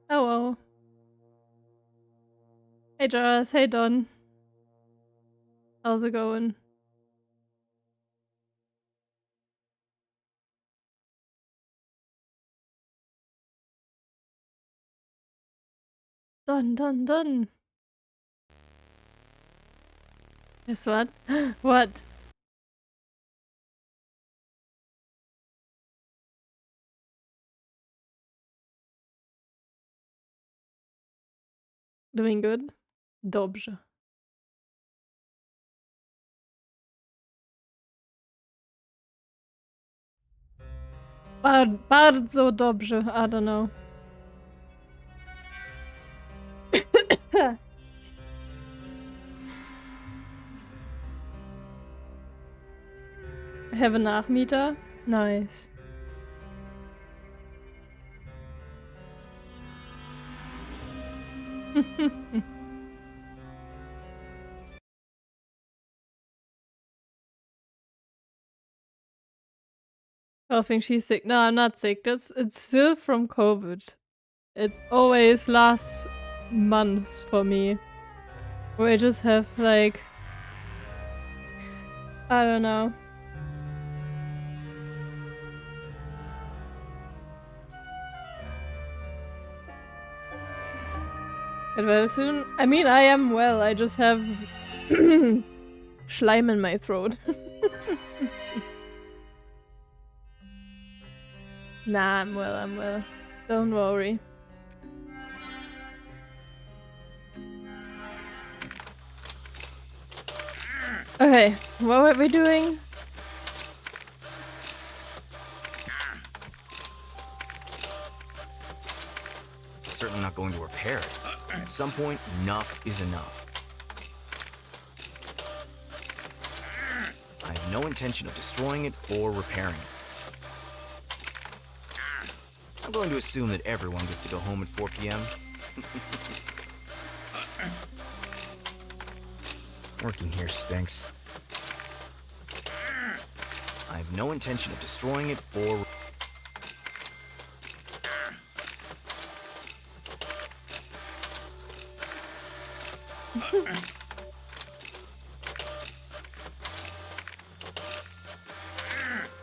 Oh well. Hey Joras, hey Don. How's it going? Don. Guess what? What? Doing good? Dobrze. Bardzo dobrze. I don't know. I have a Nachmieter. Nice. I think she's sick. No, I'm not sick. It's still from COVID. It always lasts months for me. Where I just have like, I don't know. Get well soon. I mean, I am well. I just have Schleim in my throat. Nah, I'm well. Don't worry. Okay, what were we doing? Certainly not going to repair it. At some point, enough is enough. I have no intention of destroying it or repairing it. I'm going to assume that everyone gets to go home at 4 p.m. Working here stinks. I have no intention of destroying it or...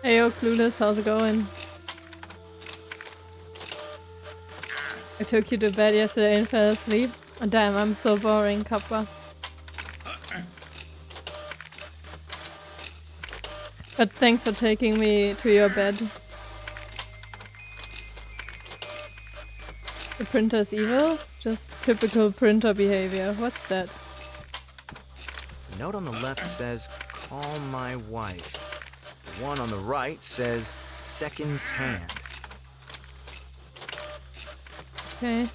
Hey yo, Clueless, how's it going? I took you to bed yesterday and fell asleep. Oh, damn, I'm so boring, Kappa. But thanks for taking me to your bed. The printer's evil? Just typical printer behavior. What's that? The note on the left says, call my wife. The one on the right says, seconds hand. Okay.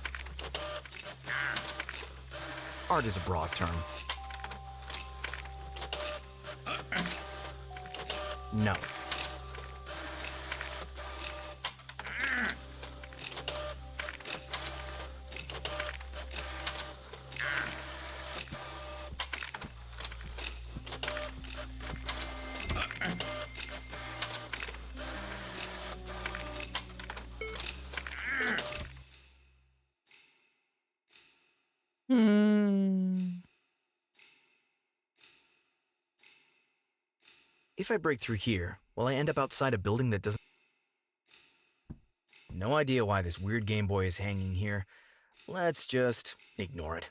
Art is a broad term. No. If I break through here, will I end up outside a building that doesn't... No idea why this weird Game Boy is hanging here. Let's just ignore it.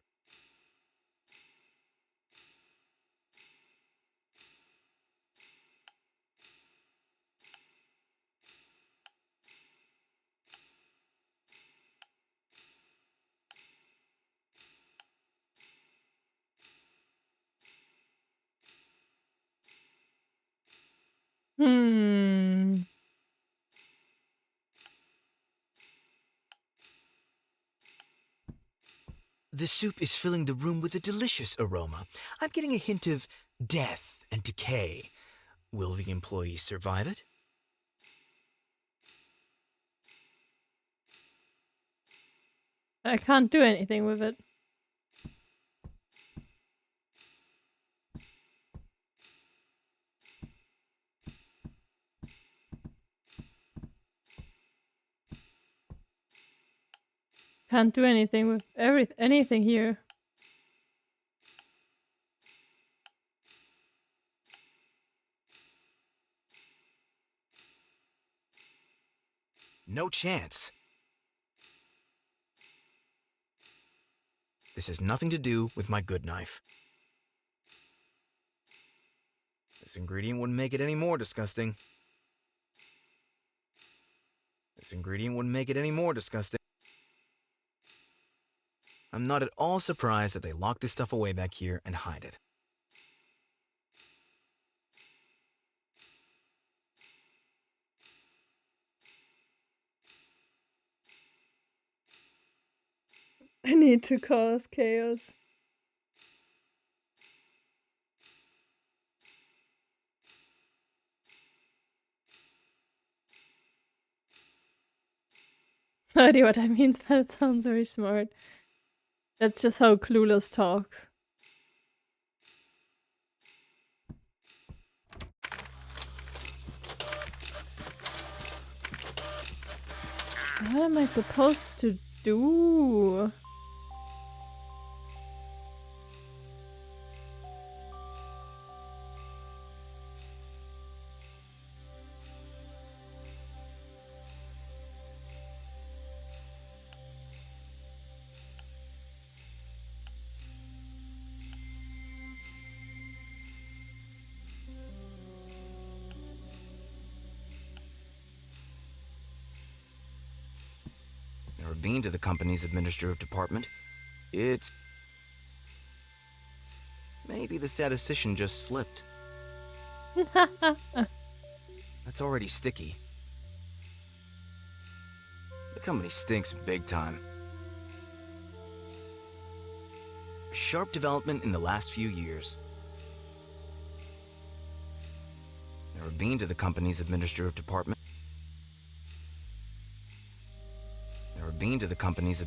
The soup is filling the room with a delicious aroma. I'm getting a hint of death and decay. Will the employees survive it? I can't do anything with it. Can't do anything with anything here. No chance. This has nothing to do with my good knife. This ingredient wouldn't make it any more disgusting. This ingredient wouldn't make it any more disgusting. I'm not at all surprised that they lock this stuff away back here and hide it. I need to cause chaos. No idea what that means, but it sounds very smart. That's just how Clueless talks. What am I supposed to do? Never been to the company's administrative department. It's... Maybe the statistician just slipped. That's already sticky. The company stinks big time. A sharp development in the last few years. Never been to the company's administrative department. Never been to the company's...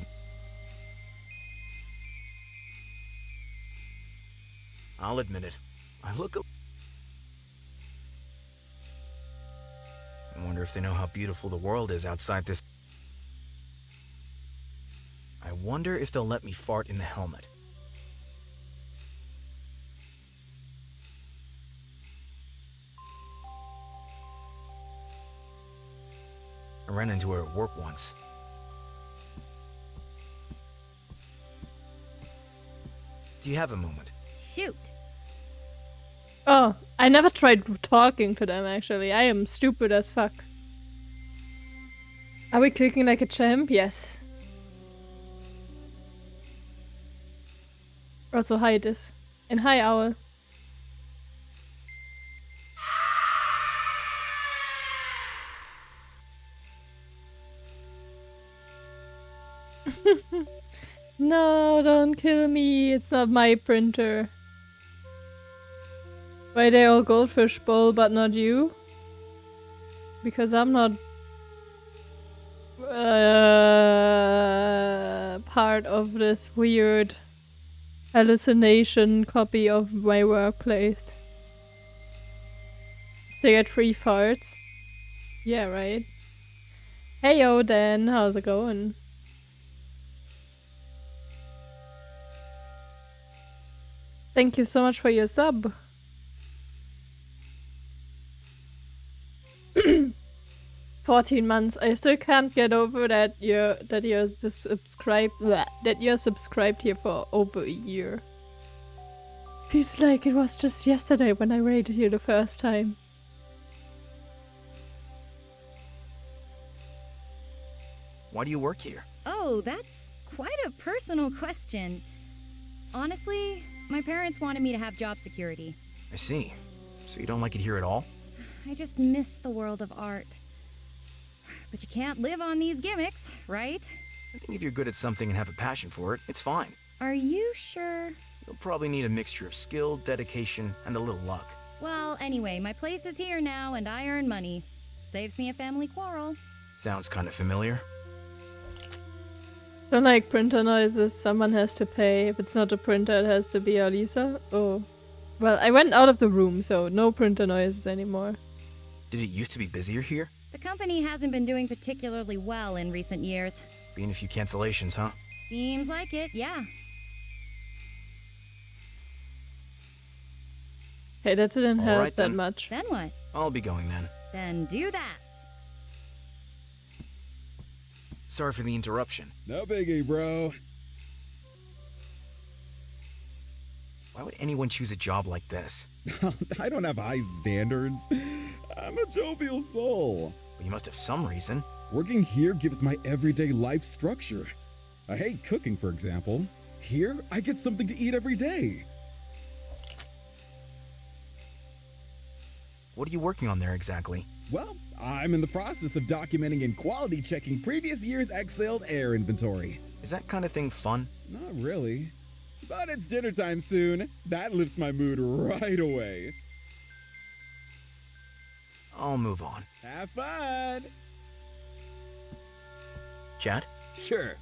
I'll admit it. I look a... I wonder if they know how beautiful the world is outside this... I wonder if they'll let me fart in the helmet. I ran into her at work once. Do you have a moment? Shoot. Oh, I never tried talking to them actually. I am stupid as fuck. Are we clicking like a champ? Yes. Also, hi this. And hi Owl. No, don't kill me. It's not my printer. Why they all goldfish bowl but not you? Because I'm not part of this weird hallucination copy of my workplace. They get 3 farts. Yeah, right. Heyo Dan, how's it going? Thank you so much for your sub. 14 months. I still can't get over that you're subscribed here for over a year. Feels like it was just yesterday when I raided you the first time. Why do you work here? Oh, that's quite a personal question. Honestly, my parents wanted me to have job security. I see. So you don't like it here at all? I just miss the world of art. But you can't live on these gimmicks, right? I think if you're good at something and have a passion for it, it's fine. Are you sure? You'll probably need a mixture of skill, dedication, and a little luck. Well, anyway, my place is here now and I earn money. Saves me a family quarrel. Sounds kind of familiar. Don't like printer noises. Someone has to pay. If it's not a printer, it has to be Alisa. Oh. Well, I went out of the room, so no printer noises anymore. Did it used to be busier here? The company hasn't been doing particularly well in recent years. Been a few cancellations, huh? Seems like it, yeah. Hey, that didn't help Alright that then. much. Then what? I'll be going then. Then do that. Sorry for the interruption. No biggie, bro. Why would anyone choose a job like this? I don't have high standards. I'm a jovial soul. Well, you must have some reason. Working here gives my everyday life structure. I hate cooking, for example. Here, I get something to eat every day. What are you working on there exactly? Well, I'm in the process of documenting and quality checking previous year's exhaled air inventory. Is that kind of thing fun? Not really. But it's dinner time soon. That lifts my mood right away. I'll move on. Have fun! Chad, Sure.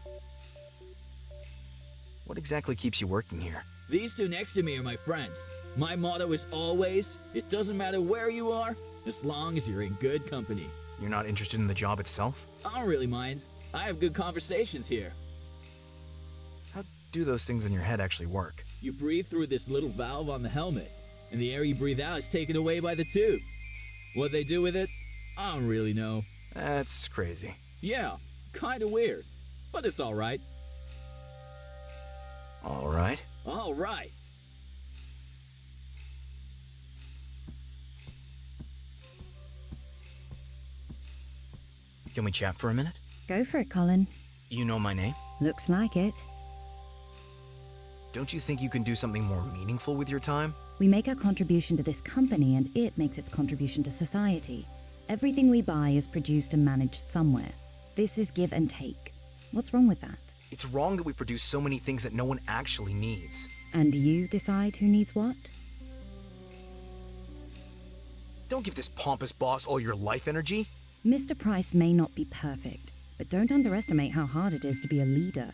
what exactly keeps you working here? These two next to me are my friends. My motto is always, it doesn't matter where you are, as long as you're in good company. You're not interested in the job itself? I don't really mind. I have good conversations here. How do those things in your head actually work? You breathe through this little valve on the helmet, and the air you breathe out is taken away by the tube. What they do with it, I don't really know. That's crazy. Yeah, kinda weird, but it's alright. Alright. Alright. Can we chat for a minute? Go for it, Colin. You know my name? Looks like it. Don't you think you can do something more meaningful with your time? We make our contribution to this company and it makes its contribution to society. Everything we buy is produced and managed somewhere. This is give and take. What's wrong with that? It's wrong that we produce so many things that no one actually needs. And you decide who needs what? Don't give this pompous boss all your life energy. Mr. Price may not be perfect, but don't underestimate how hard it is to be a leader.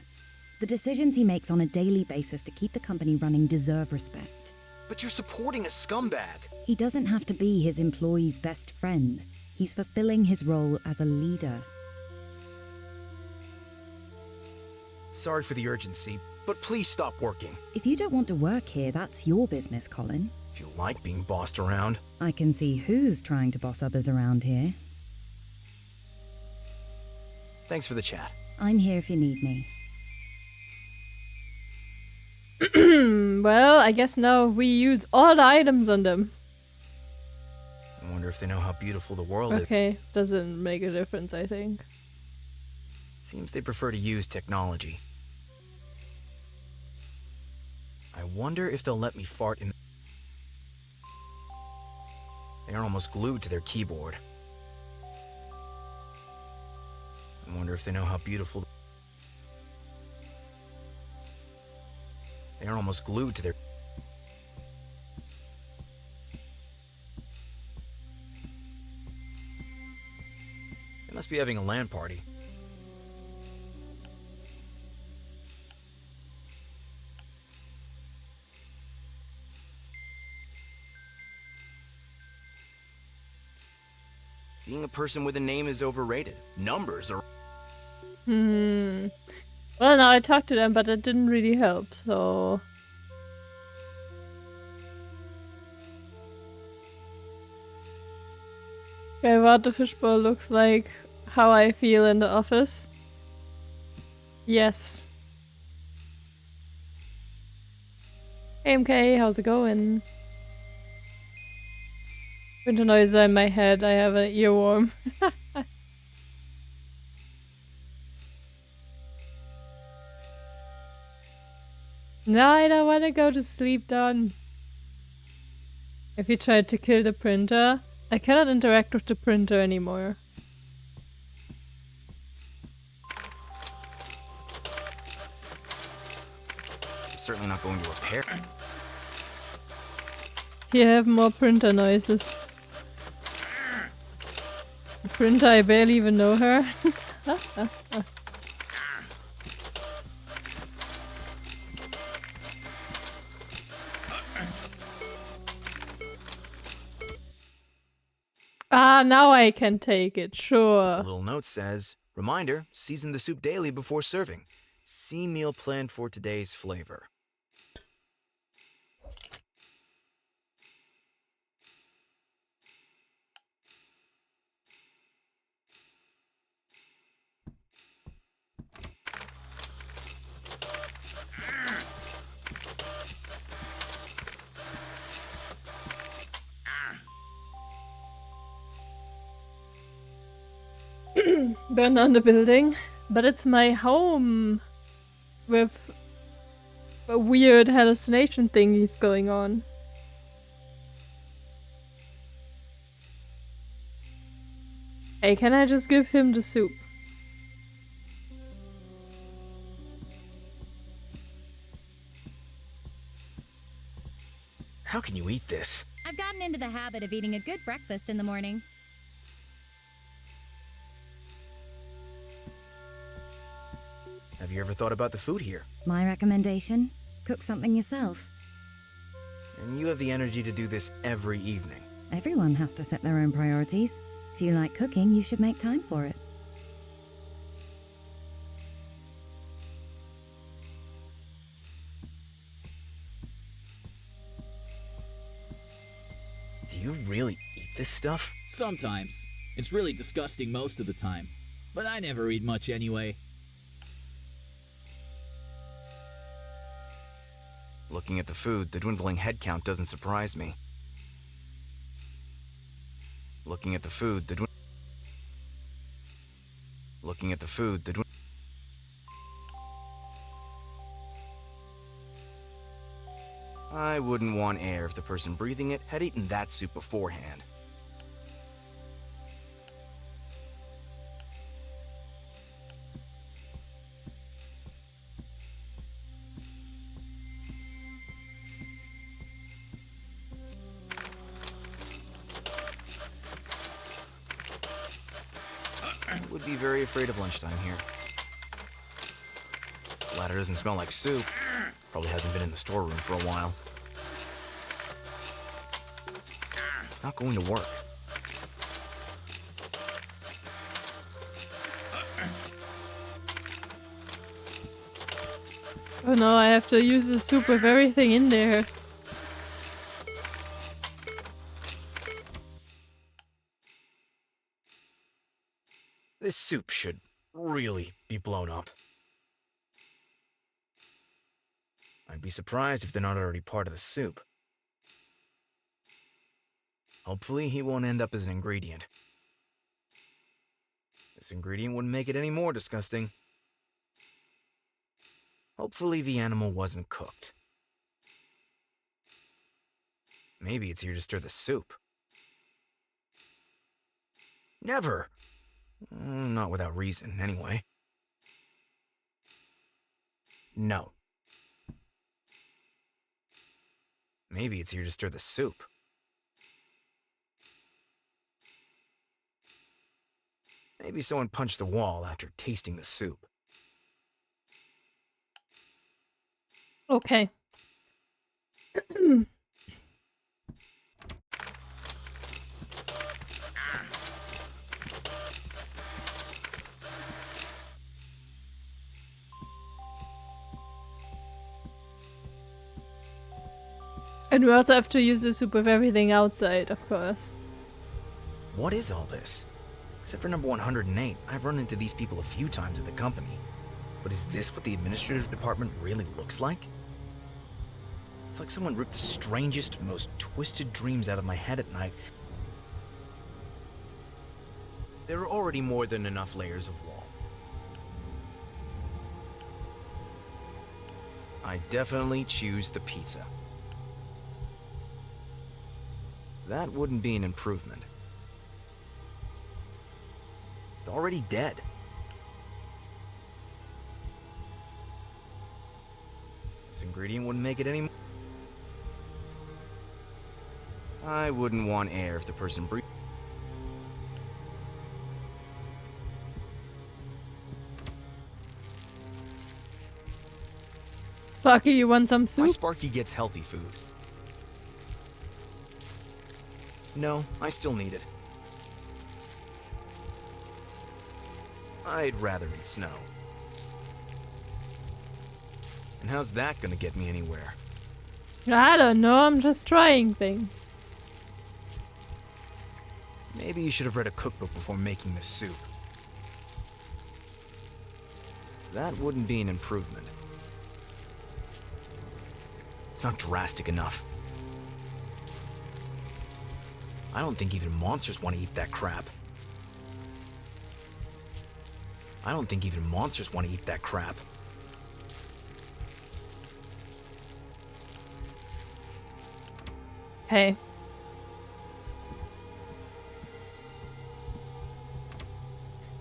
The decisions he makes on a daily basis to keep the company running deserve respect. But you're supporting a scumbag. He doesn't have to be his employee's best friend. He's fulfilling his role as a leader. Sorry for the urgency, but please stop working. If you don't want to work here, that's your business, Colin. If you like being bossed around. I can see who's trying to boss others around here. Thanks for the chat. I'm here if you need me. Well, I guess now we use all the items on them. I wonder if they know how beautiful the world is. Okay, doesn't make a difference, I think. Seems they prefer to use technology. I wonder if they'll let me fart in. They are almost glued to their keyboard. I wonder if they know how beautiful. They are almost glued to their. They must be having a LAN party. Being a person with a name is overrated. Numbers are. Well, now I talked to them, but it didn't really help, so... Okay, what the fishbowl looks like, how I feel in the office. Yes. Hey MK, how's it going? Winter noise in my head, I have an earworm. No, I don't want to go to sleep, Don. If you tried to kill the printer, I cannot interact with the printer anymore. prepare. Here have more printer noises. The printer, I barely even know her. Ah, now I can take it, A sure. little note says, reminder, season the soup daily before serving. See meal plan for today's flavor. Burn down the building, but it's my home with a weird hallucination thingies going on. Hey, can I just give him the soup? How can you eat this? I've gotten into the habit of eating a good breakfast in the morning. Have you ever thought about the food here? My recommendation? Cook something yourself. And you have the energy to do this every evening. Everyone has to set their own priorities. If you like cooking, you should make time for it. Do you really eat this stuff? Sometimes. It's really disgusting most of the time. But I never eat much anyway. Looking at the food, the dwindling head count doesn't surprise me. Looking at the food, the I wouldn't want air if the person breathing it had eaten that soup beforehand. Would be very afraid of lunchtime here. Ladder doesn't smell like soup. Probably hasn't been in the storeroom for a while. It's not going to work. Oh no, I have to use the soup with everything in there. This soup should really be blown up. I'd be surprised if they're not already part of the soup. Hopefully he won't end up as an ingredient. This ingredient wouldn't make it any more disgusting. Hopefully the animal wasn't cooked. Maybe it's here to stir the soup. Never! Not without reason, anyway. No. Maybe it's here to stir the soup. Maybe someone punched the wall after tasting the soup. Okay. And we also have to use the soup with everything outside, of course. What is all this? Except for number 108, I've run into these people a few times at the company. But is this what the administrative department really looks like? It's like someone ripped the strangest, most twisted dreams out of my head at night. There are already more than enough layers of wall. I definitely choose the pizza. That wouldn't be an improvement. It's already dead. This ingredient wouldn't make it any. I wouldn't want air if the person breathed. Sparky, you want some My soup? Sparky gets healthy food. No, I still need it. I'd rather eat snow. And how's that gonna get me anywhere? I don't know, I'm just trying things. Maybe you should have read a cookbook before making this soup. That wouldn't be an improvement. It's not drastic enough. I don't think even monsters want to eat that crap. I don't think even monsters want to eat that crap. Hey.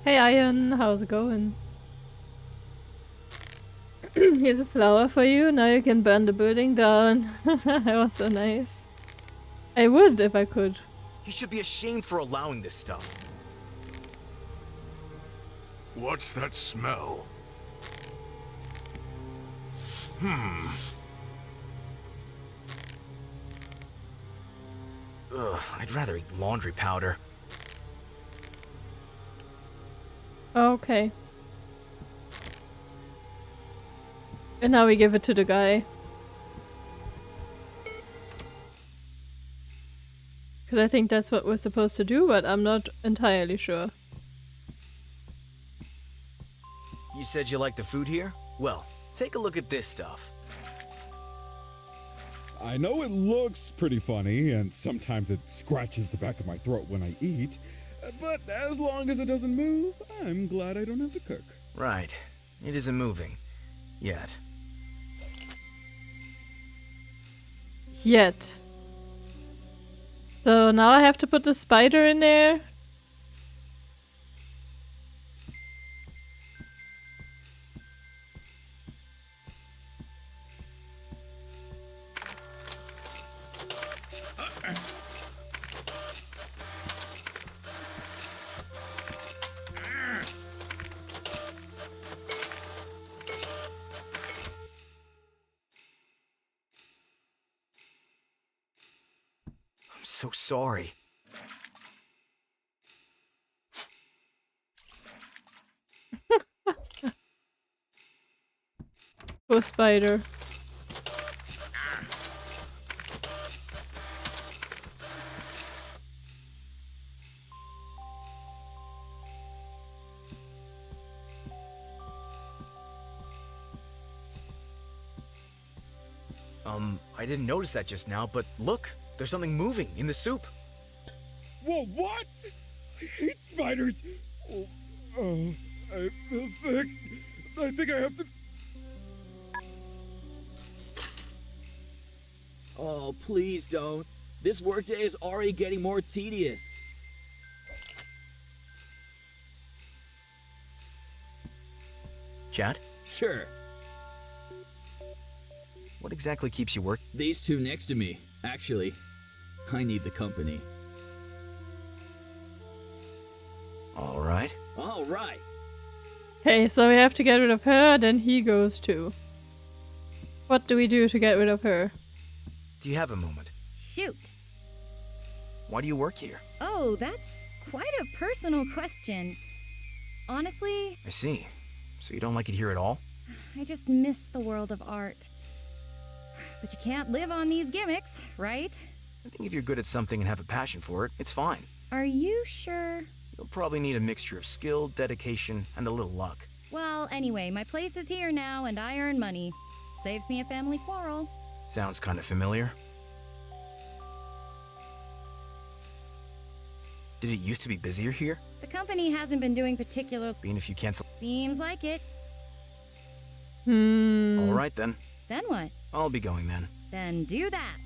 Hey Ian, how's it going? Here's a flower for you, now you can burn the building down. That was so nice. I would if I could. You should be ashamed for allowing this stuff. What's that smell? Ugh, I'd rather eat laundry powder. Okay. And now we give it to the guy. Because I think that's what we're supposed to do, but I'm not entirely sure. You said you like the food here? Well, take a look at this stuff. I know it looks pretty funny, and sometimes it scratches the back of my throat when I eat, but as long as it doesn't move, I'm glad I don't have to cook. Right. It isn't moving. Yet. Yet. So now I have to put the spider in there? I'm so sorry. Poor spider. I didn't notice that just now, but look, there's something moving in the soup. Whoa, what? I hate spiders! I feel sick. I think I have to... Oh, please don't. This workday is already getting more tedious. Chad, Sure, what exactly keeps you working? these two next to me. Actually, I need the company. All right. All right. Okay, so we have to get rid of her, then he goes too. What do we do to get rid of her? Do you have a moment? Shoot. Why do you work here? Oh, that's quite a personal question. Honestly, I see. So you don't like it here at all? I just miss the world of art. But you can't live on these gimmicks, right? I think if you're good at something and have a passion for it, it's fine. Are you sure? You'll probably need a mixture of skill, dedication, and a little luck. Well, anyway, my place is here now and I earn money. Saves me a family quarrel. Sounds kind of familiar. Did it used to be busier here? The company hasn't been doing particular... Being if you cancel. Seems like it. All right then. Then what? I'll be going then. Then do that.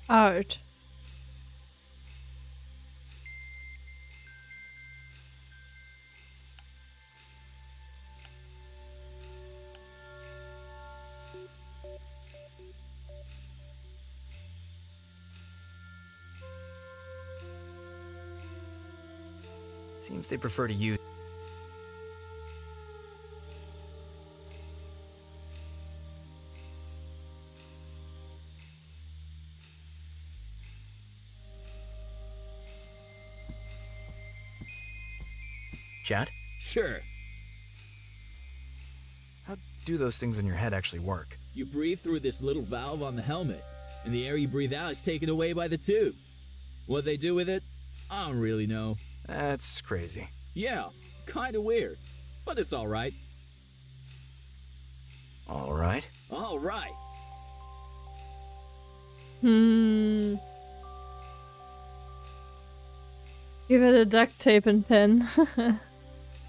Art. Seems they prefer to use... Chat? Sure. How do those things on your head actually work? You breathe through this little valve on the helmet, and the air you breathe out is taken away by the tube. What they do with it, I don't really know. That's crazy. Yeah, kinda weird, but it's alright. Alright. Alright. Give it a duct tape and pen.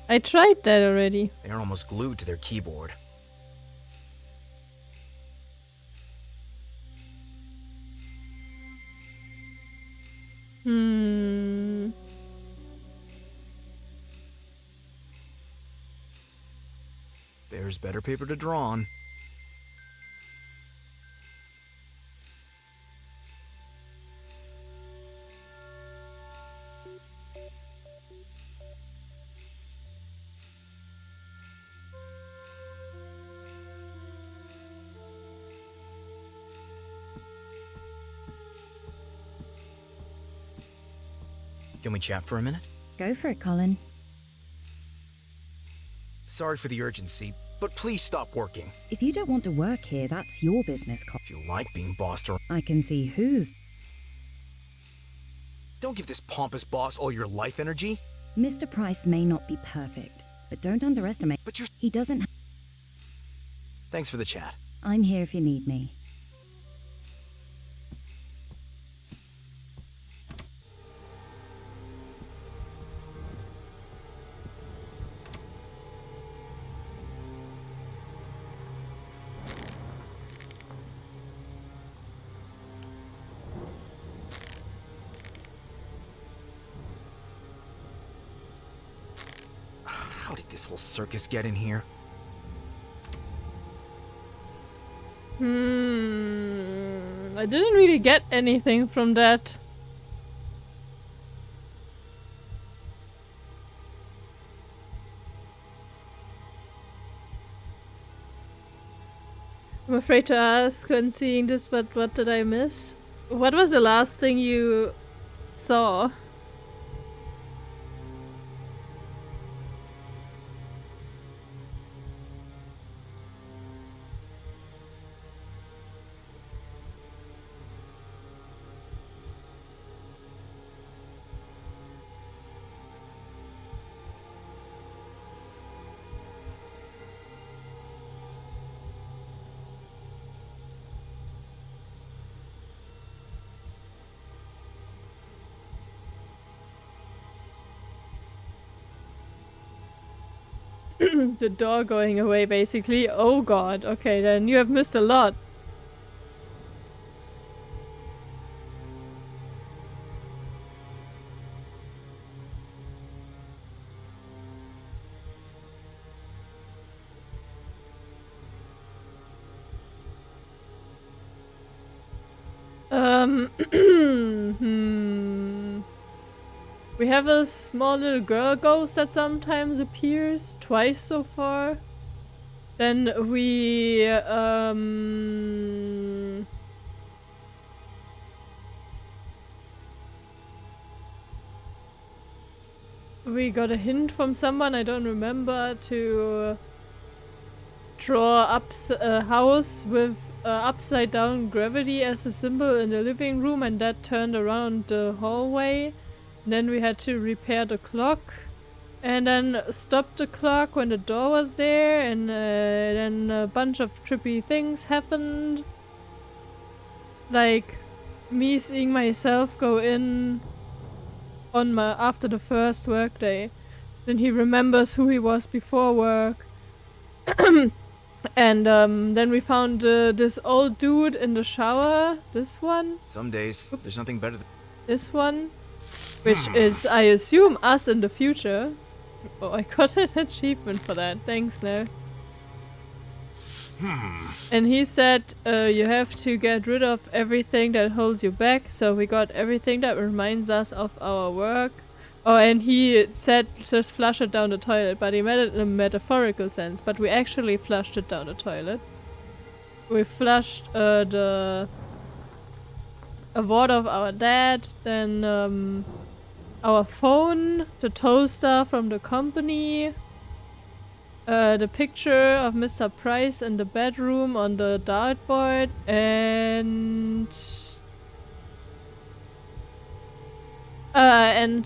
I tried that already. They are almost glued to their keyboard. There's better paper to draw on. Can we chat for a minute? Go for it, Colin. Sorry for the urgency, but please stop working. If you don't want to work here, that's your business, Colin. If you like being bossed around, I can see whose. don't give this pompous boss all your life energy. Mr. Price may not be perfect, but don't underestimate. But you're... He doesn't. Thanks for the chat. I'm here if you need me. How did this whole circus get in here? I didn't really get anything from that. I'm afraid to ask when seeing this, but what did I miss? What was the last thing you saw? The door going away, basically. Oh god, okay, then you have missed a lot. We have a small little girl ghost that sometimes appears, twice so far. Then we got a hint from someone, I don't remember, to draw up a house with upside down gravity as a symbol in the living room, and that turned around the hallway. Then we had to repair the clock and then stop the clock when the door was there, and then a bunch of trippy things happened. Like me seeing myself go in on after the first work day. Then he remembers who he was before work. And then we found this old dude in the shower. This one? Some days, Oops. there's nothing better than... This one? Which is, I assume, us in the future. Oh, I got an achievement for that. Thanks, no. And he said you have to get rid of everything that holds you back. So we got everything that reminds us of our work. Oh, and he said just flush it down the toilet, but he meant it in a metaphorical sense. But we actually flushed it down the toilet. We flushed a ward of our dad, then our phone, the toaster from the company, the picture of Mr. Price in the bedroom on the dartboard, and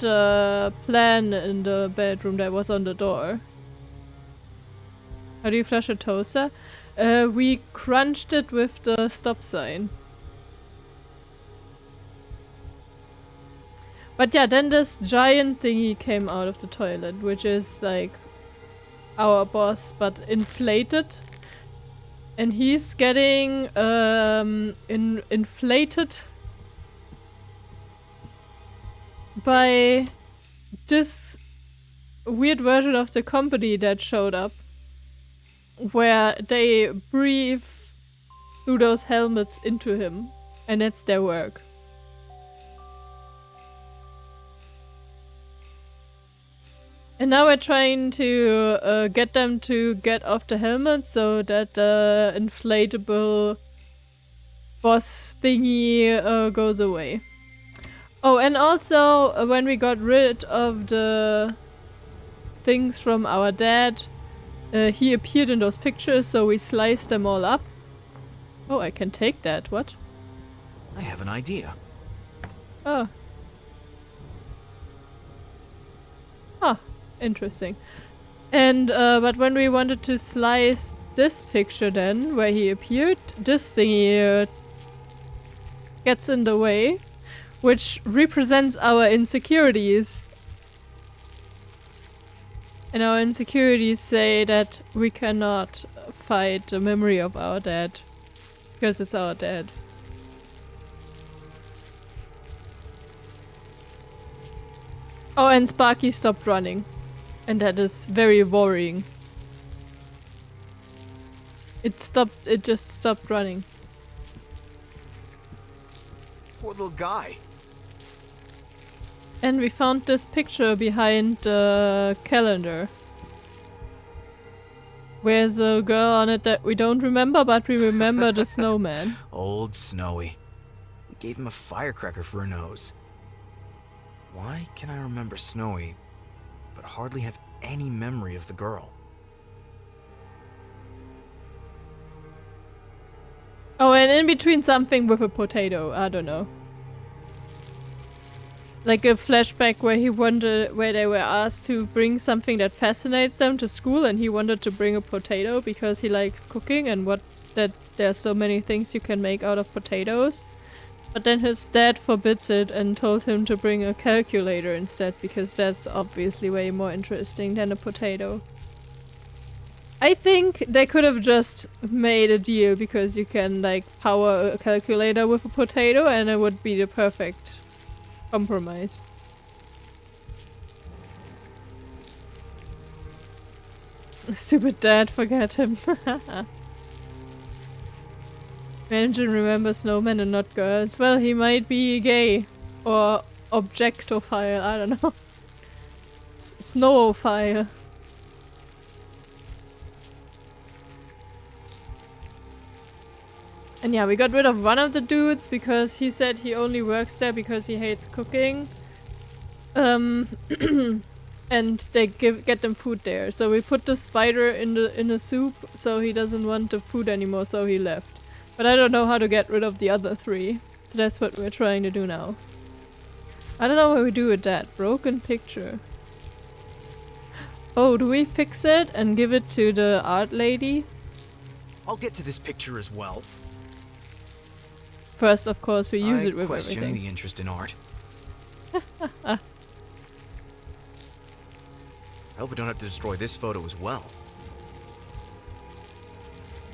a plan in the bedroom that was on the door. How do you flush a toaster? We crunched it with the stop sign. But yeah, then this giant thingy came out of the toilet, which is like our boss, but inflated. And he's getting inflated by this weird version of the company that showed up, where they breathe through those helmets into him, and that's their work. And now we're trying to get them to get off the helmet so that the inflatable boss thingy goes away. Oh, and also when we got rid of the things from our dad, he appeared in those pictures, so we sliced them all up. Oh, I can take that. What? I have an idea. Oh. Huh. Interesting. And but when we wanted to slice this picture then, where he appeared, this thingy gets in the way, which represents our insecurities. And our insecurities say that we cannot fight the memory of our dad, because it's our dad. Oh, and Sparky stopped running. And that is very worrying. It just stopped running. Poor little guy. And we found this picture behind the calendar. Where's a girl on it that we don't remember, but we remember the snowman. Old Snowy. We gave him a firecracker for a nose. Why can I remember Snowy, but hardly have any memory of the girl? Oh, and in between something with a potato. I don't know. Like a flashback where where they were asked to bring something that fascinates them to school, and he wanted to bring a potato because he likes cooking and that there's so many things you can make out of potatoes. But then his dad forbids it and told him to bring a calculator instead, because that's obviously way more interesting than a potato. I think they could have just made a deal, because you can like power a calculator with a potato and it would be the perfect compromise. Stupid dad, forget him. Manager remembers snowmen and not girls. Well, he might be gay. Or objectophile, I don't know. Snowophile. And yeah, we got rid of one of the dudes because he said he only works there because he hates cooking. And they get them food there. So we put the spider in the soup, so he doesn't want the food anymore, so he left. But I don't know how to get rid of the other three. So that's what we're trying to do now. I don't know what we do with that. Broken picture. Oh, do we fix it and give it to the art lady? I'll get to this picture as well. First, of course, we use it with question everything. the interest in art. I hope I don't have to destroy this photo as well.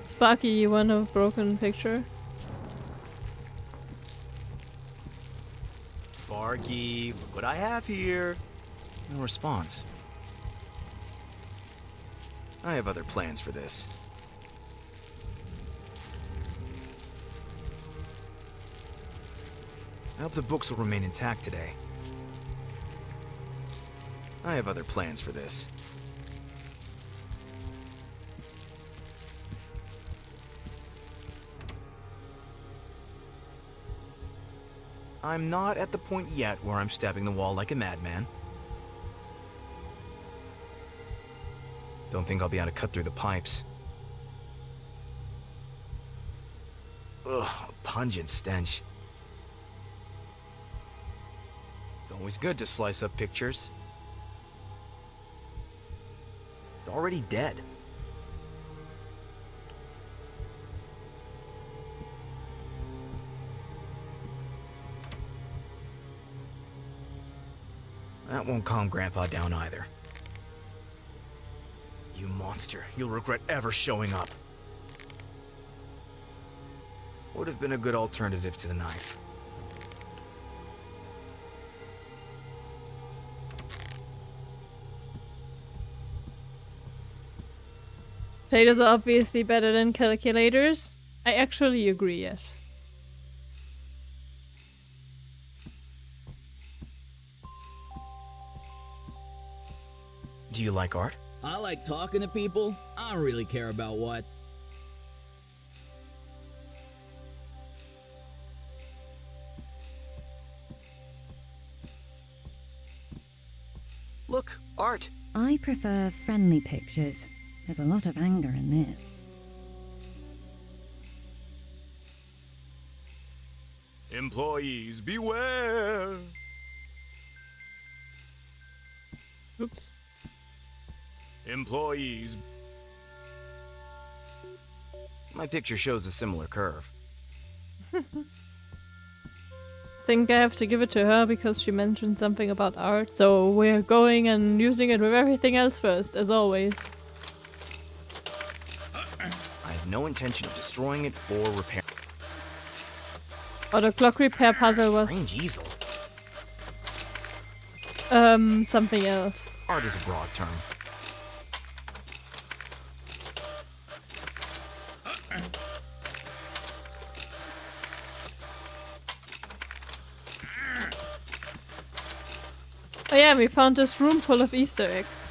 Sparky, you want a broken picture? Sparky, look what I have here. No response. I have other plans for this. I hope the books will remain intact today. I have other plans for this. I'm not at the point yet where I'm stabbing the wall like a madman. Don't think I'll be able to cut through the pipes. Ugh, a pungent stench. It's always good to slice up pictures. It's already dead. That won't calm Grandpa down either. You monster, you'll regret ever showing up. Would have been a good alternative to the knife. Potatoes are obviously better than calculators. I actually agree, yes. Do you like art? I like talking to people. I don't really care about what. Look, art. I prefer friendly pictures. There's a lot of anger in this. Employees, beware! Oops. Employees. My picture shows a similar curve. Think I have to give it to her because she mentioned something about art. So we're going and using it with everything else first, as always. I have no intention of destroying it or repairing. Oh, the clock repair puzzle was Strange easel. something else. Art is a broad term. Oh yeah, we found this room full of Easter eggs.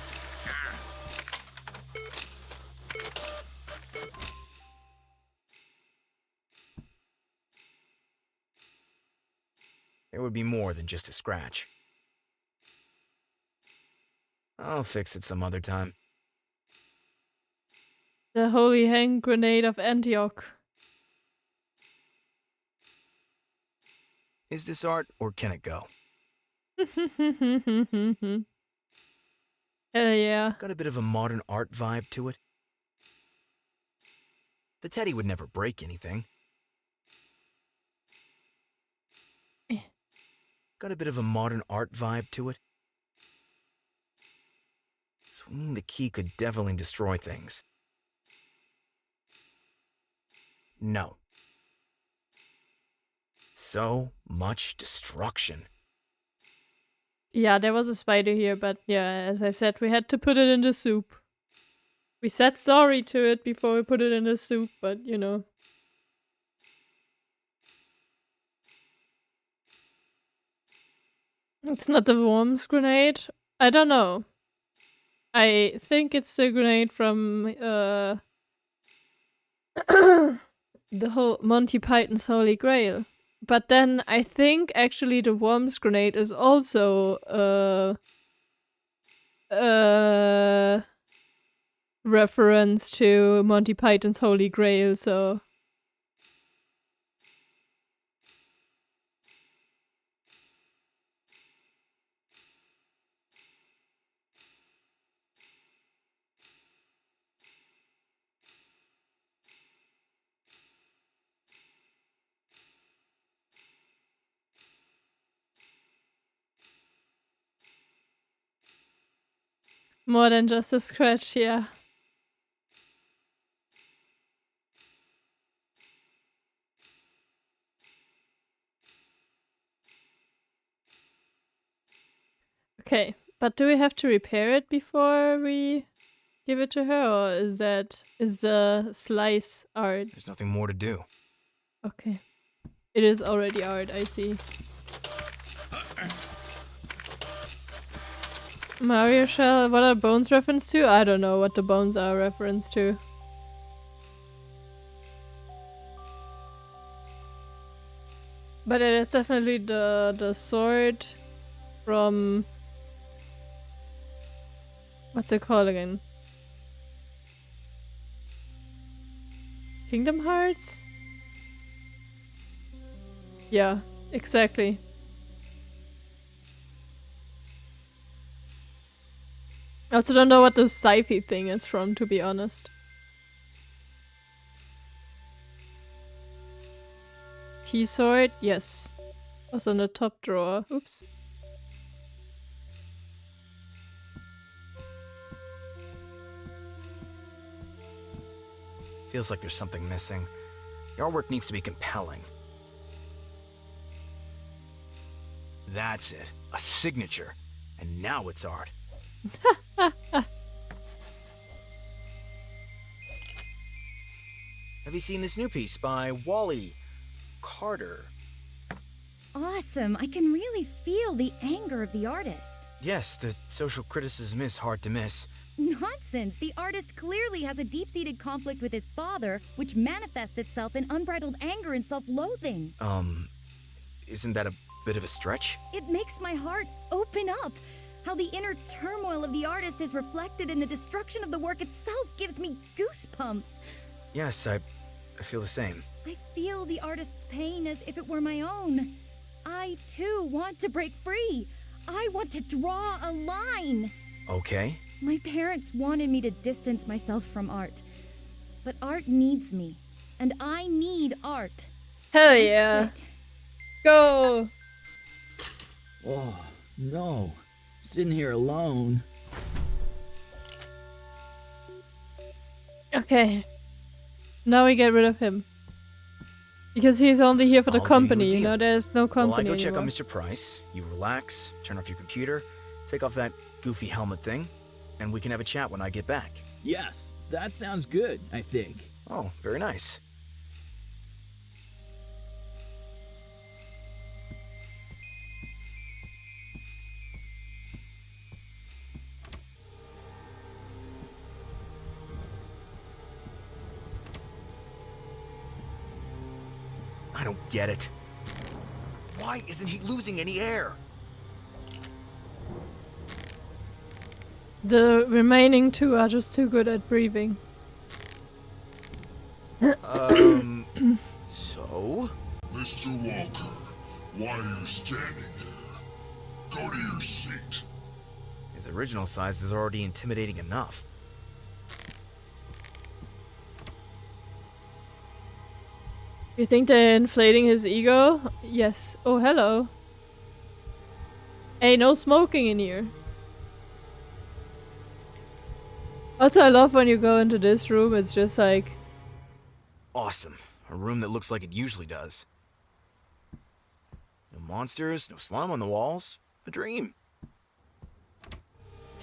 There would be more than just a scratch. I'll fix it some other time. The holy hand grenade of Antioch. Is this art, or can it go? Hell yeah. Got a bit of a modern art vibe to it. The teddy would never break anything. Got a bit of a modern art vibe to it. Swinging the key could definitely destroy things. No. So much destruction. Yeah, there was a spider here, but yeah, as I said, we had to put it in the soup. We said sorry to it before we put it in the soup, but you know. It's not the worms grenade. I don't know. I think it's the grenade from the whole Monty Python's Holy Grail. But then I think actually the worms grenade is also reference to Monty Python's Holy Grail, so more than just a scratch, yeah. Okay, but do we have to repair it before we give it to her, or is the slice art? There's nothing more to do. Okay. It is already art, I see. Mario shell. What are bones reference to? I don't know what the bones are reference to. But it is definitely the sword from... What's it called again? Kingdom Hearts? Yeah, exactly. I also don't know what the sci-fi thing is from, to be honest. Key sword? Yes. Was on the top drawer. Oops. Feels like there's something missing. The artwork needs to be compelling. That's it. A signature. And now it's art. Have you seen this new piece by Wally Carter? Awesome. I can really feel the anger of the artist. Yes, the social criticism is hard to miss. Nonsense. The artist clearly has a deep-seated conflict with his father, which manifests itself in unbridled anger and self-loathing. Isn't that a bit of a stretch? It makes my heart open up. How the inner turmoil of the artist is reflected in the destruction of the work itself gives me goosebumps. Yes, I feel the same. I feel the artist's pain as if it were my own. I, too, want to break free. I want to draw a line. Okay. My parents wanted me to distance myself from art. But art needs me. And I need art. Hell yeah. Quit. Go! Oh, no. Sitting here alone. Okay. Now we get rid of him. Because he's only here for the I'll do you a company, you deal. know, there's no Well, I company go check anymore. on Mr. Price, you relax, turn off your computer, take off that goofy helmet thing, and we can have a chat when I get back. Yes, that sounds good, I think. Oh, very nice. I don't get it. Why isn't he losing any air? The remaining two are just too good at breathing. So? Mr. Walker, why are you standing there? Go to your seat. His original size is already intimidating enough. You think they're inflating his ego? Yes. Oh, hello. Hey, no smoking in here. Also, I love when you go into this room, it's just like... Awesome. A room that looks like it usually does. No monsters, no slime on the walls. A dream.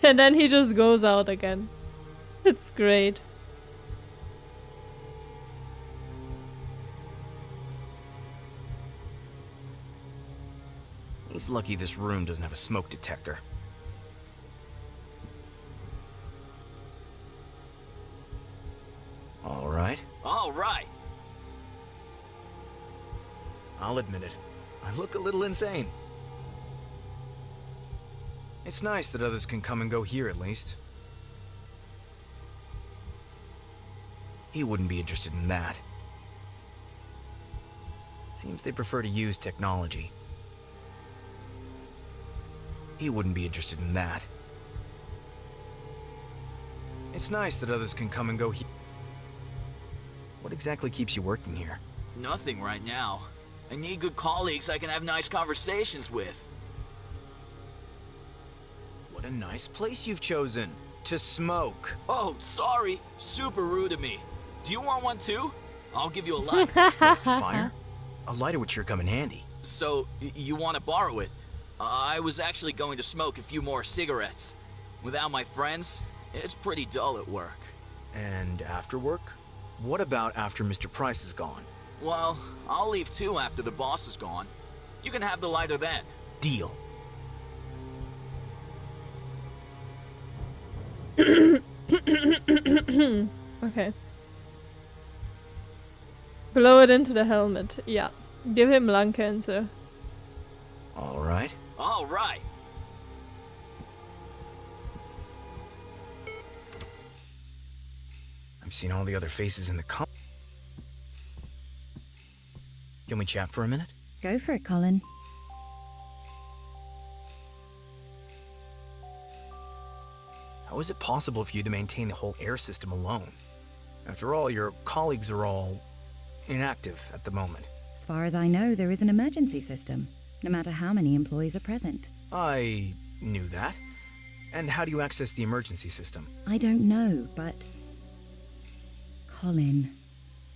And then he just goes out again. It's great. He's lucky this room doesn't have a smoke detector. All right. All right. I'll admit it. I look a little insane. It's nice that others can come and go here at least. He wouldn't be interested in that. Seems they prefer to use technology. He wouldn't be interested in that. It's nice that others can come and go here. What exactly keeps you working here? Nothing right now. I need good colleagues I can have nice conversations with. What a nice place you've chosen to smoke. Oh, sorry. Super rude of me. Do you want one too? I'll give you a light. Fire? A lighter would sure come in handy. So, you want to borrow it? I was actually going to smoke a few more cigarettes. Without my friends, it's pretty dull at work. And after work? What about after Mr. Price is gone? Well, I'll leave too after the boss is gone. You can have the lighter then. Deal. Okay. Blow it into the helmet. Yeah. Give him lung cancer. All right. All right. I've seen all the other faces in the Can we chat for a minute? Go for it, Colin. How is it possible for you to maintain the whole air system alone? After all, your colleagues are all inactive at the moment. As far as I know, there is an emergency system, no matter how many employees are present. I knew that. And how do you access the emergency system? I don't know, but... Colin,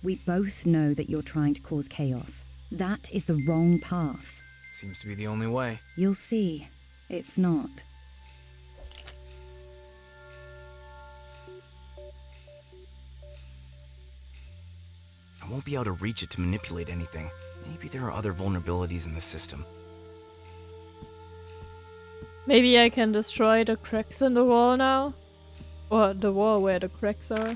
we both know that you're trying to cause chaos. That is the wrong path. Seems to be the only way. You'll see. It's not. I won't be able to reach it to manipulate anything. Maybe there are other vulnerabilities in the system. Maybe I can destroy the cracks in the wall now? Or the wall where the cracks are.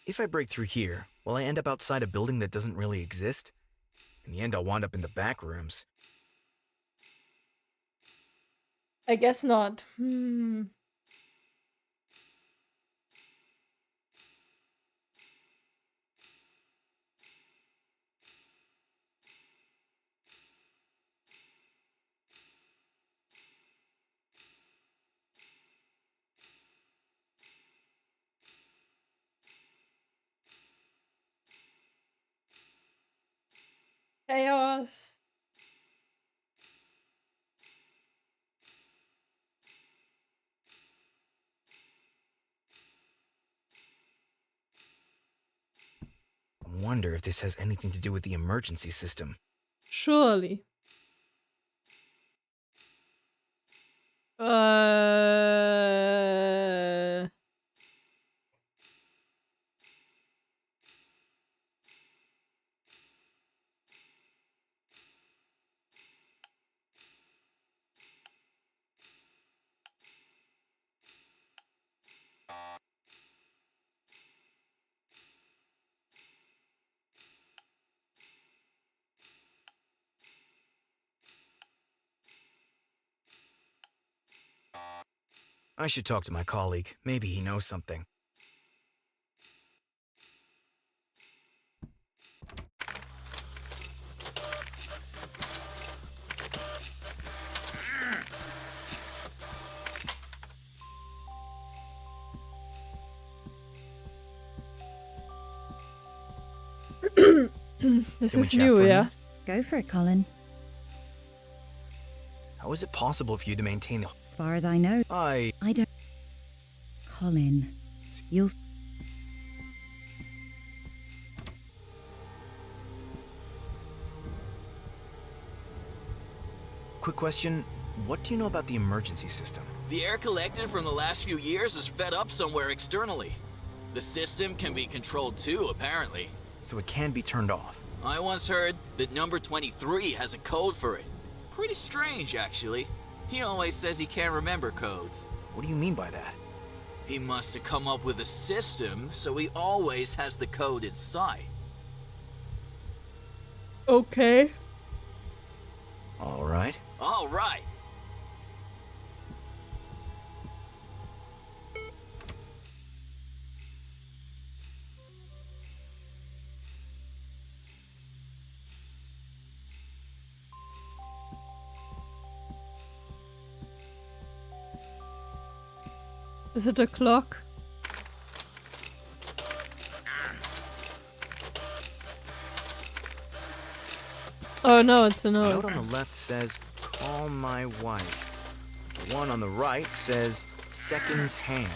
If I break through here, will I end up outside a building that doesn't really exist? In the end, I'll wind up in the back rooms. I guess not. Chaos. I wonder if this has anything to do with the emergency system. Surely. I should talk to my colleague. Maybe he knows something. This Can we is chat new, for a yeah? minute? Go for it, Colin. How is it possible for you to maintain the... As far as I know, I don't... Colin, you'll... Quick question. What do you know about the emergency system? The air collected from the last few years is fed up somewhere externally. The system can be controlled too, apparently. So it can be turned off. I once heard that number 23 has a code for it. Pretty strange, actually. He always says he can't remember codes. What do you mean by that? He must have come up with a system, so he always has the code in sight. Okay. All right. All right. Is it a clock? Oh no, it's a The note. note on the left says, "Call my wife." The one on the right says, "Seconds hand."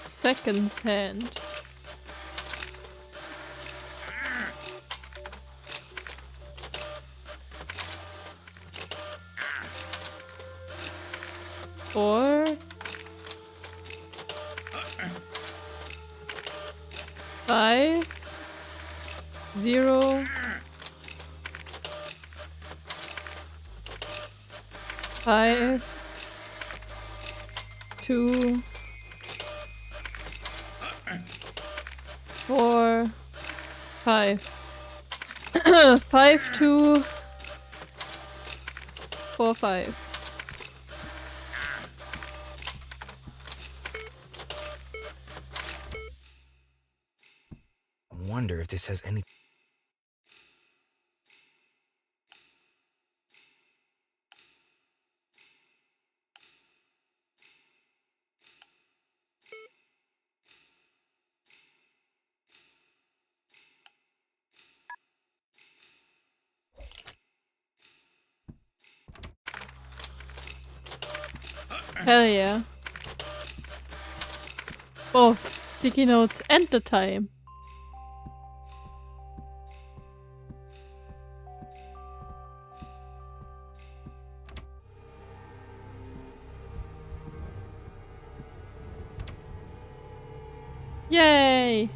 Seconds hand. 4, 5, 0, 5, 2, 4, 5. 5, 2, 4, 5. I wonder if this has any. Hell yeah. Both sticky notes and the time. Yay!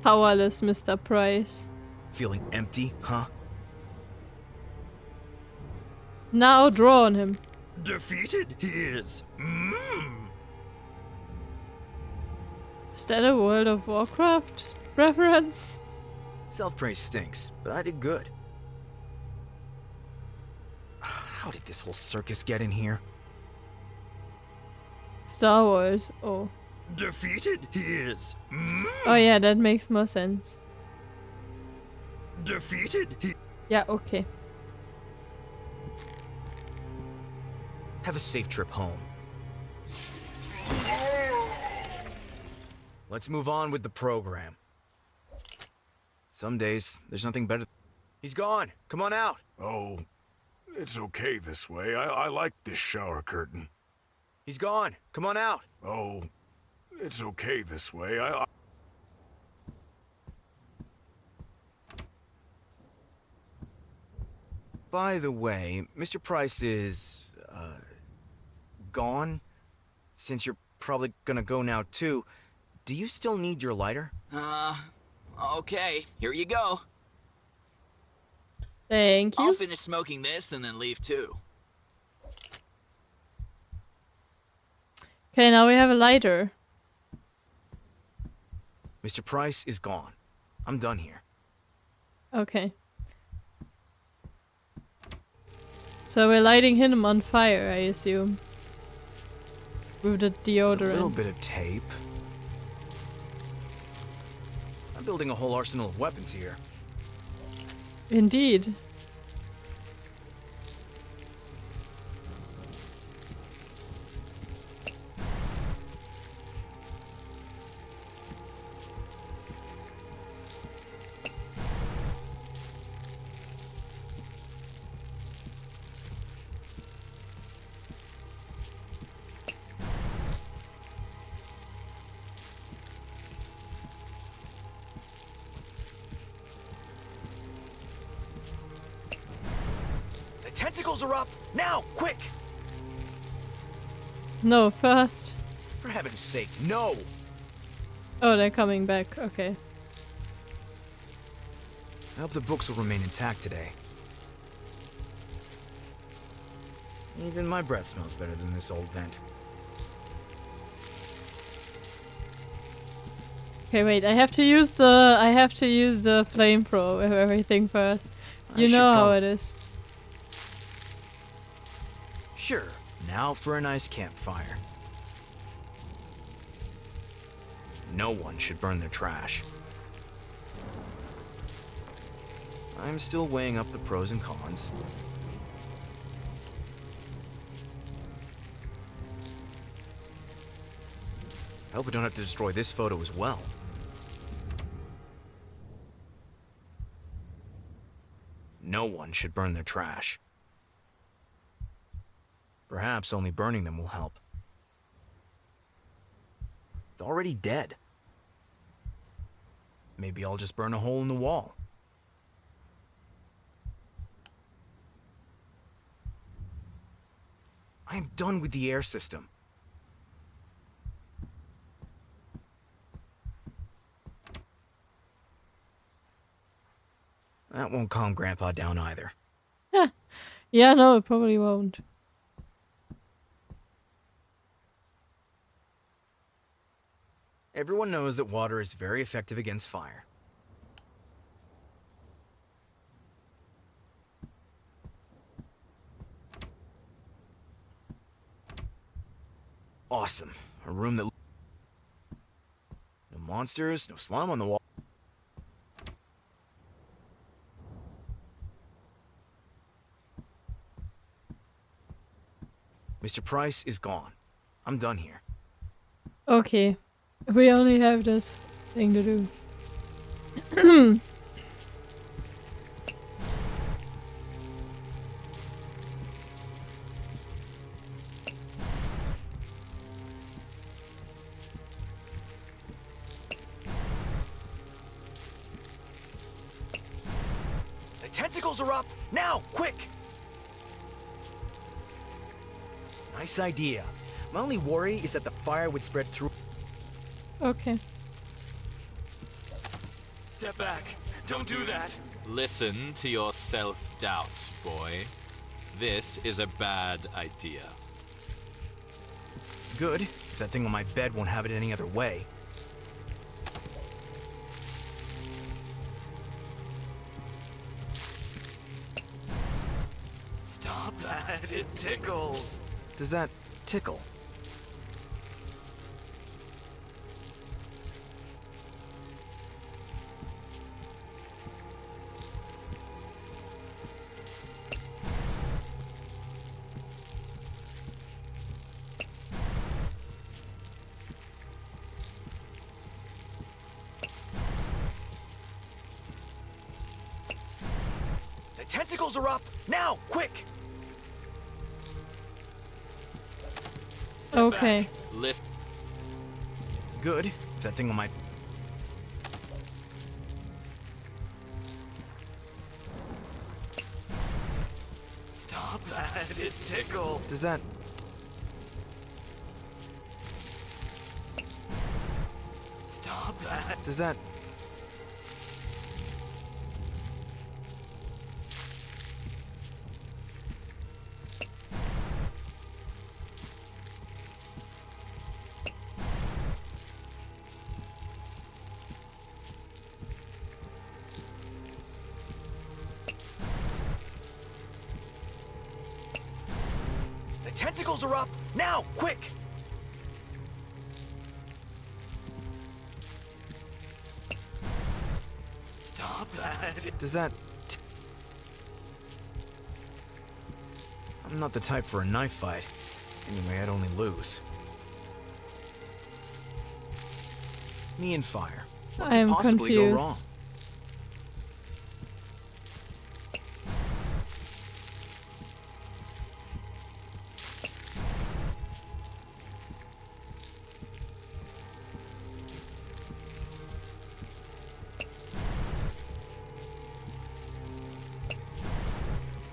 Powerless Mr. Price. Feeling empty, huh? Now draw on him. Defeated he is. Is that a World of Warcraft reference? Self-praise stinks, but I did good. How did this whole circus get in here? Star Wars. Oh. Defeated he is. Oh yeah, that makes more sense. Defeated he. Yeah, okay. Have a safe trip home. Let's move on with the program. Some days, there's nothing better. He's gone. Come on out. Oh, it's okay this way. I like this shower curtain. He's gone. Come on out. Oh, it's okay this way. By the way, Mr. Price is, gone? Since you're probably gonna go now too, do you still need your lighter? Okay, here you go. Thank you. I'll finish smoking this and then leave too. Okay, now we have a lighter. Mr. Price is gone. I'm done here. Okay. So we're lighting him on fire, I assume. With the A little deodorant. bit of tape. I'm building a whole arsenal of weapons here. Indeed. The tentacles are up! Now, quick! No, first. For heaven's sake, no! Oh, they're coming back. Okay. I hope the books will remain intact today. Even my breath smells better than this old vent. Okay, wait. I have to use the flamethrower of everything first. I You should know how prob- it is. Sure, now for a nice campfire. No one should burn their trash. I'm still weighing up the pros and cons. I hope we don't have to destroy this photo as well. No one should burn their trash. Perhaps only burning them will help. It's already dead. Maybe I'll just burn a hole in the wall. done with the air system? That won't calm Grandpa down either. Yeah, no, it probably won't. Everyone knows that water is very effective against fire. Awesome. A room that... No monsters, no slime on the wall. Mr. Price is gone. I'm done here. Okay. We only have this thing to do. The tentacles are up! Now, quick! Nice idea. My only worry is that the fire would spread through... Okay. Step back. Don't do that. Listen to your self-doubt, boy. This is a bad idea. Good. If that thing on my bed won't have it any other way. Stop that. It tickles. Does that tickle? The tentacles are up! Now, quick! Okay. Listen. Good. If that thing on my... Stop that. It tickles. Does that... Stop that. Does that... The tentacles are up! Now, quick! Stop that. Does that... I'm not the type for a knife fight. Anyway, I'd only lose. Me and fire. What I am could possibly go wrong? confused.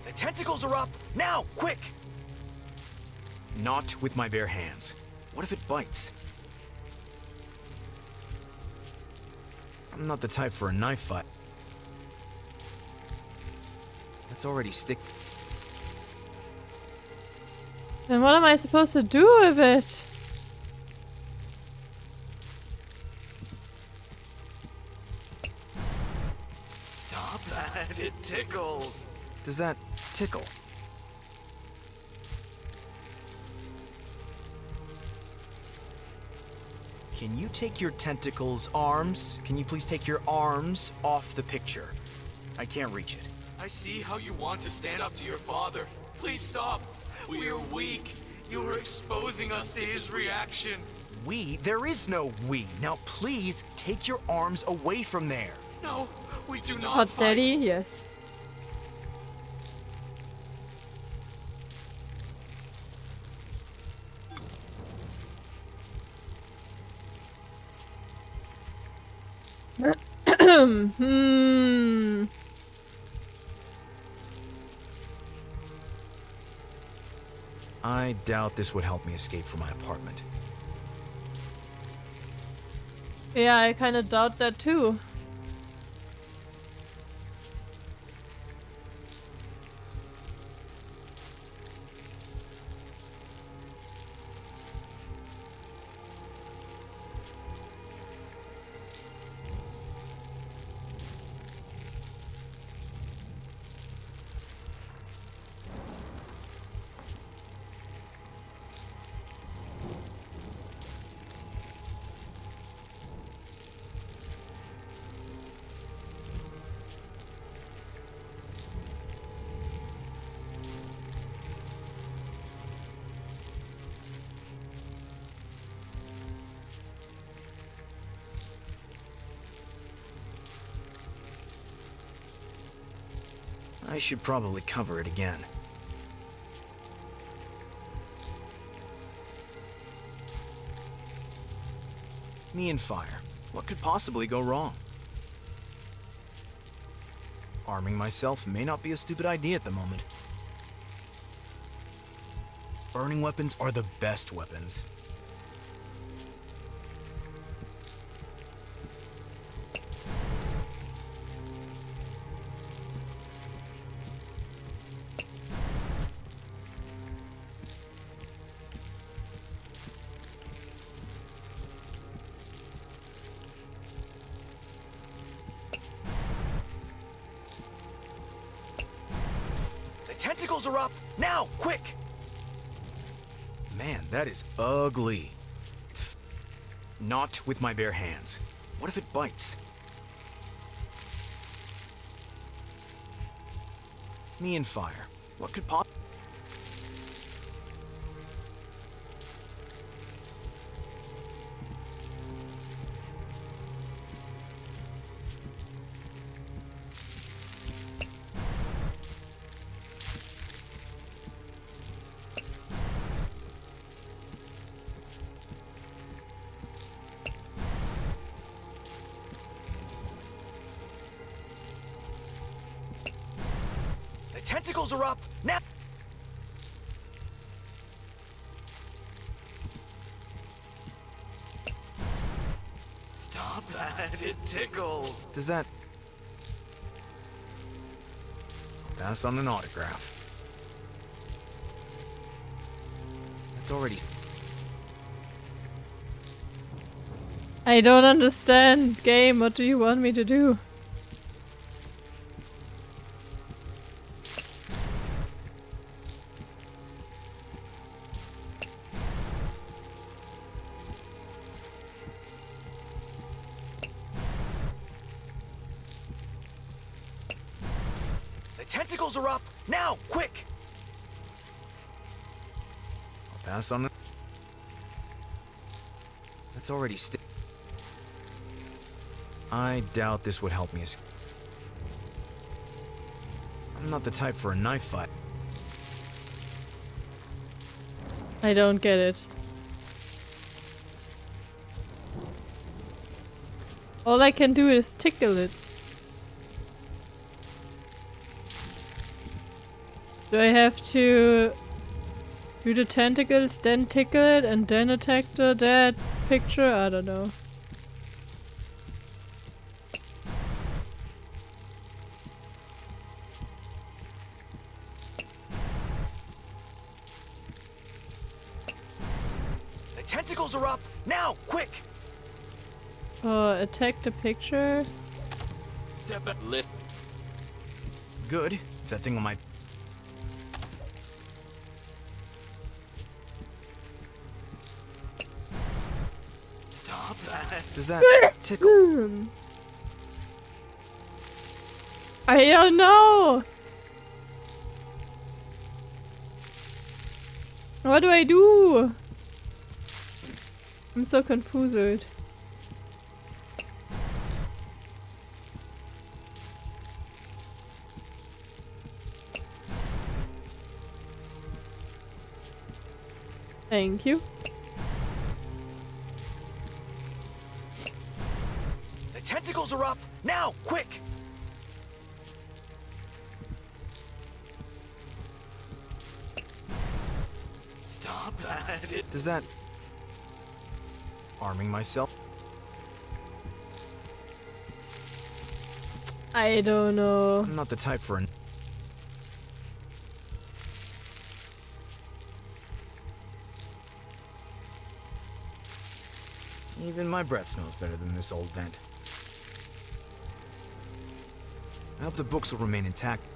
The tentacles are up! Now, quick! Not with my bare hands. What if it bites? I'm not the type for a knife fight. That's already stick. Then what am I supposed to do with it? Stop that. It tickles. Does that tickle? Can you take your tentacles, arms? Can you please take your arms off the picture? I can't reach it. I see how you want to stand up to your father. Please stop. We are weak. You are exposing us to his reaction. We? There is no we. Now please take your arms away from there. No, we do not Hot fight. Daddy? Yes. Hmm. I doubt this would help me escape from my apartment. Yeah, I kind of doubt that too. I should probably cover it again. Me and fire. What could possibly go wrong? Arming myself may not be a stupid idea at the moment. Burning weapons are the best weapons. Tentacles are up! Now, quick! Man, that is ugly. It's not with my bare hands. What if it bites? Me and fire. What could possibly... Tentacles are up! Now! Stop that, it tickles. Does that... I'll pass on an autograph. That's already... I don't understand, game. What do you want me to do? Tentacles are up! Now, quick! I'll pass on it. That's already I doubt this would help me escape. I'm not the type for a knife fight. I don't get it. All I can do is tickle it. Do I have to do the tentacles, then tickle it, and then attack the dead picture? I don't know. The tentacles are up! Now, quick! Attack the picture? Step back. List. Good. It's that thing on my... Stop that. Does that tickle? I don't know! What do I do? I'm so confused. Thank you. The tentacles are up! Now, quick! That's it. Does that... arming myself? I don't know. I'm not the type for an... Even my breath smells better than this old vent. I hope the books will remain intact.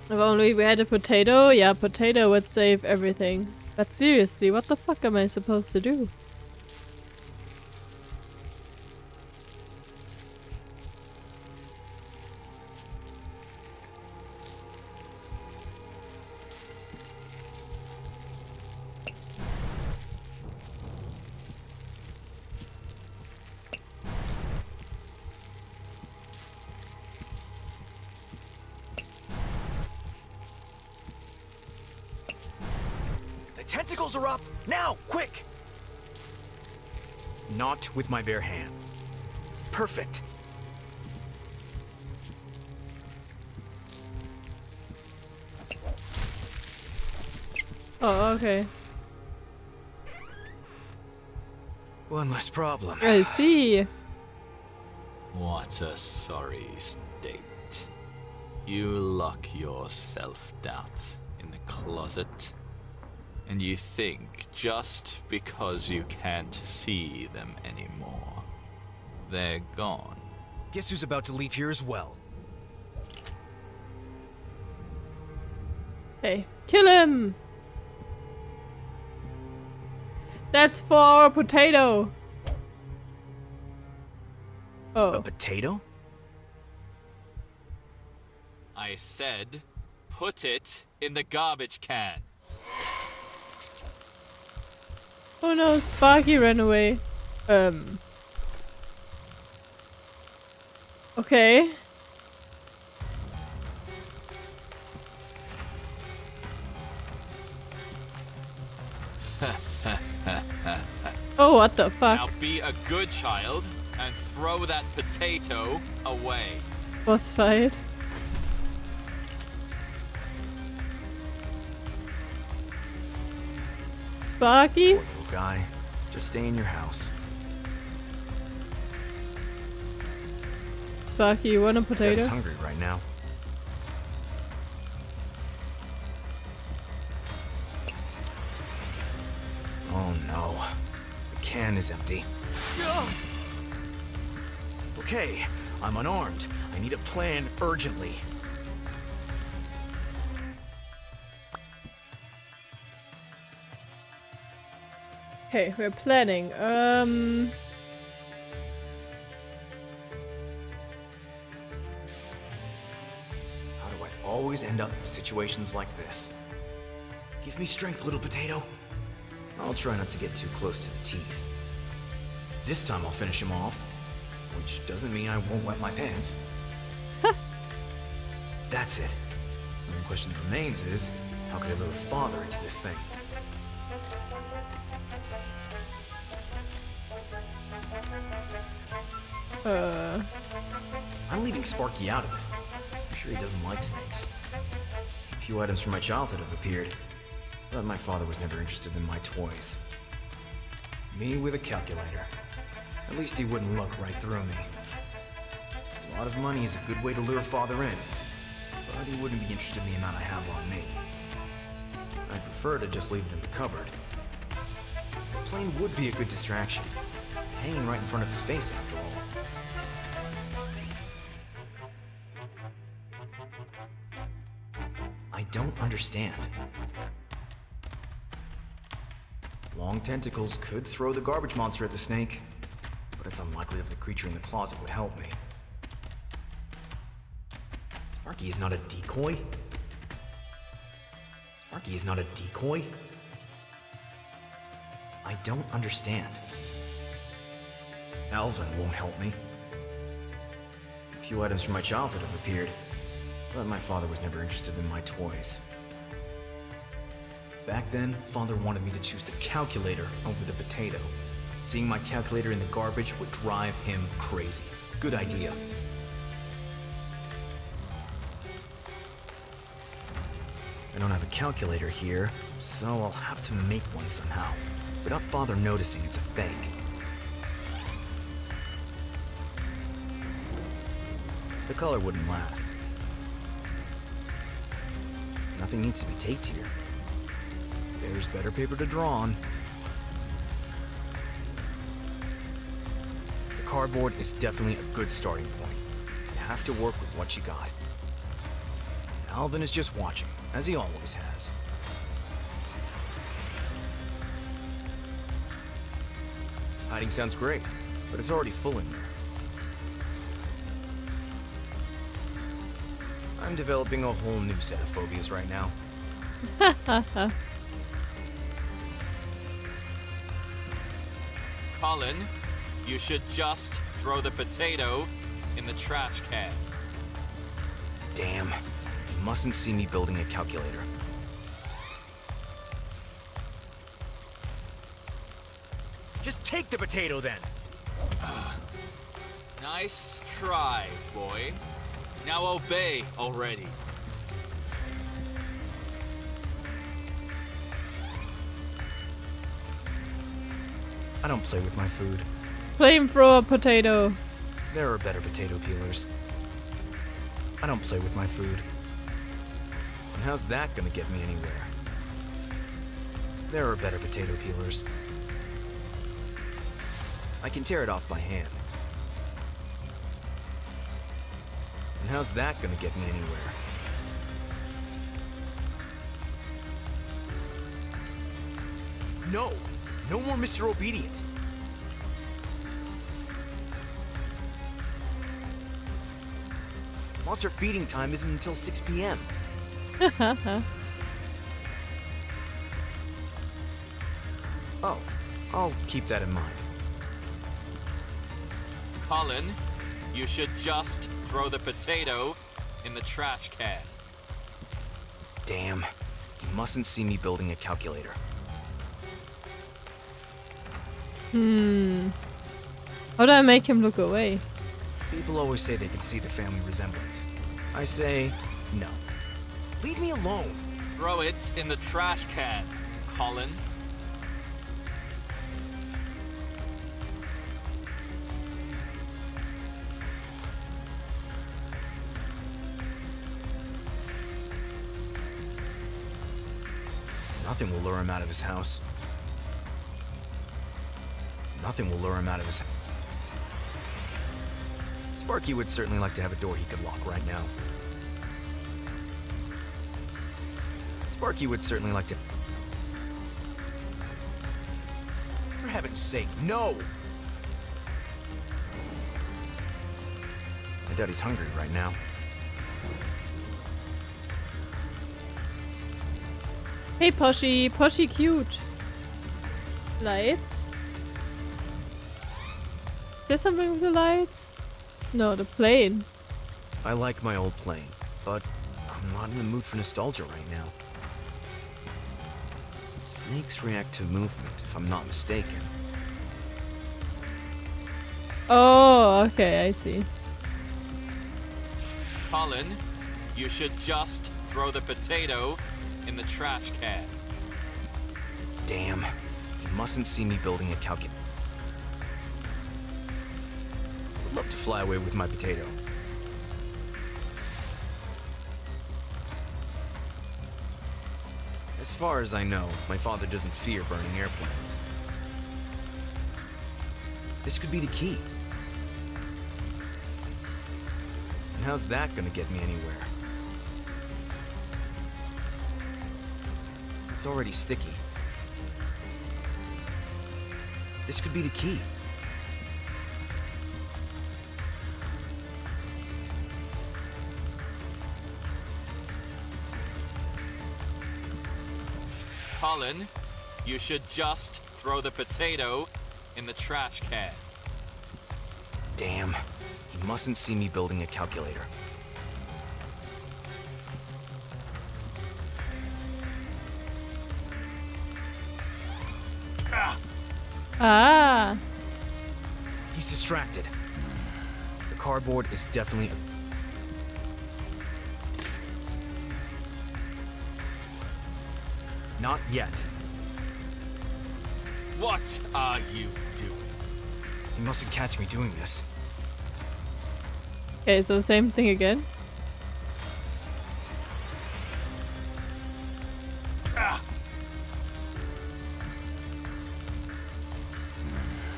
If only we had a potato, yeah, potato would save everything. But seriously, what the fuck am I supposed to do? Tentacles are up! Now, quick! Not with my bare hand. Perfect. Oh, okay. One less problem. I see. What a sorry state. You lock your self-doubt in the closet, and you think just because you can't see them anymore, they're gone. Guess who's about to leave here as well? Hey, kill him! That's for our potato. A Oh. potato? I said, put it in the garbage can. Oh no, Sparky ran away. Okay. Oh, what the fuck? Now be a good child and throw that potato away. Boss fight. Sparky? Poor little guy. Just stay in your house. Sparky, you want a Dad's potato? hungry right now. Oh no. The can is empty. Okay, I'm unarmed. I need a plan urgently. Okay, we're planning. How do I always end up in situations like this? Give me strength, little potato. I'll try not to get too close to the teeth. This time I'll finish him off, which doesn't mean I won't wet my pants. That's it. The only question that remains is, how could I lure father into this thing? I'm leaving Sparky out of it. I'm sure he doesn't like snakes. A few items from my childhood have appeared, but my father was never interested in my toys. Me with a calculator. At least he wouldn't look right through me. A lot of money is a good way to lure father in, but he wouldn't be interested in the amount I have on me. I'd prefer to just leave it in the cupboard. The plane would be a good distraction. It's hanging right in front of his face after all. I don't understand. Long tentacles could throw the garbage monster at the snake, but it's unlikely that the creature in the closet would help me. Sparky is not a decoy? Sparky is not a decoy? I don't understand. Alvin won't help me. A few items from my childhood have appeared, but my father was never interested in my toys. Back then, father wanted me to choose the calculator over the potato. Seeing my calculator in the garbage would drive him crazy. Good idea. I don't have a calculator here, so I'll have to make one somehow, without Father noticing it's a fake. The color wouldn't last. Nothing needs to be taped here. There's better paper to draw on. The cardboard is definitely a good starting point. You have to work with what you got. Alvin is just watching, as he always has. Hiding sounds great, but it's already full in there. I'm developing a whole new set of phobias right now. Colin, you should just throw the potato in the trash can. Damn, you mustn't see me building a calculator. Just take the potato then! Nice try, boy. Now obey already. I don't play with my food. Flamethrower potato. There are better potato peelers. I don't play with my food. And how's that gonna get me anywhere? There are better potato peelers. I can tear it off by hand. And how's that gonna get me anywhere? No! No more Mr. Obedient! Monster feeding time isn't until 6 p.m. Oh, I'll keep that in mind. Colin, you should just throw the potato in the trash can. Damn, you mustn't see me building a calculator. How do I make him look away? People always say they can see the family resemblance. I say, no. Leave me alone. Throw it in the trash can, Colin. Nothing will lure him out of his house. Nothing will lure him out of his house. Sparky would certainly like to have a door he could lock right now. Sparky would certainly like to... For heaven's sake, no! I doubt he's hungry right now. Hey Poshy, Poshy cute. Lights? Is there something with the lights? No, the plane. I like my old plane, but I'm not in the mood for nostalgia right now. Snakes react to movement, if I'm not mistaken. Oh, okay, I see. Colin, you should just throw the potato in the trash can. Damn, you mustn't see me building a calculator. Would love to fly away with my potato. As far as I know, my father doesn't fear burning airplanes. This could be the key. And how's that gonna get me anywhere? It's already sticky. This could be the key. Colin, you should just throw the potato in the trash can. Damn, he mustn't see me building a calculator. Ah. He's distracted. The cardboard is definitely... Not yet. What are you doing? You mustn't catch me doing this. Okay, so same thing again.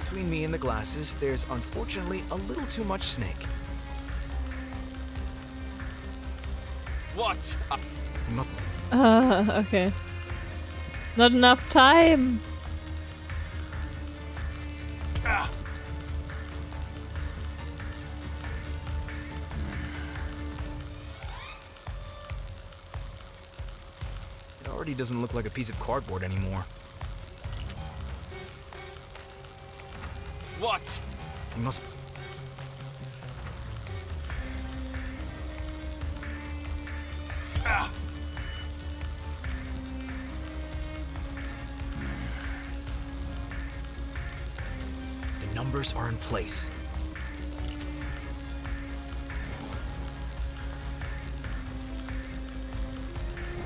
Between me and the glasses, there's unfortunately a little too much snake. What? You mu- Okay. Not enough time. It already doesn't look like a piece of cardboard anymore. What? You must... The numbers are in place.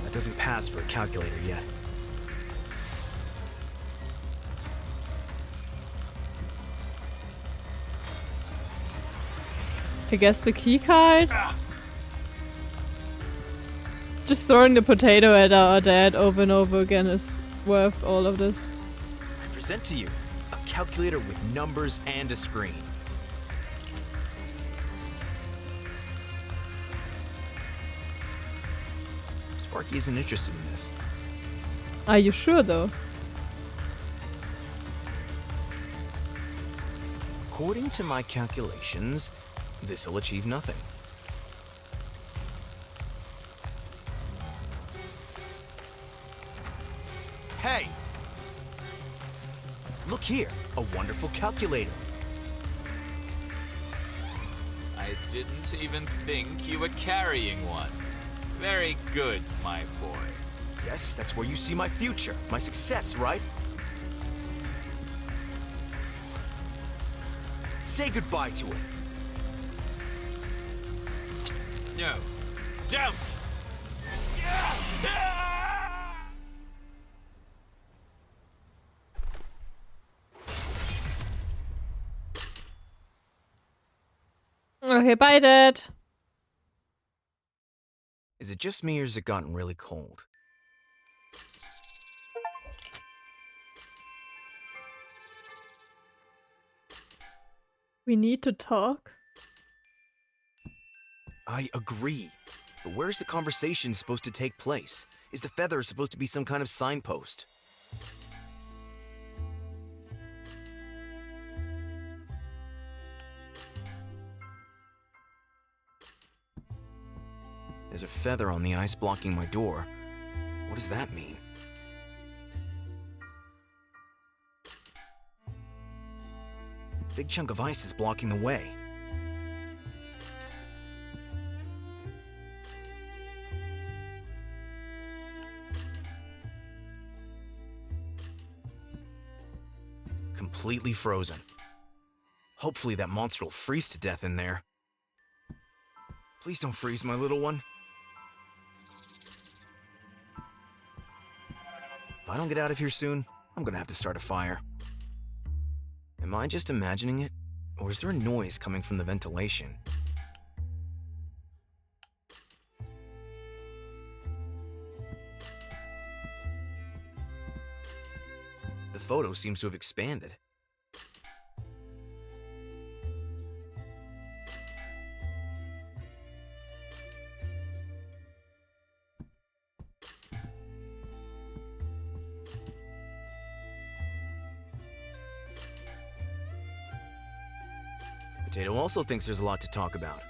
That doesn't pass for a calculator yet. I guess the key card? Just throwing the potato at our dad over and over again is worth all of this. I present to you a calculator with numbers and a screen. Sparky isn't interested in this. Are you sure though? According to my calculations, this will achieve nothing. Hey! Look here, a wonderful calculator. I didn't even think you were carrying one. Very good, my boy. Yes, that's where you see my future, my success, right? Say goodbye to it. No. Don't! Okay, bye dad. Is it just me or has it gotten really cold? We need to talk. I agree. But where's the conversation supposed to take place? Is the feather supposed to be some kind of signpost? There's a feather on the ice blocking my door. What does that mean? Big chunk of ice is blocking the way. Completely frozen. Hopefully that monster will freeze to death in there. Please don't freeze, my little one. If I don't get out of here soon, I'm gonna have to start a fire. Am I just imagining it? Or is there a noise coming from the ventilation? The photo seems to have expanded. Potato also thinks there's a lot to talk about.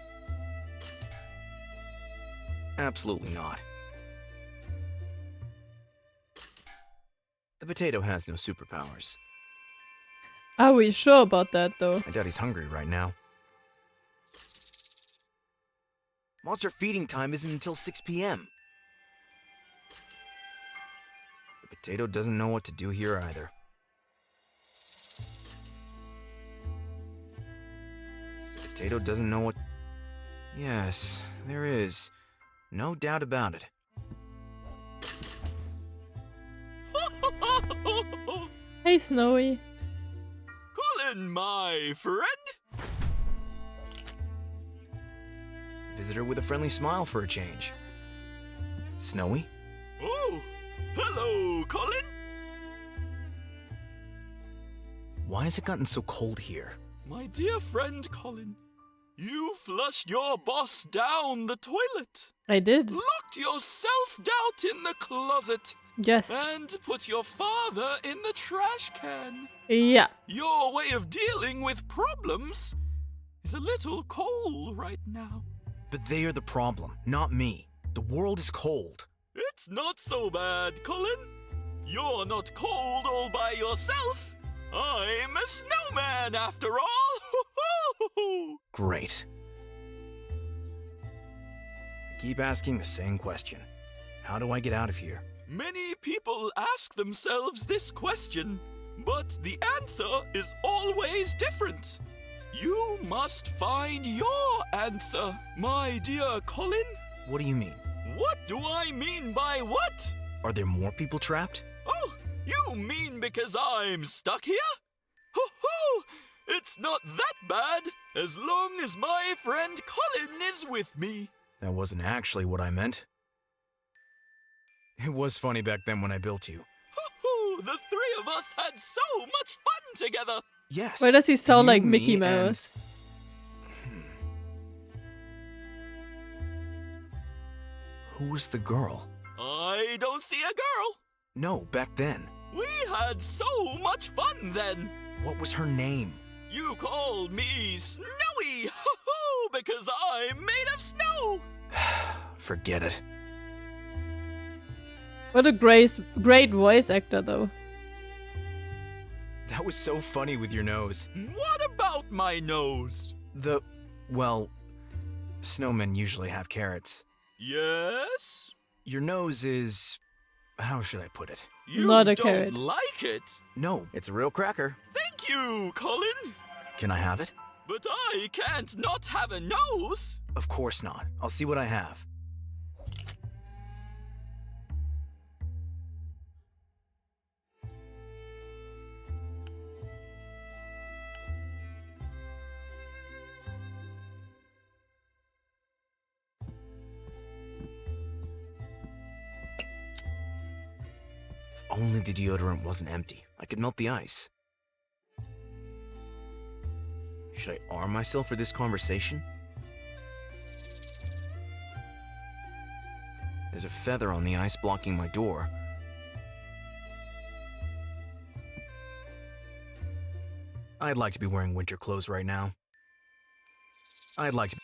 Absolutely not. The potato has no superpowers. Are we sure about that though? I doubt he's hungry right now. Monster feeding time isn't until 6 p.m. The potato doesn't know what to do here either. The potato doesn't know what... Yes, there is. No doubt about it. Hey, Snowy. Colin, my friend? Visitor with a friendly smile for a change. Snowy? Oh, hello, Colin. Why has it gotten so cold here? My dear friend Colin, you flushed your boss down the toilet, I did. locked your self-doubt in the closet, Yes. and put your father in the trash can. Yeah. Your way of dealing with problems is a little cold right now. But they are the problem, not me. The world is cold. It's not so bad, Colin. You're not cold all by yourself. I'm a snowman after all. Great. I keep asking the same question. How do I get out of here? Many people ask themselves this question, but the answer is always different. You must find your answer, my dear Colin. What do you mean? What do I mean by what? Are there more people trapped? Oh, you mean because I'm stuck here? Ho ho! It's not that bad, as long as my friend Colin is with me. That wasn't actually what I meant. It was funny back then when I built you. Ho ho! The three of us had so much fun together. Yes. Why does he sound you, like me, Mickey and- Mouse? Who was the girl? I don't see a girl. No, back then. We had so much fun then. What was her name? You called me Snowy, ho ho, because I'm made of snow. Forget it. What a great voice actor, though. That was so funny with your nose. What about my nose? Well, snowmen usually have carrots. Yes? Your nose is... how should I put it? You Not a don't carrot. like it? No, it's a real cracker. Thank you, Colin. Can I have it? But I can't not have a nose. Of course not. I'll see what I have. If only the deodorant wasn't empty. I could melt the ice. Should I arm myself for this conversation? There's a feather on the ice blocking my door. I'd like to be wearing winter clothes right now. I'd like to...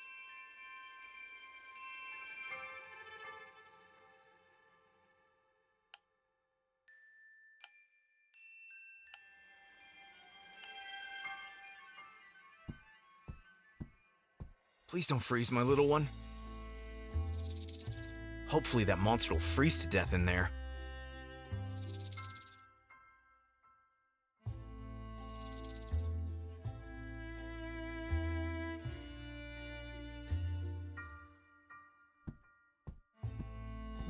Please don't freeze, my little one. Hopefully that monster will freeze to death in there.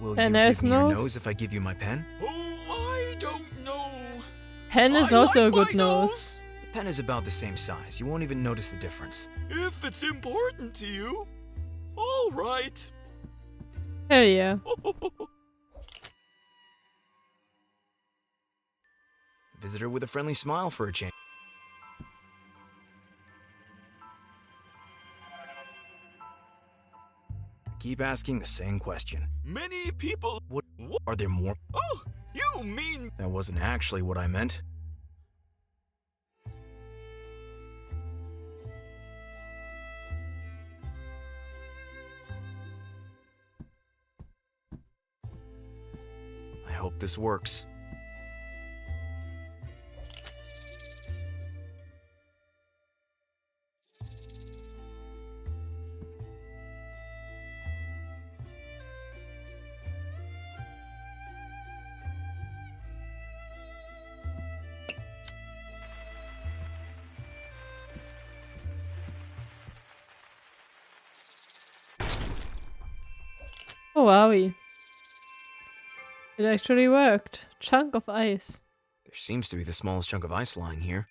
Will you And give there's me your nose? nose if I give you my pen? Oh, I don't know. Pen is I also like a good my nose. The pen is about the same size. You won't even notice the difference. If it's important to you. All right. Hell yeah. Visitor with a friendly smile for a change. Keep asking the same question. Many people... What are there more? Oh, you mean... That wasn't actually what I meant. I hope this works. Oh wowie. It actually worked. Chunk of ice. There Seems to be the smallest chunk of ice lying here.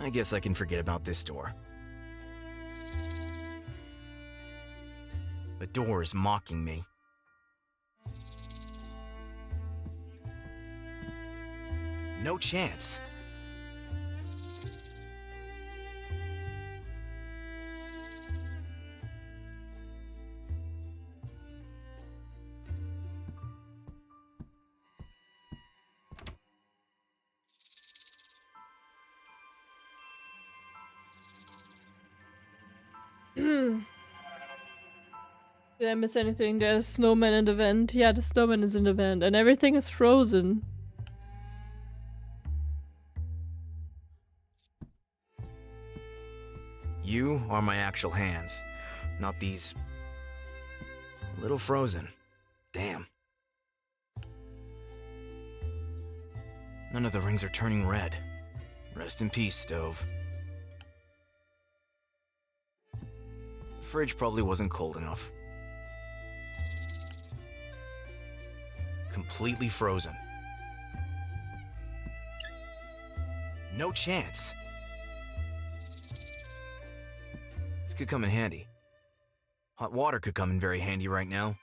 I guess I can forget about this door. The door is mocking me. No chance. Did I miss anything? There's snowman in the vent. Yeah, the snowman is in the vent, and everything is frozen. You are my actual hands, not these... a little frozen. Damn. None of the rings are turning red. Rest in peace, stove. The fridge probably wasn't cold enough. Completely frozen. No chance. This could come in handy. Hot water could come in very handy right now.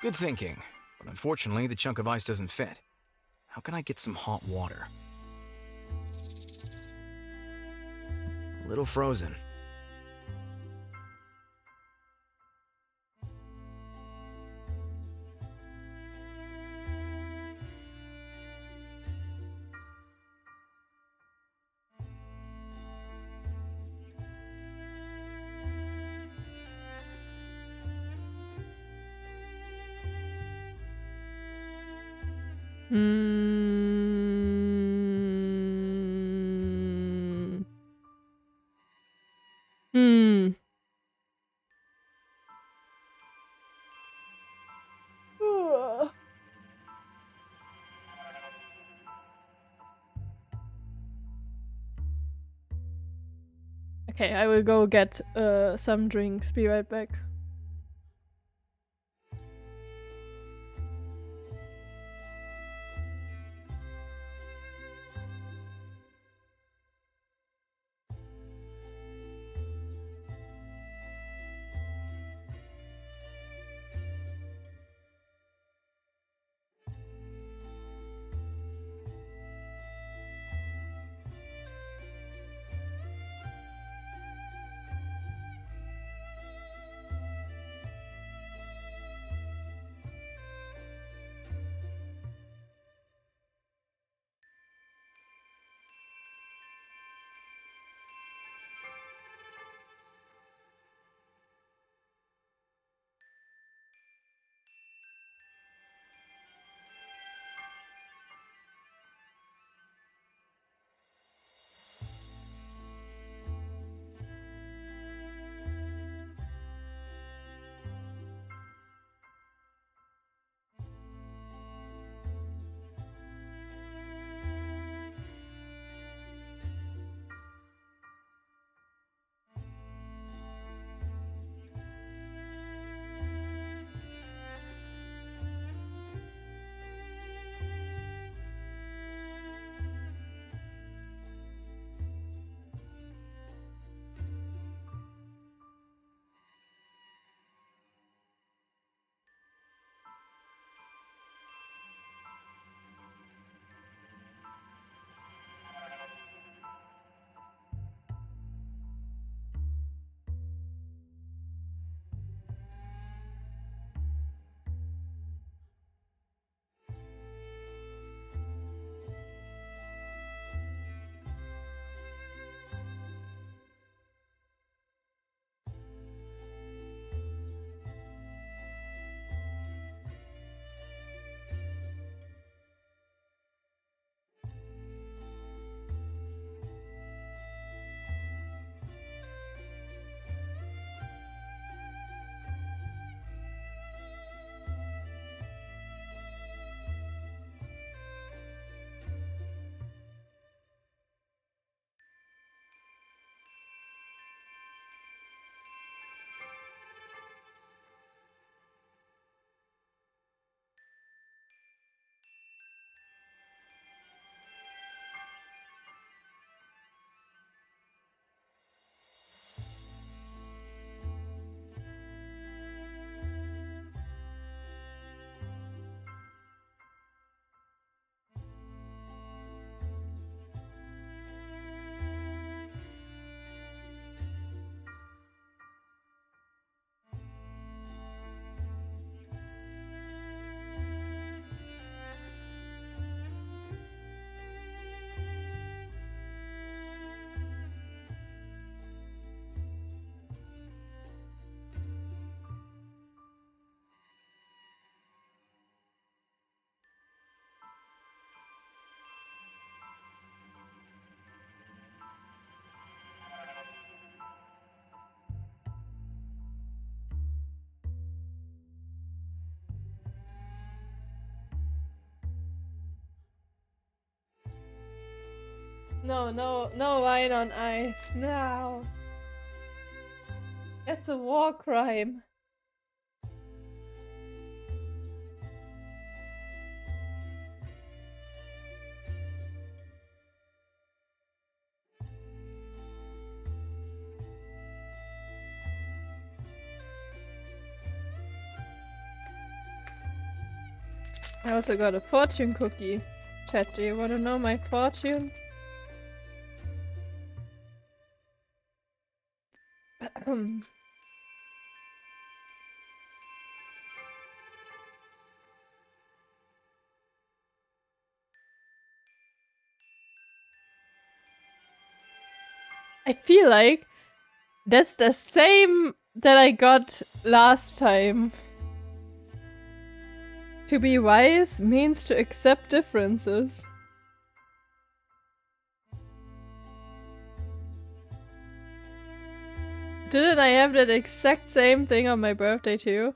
Good thinking, but unfortunately the chunk of ice doesn't fit. How can I get some hot water? A little frozen. Hmm. Hmm. Okay, I will go get some drinks. Be right back. No, no wine on ice. No. That's a war crime. I also got a fortune cookie. Chat, do you want to know my fortune? I feel like that's the same that I got last time. To be wise means to accept differences. Didn't I have that exact same thing on my birthday too?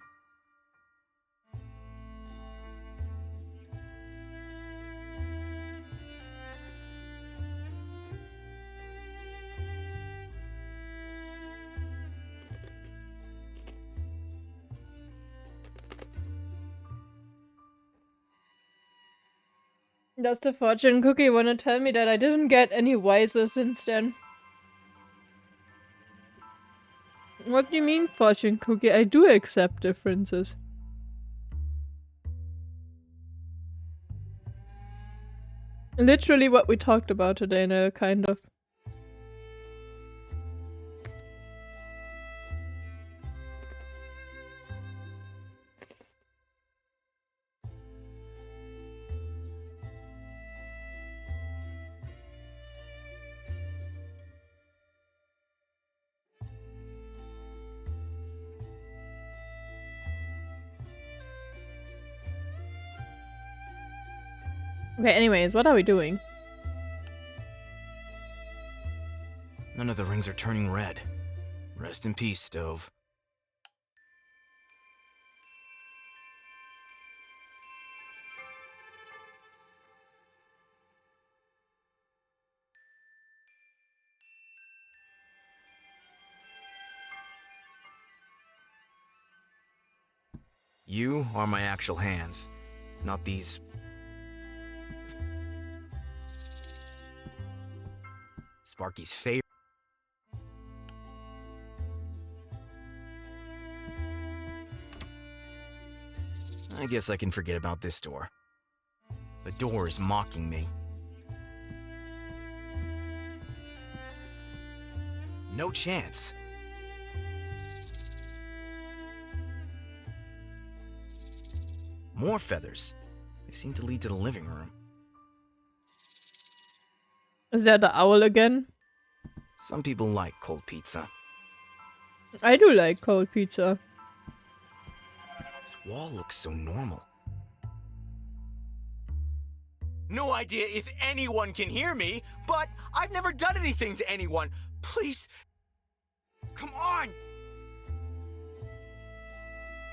Does the fortune cookie want to tell me that I didn't get any wiser since then? What do you mean, fortune cookie? I do accept differences. Literally what we talked about today, now, kind of. Okay, anyways, what are we doing? None of the rings are turning red. Rest in peace, Stove. You are my actual hands, not these... Sparky's favorite. I guess I can forget about this door. The door is mocking me. No chance. More feathers. They seem to lead to the living room. Is that the owl again? Some people like cold pizza. I do like cold pizza. This wall looks so normal. No idea if anyone can hear me, but I've never done anything to anyone. Please, come on.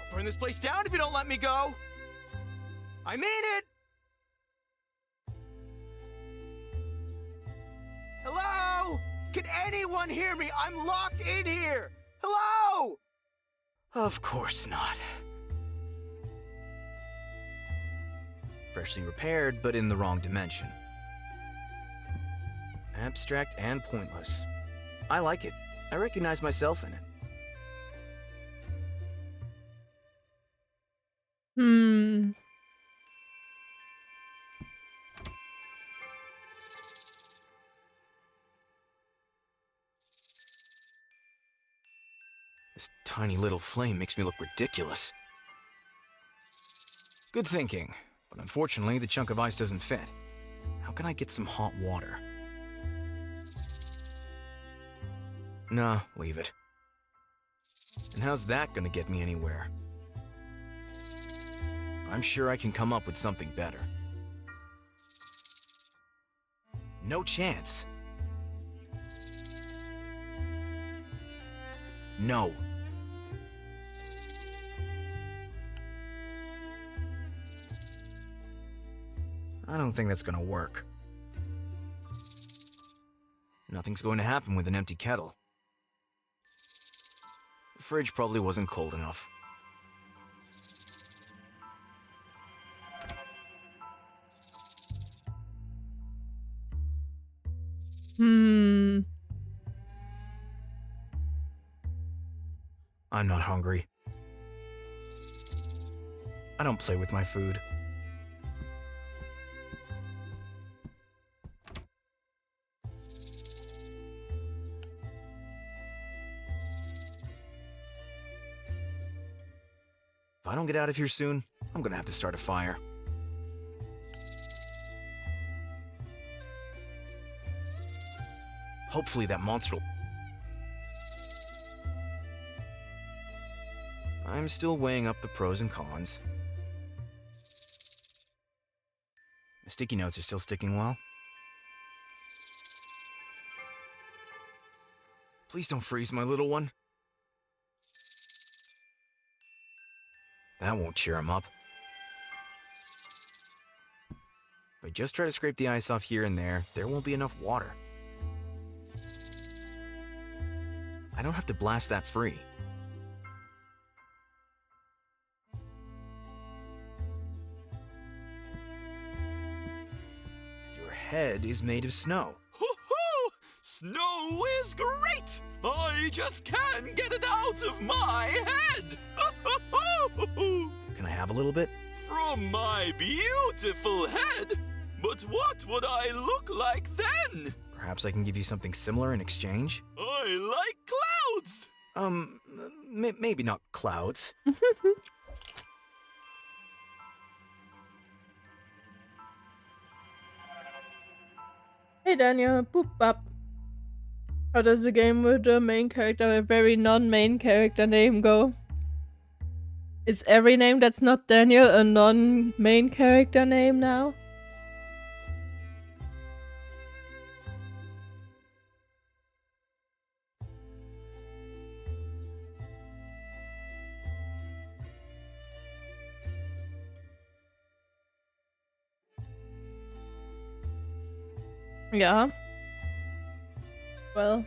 I'll burn this place down if you don't let me go. I mean it. Hello? Can anyone hear me? I'm locked in here. Hello? Of course not. Freshly repaired, but in the wrong dimension. Abstract and pointless. I like it. I recognize myself in it. This tiny little flame makes me look ridiculous. Good thinking, but unfortunately the chunk of ice doesn't fit. How can I get some hot water? Nah, leave it. And how's that gonna get me anywhere? I'm sure I can come up with something better. No chance. No. I don't think that's gonna work. Nothing's going to happen with an empty kettle. The fridge probably wasn't cold enough. I'm not hungry. I don't play with my food. If I don't get out of here soon, I'm gonna have to start a fire. Hopefully that monster will... I'm still weighing up the pros and cons. The sticky notes are still sticking well. Please don't freeze, my little one. That won't cheer him up. If I just try to scrape the ice off here and there won't be enough water. I don't have to blast that free. Your head is made of snow. Hoo-hoo! Snow is great! I just can't get it out of my head! Can I have a little bit? From my beautiful head? But what would I look like then? Perhaps I can give you something similar in exchange? I like clouds! Maybe not clouds. Hey Daniel, boop bop. How does the game with the main character, a very non-main character name go? Is every name that's not Daniel a non-main character name now? Yeah. Well.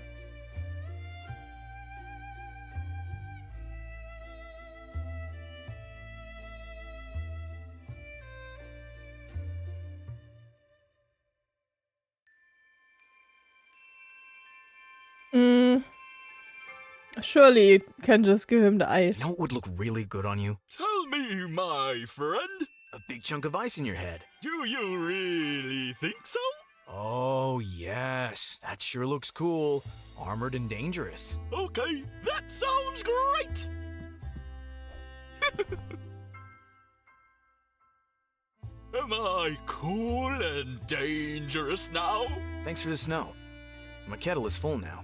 Surely you can just give him the ice. You know what would look really good on you? Tell me, my friend. A big chunk of ice in your head. Do you really think so? Oh, yes. That sure looks cool. Armored and dangerous. Okay, that sounds great! Am I cool and dangerous now? Thanks for the snow. My kettle is full now.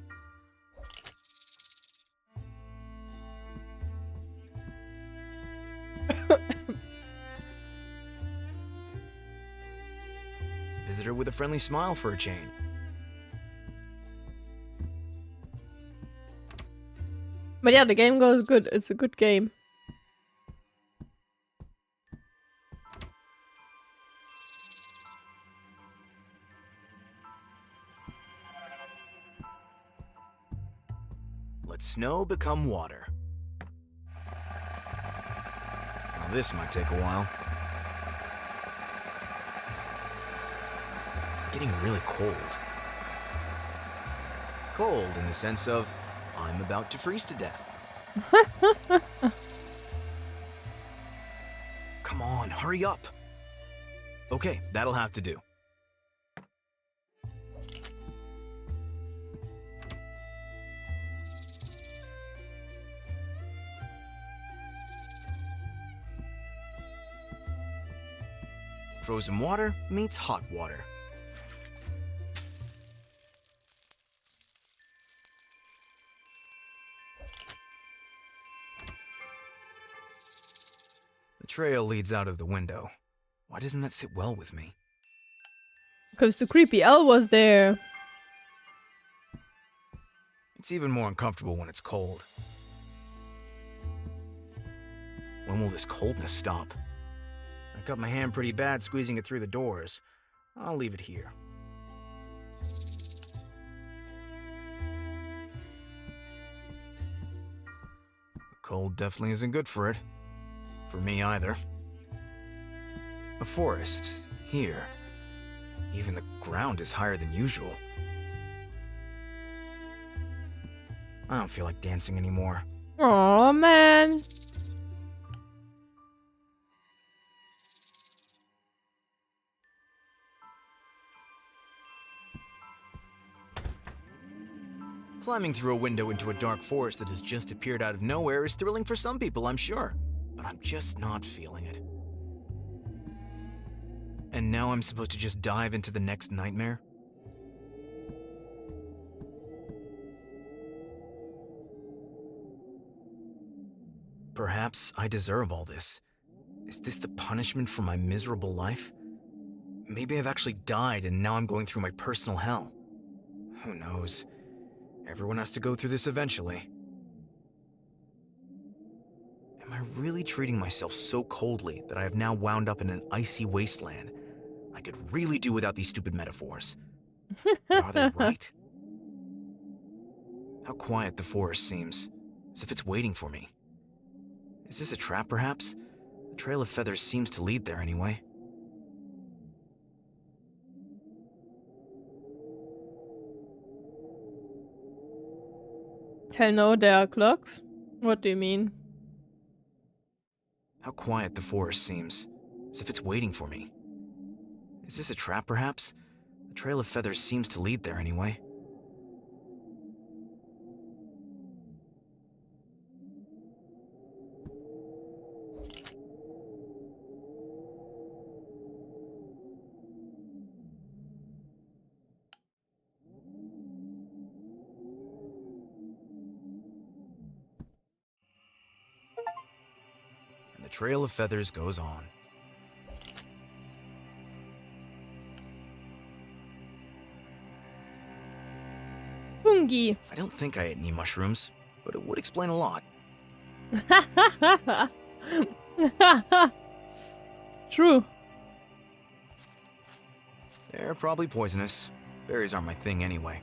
Visitor with a friendly smile for a change. But yeah, the game goes good. It's a good game. Let snow become water. Now this might take a while. Getting really cold. Cold in the sense of, I'm about to freeze to death. Come on, hurry up. Okay, that'll have to do. Frozen water meets hot water. The trail leads out of the window. Why doesn't that sit well with me? Because the creepy owl was there. It's even more uncomfortable when it's cold. When will this coldness stop? I cut my hand pretty bad squeezing it through the doors. I'll leave it here. Cold definitely isn't good for it. For me either. A forest. Here. Even the ground is higher than usual. I don't feel like dancing anymore. Oh man. Climbing through a window into a dark forest that has just appeared out of nowhere is thrilling for some people, I'm sure. But I'm just not feeling it. And now I'm supposed to just dive into the next nightmare? Perhaps I deserve all this. Is this the punishment for my miserable life? Maybe I've actually died and now I'm going through my personal hell. Who knows? Everyone has to go through this eventually. Am I really treating myself so coldly that I have now wound up in an icy wasteland? I could really do without these stupid metaphors. But are they right? How quiet the forest seems, as if it's waiting for me. Is this a trap, perhaps? The trail of feathers seems to lead there anyway. Hell no, there are clocks. What do you mean? How quiet the forest seems, as if it's waiting for me. Is this a trap, perhaps? The trail of feathers seems to lead there anyway. And the trail of feathers goes on. Fungi. I don't think I ate any mushrooms, but it would explain a lot. True. They're probably poisonous. Berries aren't my thing anyway.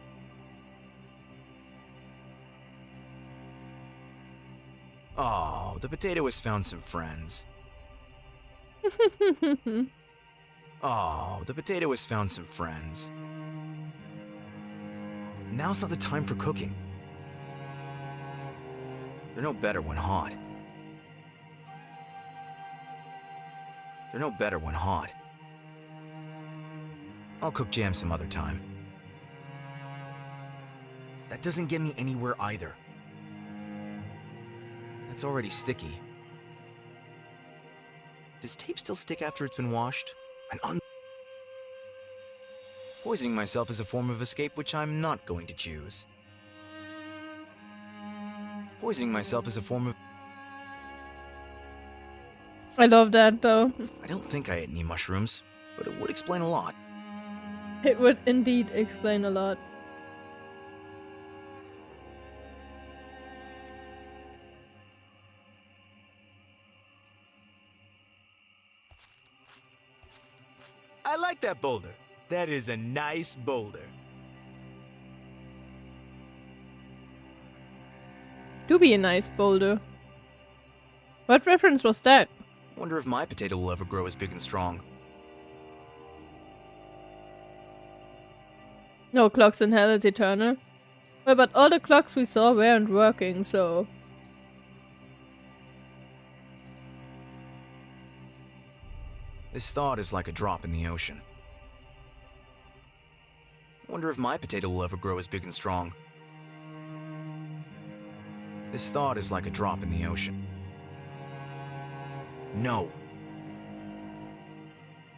Oh, the potato has found some friends. Oh, the potato has found some friends. Now's not the time for cooking. They're no better when hot. They're no better when hot. I'll cook jam some other time. That doesn't get me anywhere either. It's already sticky. Does tape still stick after it's been washed? Poisoning myself is a form of escape which I'm not going to choose. Poisoning myself is a form of... I love that though. I don't think I ate any mushrooms, but it would explain a lot. It would indeed explain a lot. I like that boulder. That is a nice boulder. Do be a nice boulder. What reference was that? Wonder if my potato will ever grow as big and strong. No clocks in hell is eternal. Well, but all the clocks we saw weren't working, so... This thought is like a drop in the ocean. Wonder if my potato will ever grow as big and strong. This thought is like a drop in the ocean. No.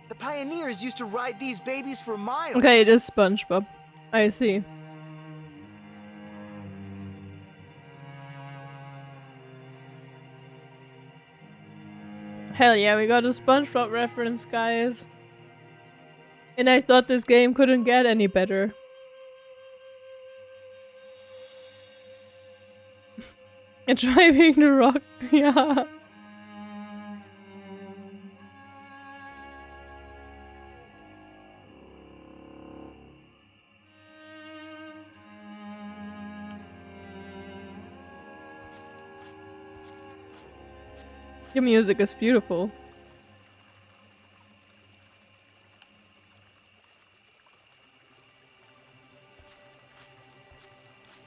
The pioneers used to ride these babies for miles. Okay, it is SpongeBob. I see. Hell yeah, we got a SpongeBob reference, guys. And I thought this game couldn't get any better. And driving the rock, yeah. The music is beautiful.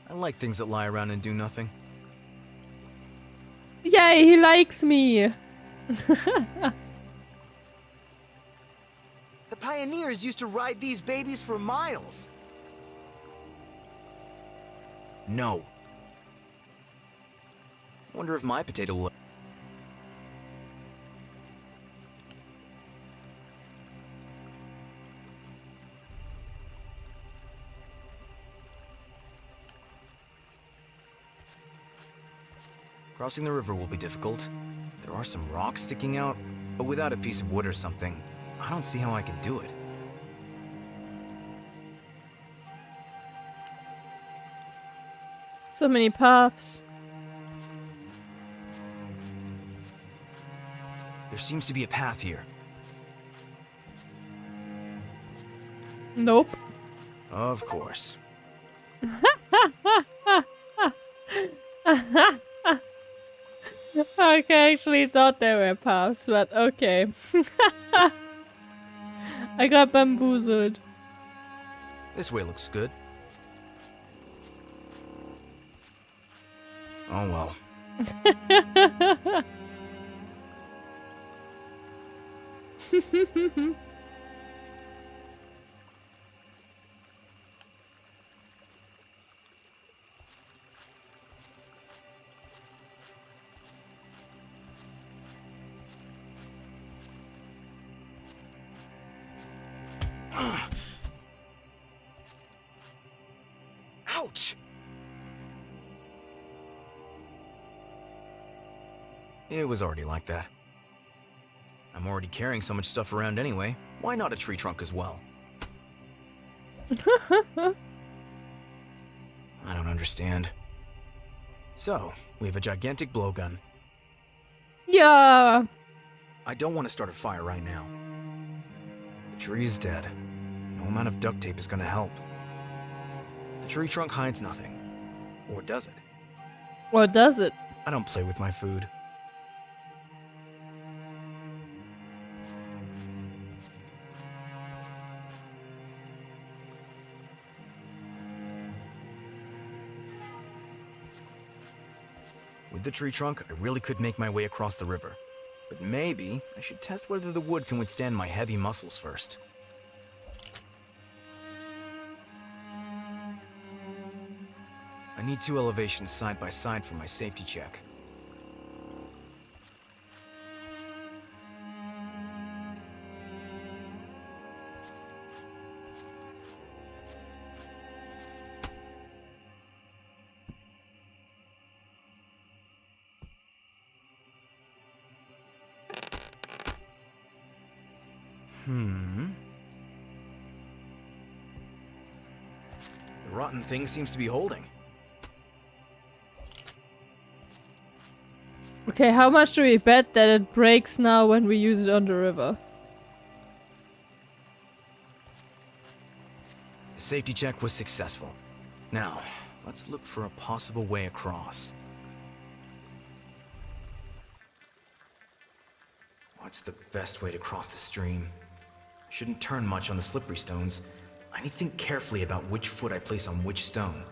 I like things that lie around and do nothing. Yay, he likes me! The pioneers used to ride these babies for miles. No. Wonder if my potato will. Crossing the river will be difficult. There are some rocks sticking out, but without a piece of wood or something, I don't see how I can do it. So many paths. There seems to be a path here. Nope. Of course. Okay, I actually thought there were paths, but okay. I got bamboozled. This way looks good. Oh well. Ouch! It was already like that. I'm already carrying so much stuff around anyway. Why not a tree trunk as well? I don't understand. So, we have a gigantic blowgun. Yeah. I don't want to start a fire right now. The tree is dead. No amount of duct tape is going to help. The tree trunk hides nothing. Or does it? What does it? I don't play with my food. With the tree trunk, I really could make my way across the river. But maybe I should test whether the wood can withstand my heavy muscles first. I need 2 elevations side by side for my safety check. The rotten thing seems to be holding. Okay, how much do we bet that it breaks now when we use it on the river? The safety check was successful. Now, let's look for a possible way across. What's the best way to cross the stream? I shouldn't turn much on the slippery stones. I need to think carefully about which foot I place on which stone.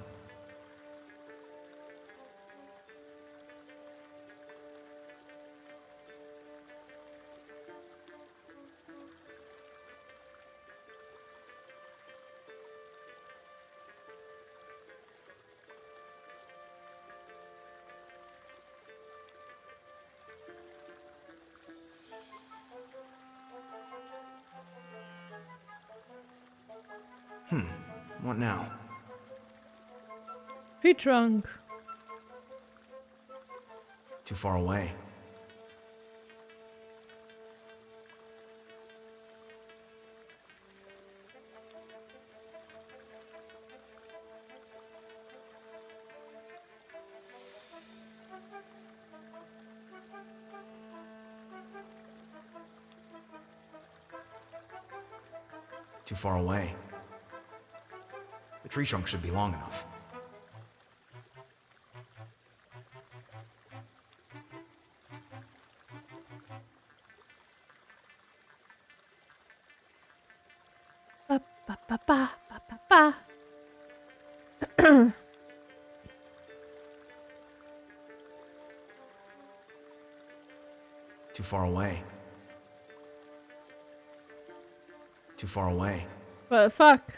What now? Tree trunk. Too far away. Too far away. The tree trunk should be long enough. ba ba ba ba ba ba. Too far away. Too far away. Well, fuck.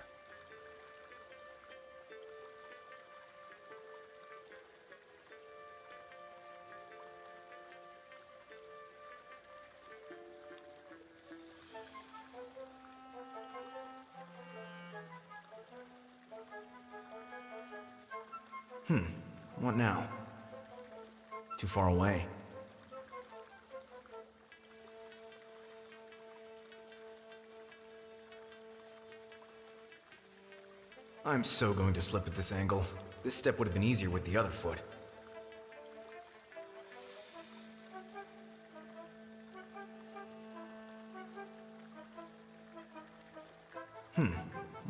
What now? Too far away. I'm so going to slip at this angle. This step would have been easier with the other foot.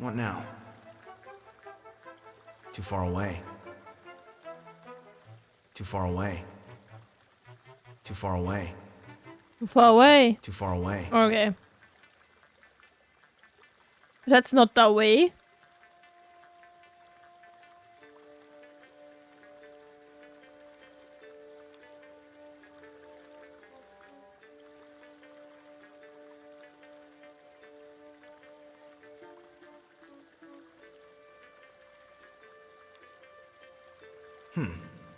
What now? Too far away. Too far away. Too far away. Too far away. Too far away. Okay. That's not the way.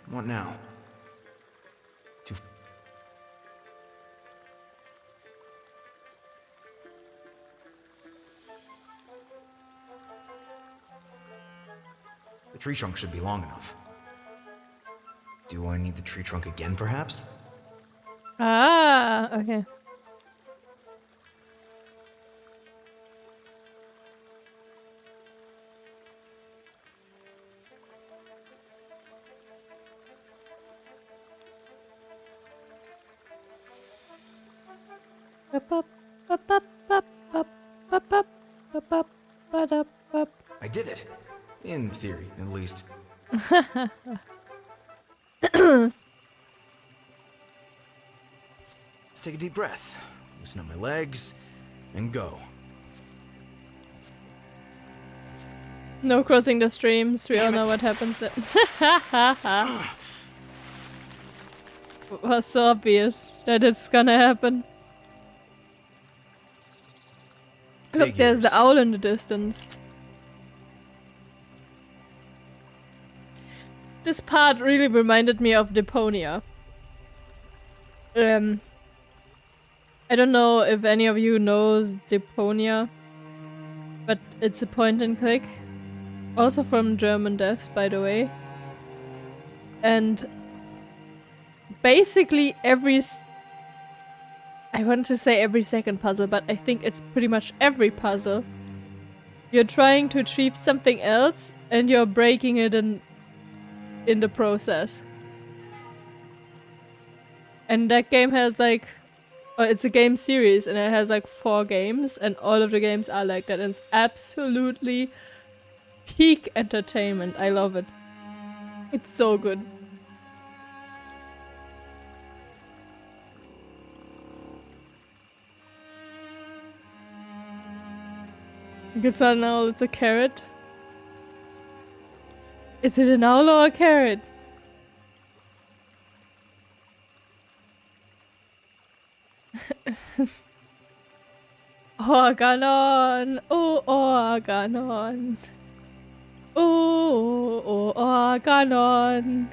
What now? Too The tree trunk should be long enough. Do I need the tree trunk again, perhaps? Ah, okay. I did it. In theory, at least. Let's take a deep breath. Loosen up my legs, and go. No crossing the streams. We all know what happens then. It was so obvious that it's gonna happen. Look, there's the owl in the distance. This part really reminded me of Deponia. I don't know if any of you knows Deponia, but it's a point and click. Also from German devs, by the way. And basically I want to say every second puzzle, but I think it's pretty much every puzzle. You're trying to achieve something else, and you're breaking it in the process. And that game has like... it's a game series, and it has like 4 games, and all of the games are like that, and it's absolutely peak entertainment. I love it. It's so good. It's not an owl, it's a carrot. Is it an owl or a carrot? Organon! Oh, Organon! Oh, Organon!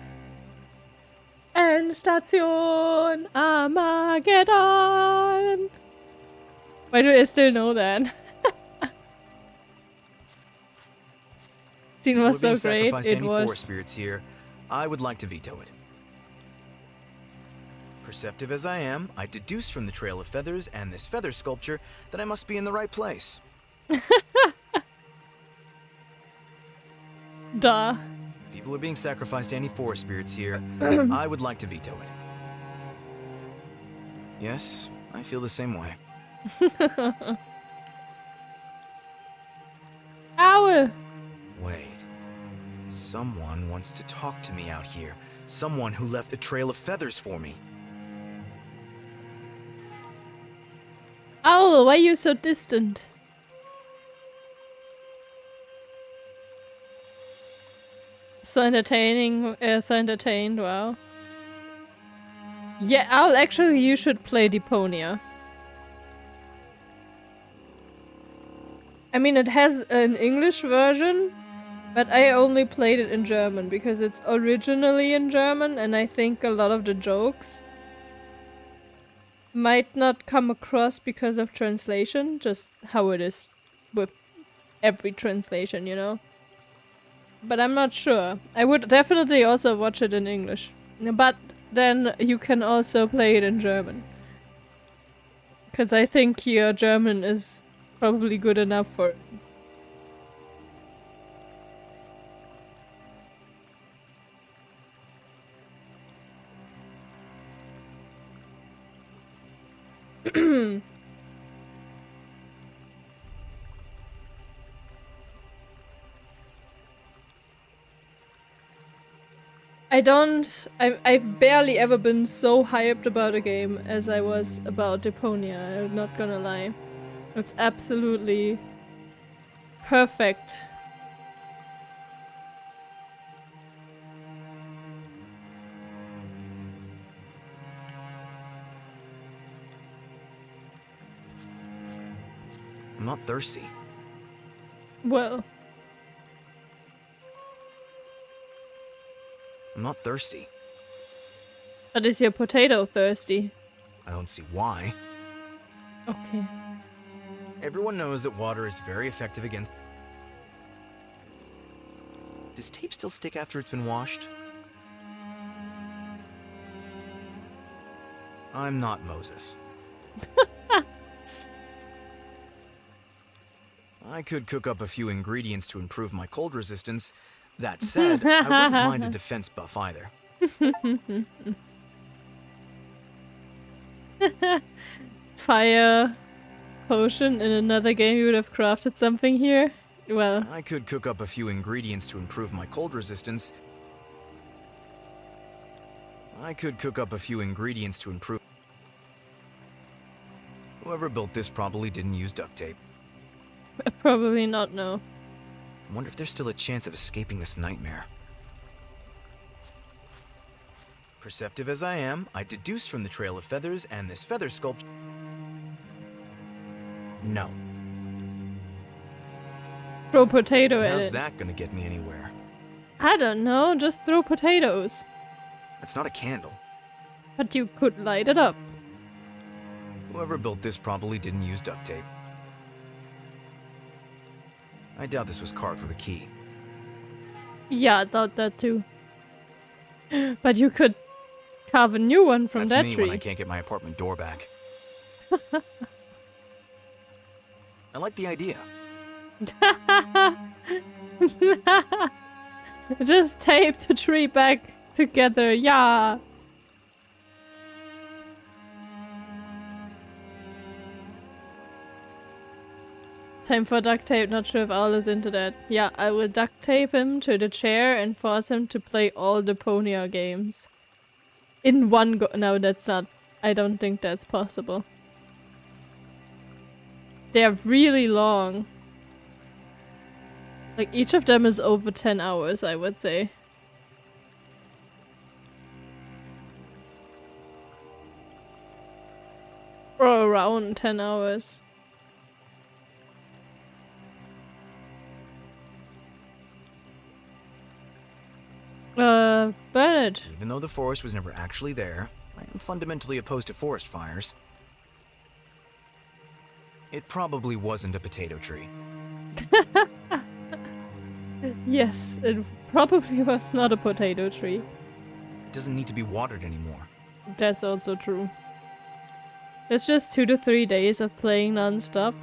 Endstation Armageddon! Why do I still know that? Scene was so great. It any was. forest spirits here. I would like to veto it. Perceptive as I am, I deduce from the trail of feathers and this feather sculpture that I must be in the right place. Duh. People are being sacrificed to any forest spirits here. I would like to veto it. Yes, I feel the same way. Owl! Wait. Someone wants to talk to me out here. Someone who left a trail of feathers for me. Owl, why are you so distant? so entertaining, so entertained, wow. Yeah, Al, actually you should play Deponia. I mean, it has an English version, but I only played it in German because it's originally in German, and I think a lot of the jokes might not come across because of translation, just how it is with every translation, you know? But I'm not sure. I would definitely also watch it in English. But then you can also play it in German. Because I think your German is probably good enough for it. I've barely ever been so hyped about a game as I was about Deponia, I'm not gonna lie. It's absolutely perfect. I'm not thirsty. Well, I'm not thirsty. but is your potato thirsty? I don't see why. Okay. Everyone knows that water is very effective against... Does tape still stick after it's been washed? I'm not Moses. I could cook up a few ingredients to improve my cold resistance. That said, I wouldn't mind a defense buff either. Fire potion in another game, you would have crafted something here? Well, I could cook up a few ingredients to improve my cold resistance. Whoever built this probably didn't use duct tape. probably not, no. I wonder if there's still a chance of escaping this nightmare. Perceptive as I am, I deduce from the trail of feathers and this feather sculpture. No. Throw potato at How's it. that gonna get me anywhere? I don't know, just throw potatoes. That's not a candle. But you could light it up. Whoever built this probably didn't use duct tape. I doubt this was carved with a key. Yeah, I thought that too. But you could carve a new one from That's that me tree. when I can't get my apartment door back. I like the idea. Just tape the tree back together, yeah. Time for duct tape, not sure if Owl is into that. Yeah, I will duct tape him to the chair and force him to play all the Deponia games. In one go- No, that's not... I don't think that's possible. They're really long. Like, each of them is over 10 hours, I would say. Or around 10 hours. Bernard. Even though the forest was never actually there, I am fundamentally opposed to forest fires. It probably wasn't a potato tree. Yes, it probably was not a potato tree. It doesn't need to be watered anymore. That's also true. It's just 2 to 3 days of playing non-stop.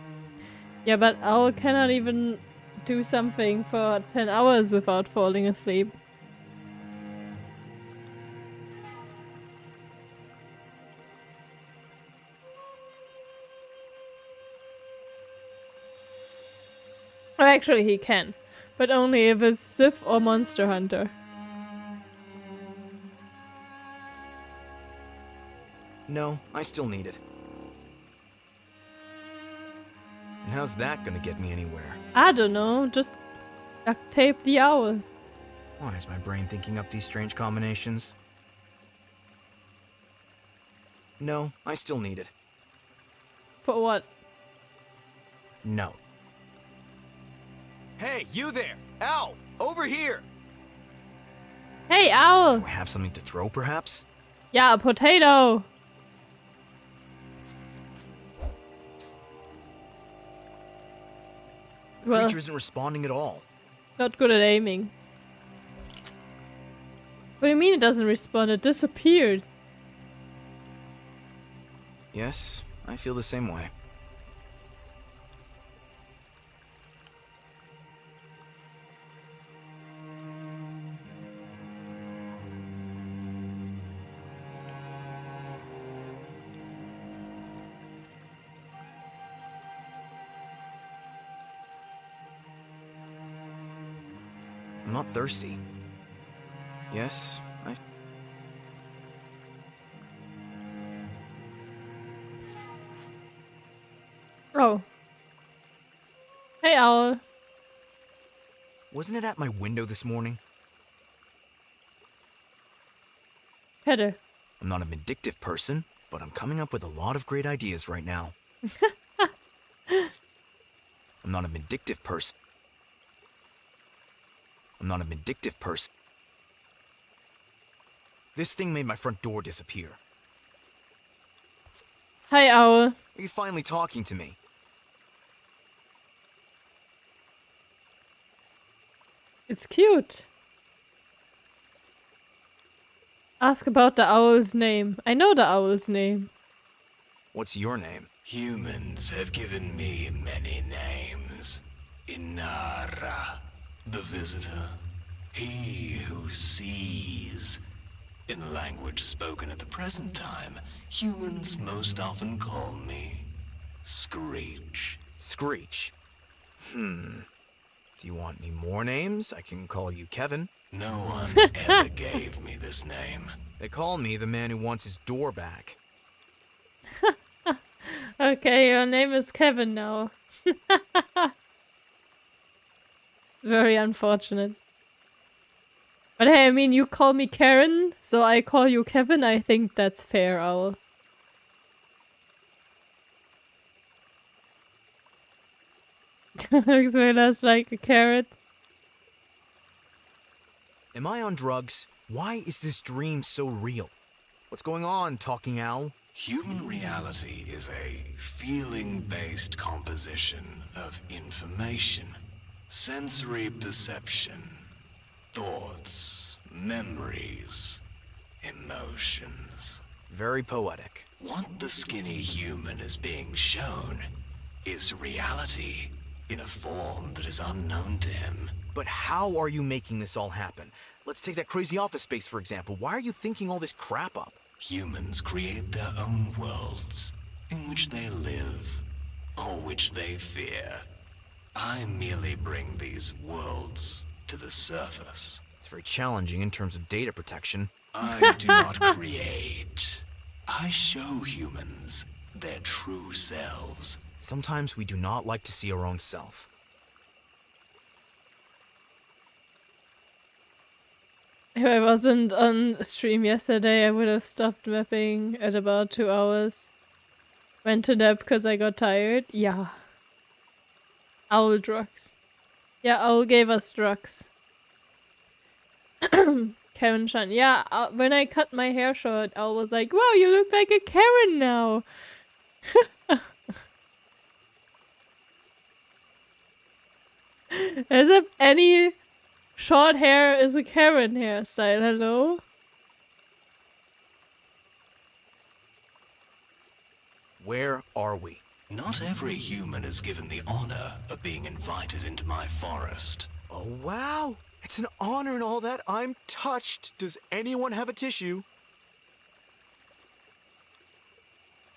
Yeah, but Owl cannot even do something for 10 hours without falling asleep. Oh, actually he can, but only if it's Sith or Monster Hunter. No, I still need it. And how's that gonna get me anywhere? I don't know, just duct tape the owl. Why is my brain thinking up these strange combinations? No, I still need it. For what? No. Hey, you there! Al, over here! Hey, owl! Do I have something to throw, perhaps? Yeah, a potato! The Well, creature isn't responding at all. not good at aiming. What do you mean it doesn't respond? It disappeared. Yes, I feel the same way. I'm not thirsty. Yes, I... Oh. Hey, owl. Wasn't it at my window this morning? Petter. I'm not a vindictive person, but I'm coming up with a lot of great ideas right now. I'm not a vindictive person. I'm not a vindictive person. This thing made my front door disappear. Hi, owl. Are you finally talking to me? It's cute. Ask about the owl's name. I know the owl's name. What's your name? Humans have given me many names. Inara, the visitor. He who sees. In the language spoken at the present time, humans most often call me Screech. Screech. Do you want any more names? I can call you Kevin. No one ever gave me this name. They call me the man who wants his door back. Okay, your name is Kevin now. Very unfortunate. But hey, I mean, you call me Karen, so I call you Kevin. I think that's fair, owl. Looks very less like a carrot. Am I on drugs? Why is this dream so real? What's going on, talking owl? Human reality is a feeling-based composition of information, sensory perception, thoughts, memories, emotions. Very poetic. What the skinny human is being shown is reality in a form that is unknown to him. But how are you making this all happen? Let's take that crazy office space, for example. Why are you thinking all this crap up? Humans create their own worlds in which they live or which they fear. I merely bring these worlds to the surface. It's very challenging in terms of data protection. I do not create. I show humans their true selves. Sometimes we do not like to see our own self. If I wasn't on stream yesterday, I would have stopped mapping at about 2 hours. Went to nap because I got tired. Yeah. Owl drugs. Yeah, Owl gave us drugs. Karen Chan. Yeah, when I cut my hair short, Owl was like, wow, you look like a Karen now. As if any short hair is a Karen hairstyle, hello? Where are we? Not every human is given the honor of being invited into my forest. Oh, wow. It's an honor and all that. I'm touched. Does anyone have a tissue?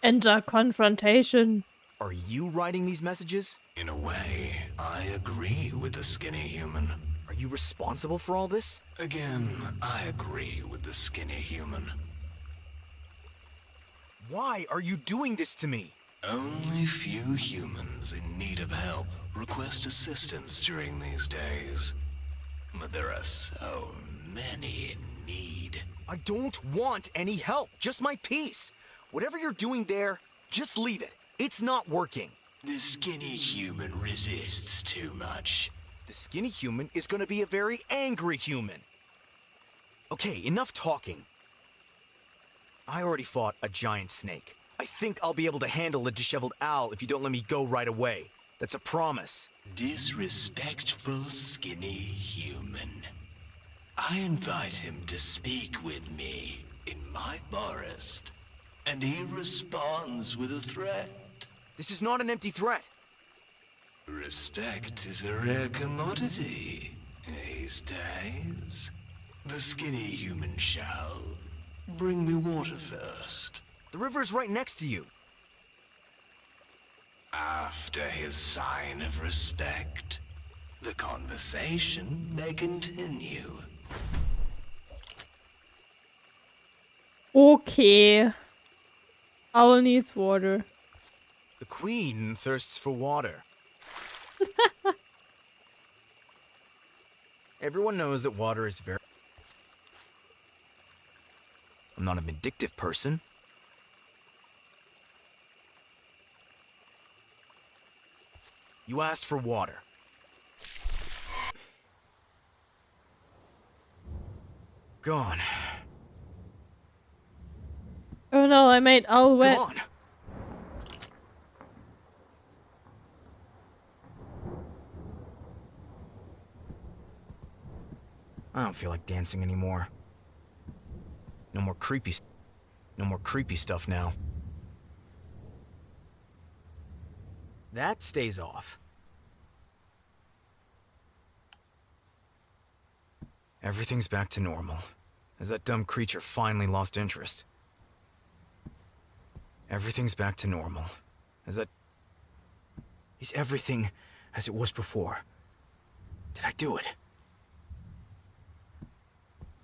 Enter confrontation. Are you writing these messages? In a way, I agree with the skinny human. Are you responsible for all this? Again, I agree with the skinny human. Why are you doing this to me? Only few humans in need of help request assistance during these days. but there are so many in need. I don't want any help, just my peace. Whatever you're doing there, just leave it. It's not working. The skinny human resists too much. The skinny human is gonna be a very angry human. Okay, enough talking. I already fought a giant snake. I think I'll be able to handle a disheveled owl if you don't let me go right away. That's a promise. Disrespectful skinny human. I invite him to speak with me in my forest, and he responds with a threat. This is not an empty threat. Respect is a rare commodity these days. The skinny human shall bring me water first. The river's right next to you. After his sign of respect, the conversation may continue. Okay. Owl needs water. The queen thirsts for water. Everyone knows that water is very... I'm not a vindictive person. You asked for water. Gone. Oh no, I made owl wet. Come on. I don't feel like dancing anymore. No more creepy stuff now. That stays off. Everything's back to normal, as that dumb creature finally lost interest. Everything's back to normal, as that... Is everything as it was before? Did I do it?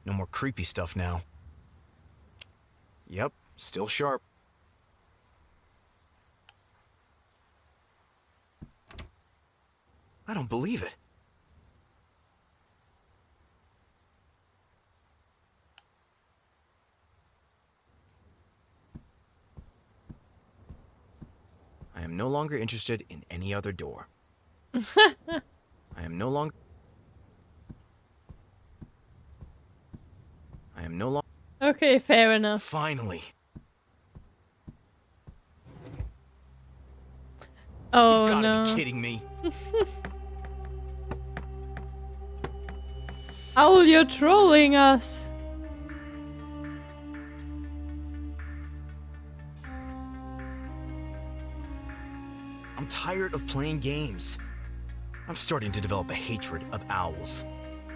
No more creepy stuff now. Yep, still sharp. I don't believe it. I am no longer interested in any other door. I am no longer... Okay, fair enough. Finally. Oh You've gotta no. be kidding me. Owl, you're trolling us. I'm tired of playing games. I'm starting to develop a hatred of owls.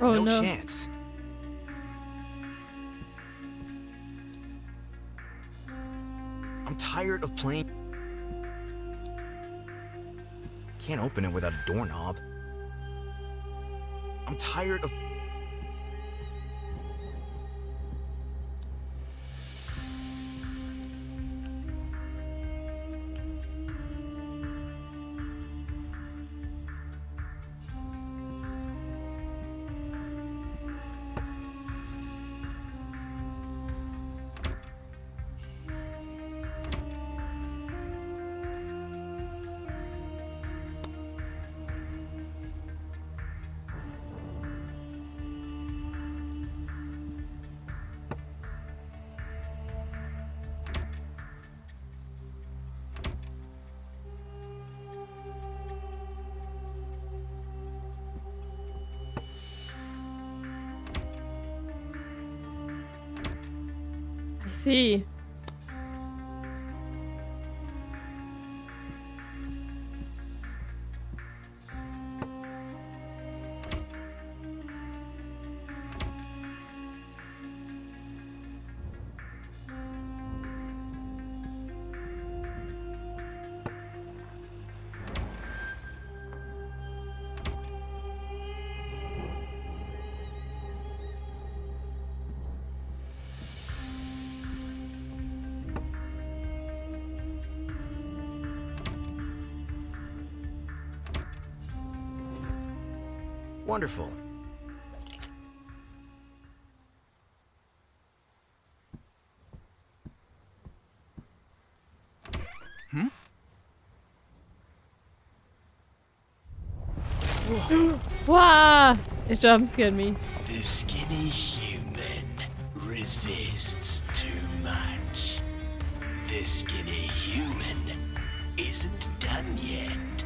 Oh no no. chance. I'm tired of playing... Can't open it without a doorknob. I'm tired of... I see. Wonderful. Wow! It jump scared me. The skinny human resists too much. The skinny human isn't done yet.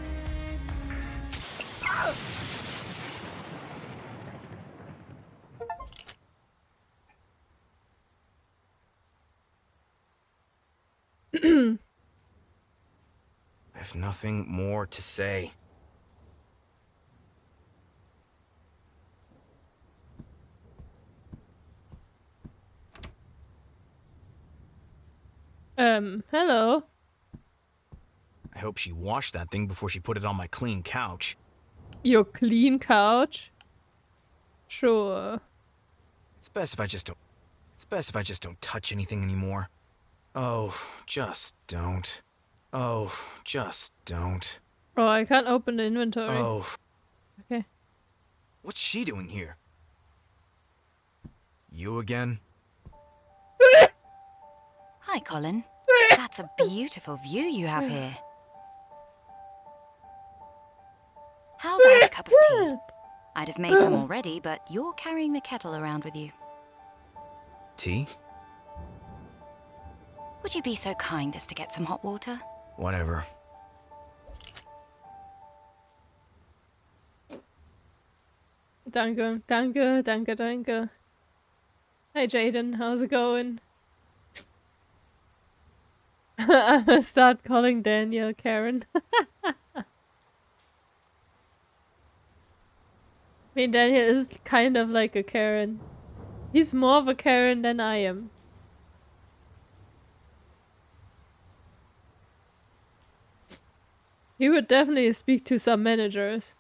I have nothing more to say. Hello. I hope she washed that thing before she put it on my clean couch. Your clean couch? Sure. It's best if I just don't touch anything anymore. Oh, just don't. Oh, just don't. Oh, I can't open the inventory. Oh. Okay. What's she doing here? You again? Hi, Colin. That's a beautiful view you have here. How about a cup of tea? I'd have made some already, but you're carrying the kettle around with you. Tea? Would you be so kind as to get some hot water? Whatever. Danke, danke, danke, danke. Hey Jaden, how's it going? I'm gonna start calling Daniel Karen. I mean, Daniel is kind of like a Karen. He's more of a Karen than I am. He would definitely speak to some managers.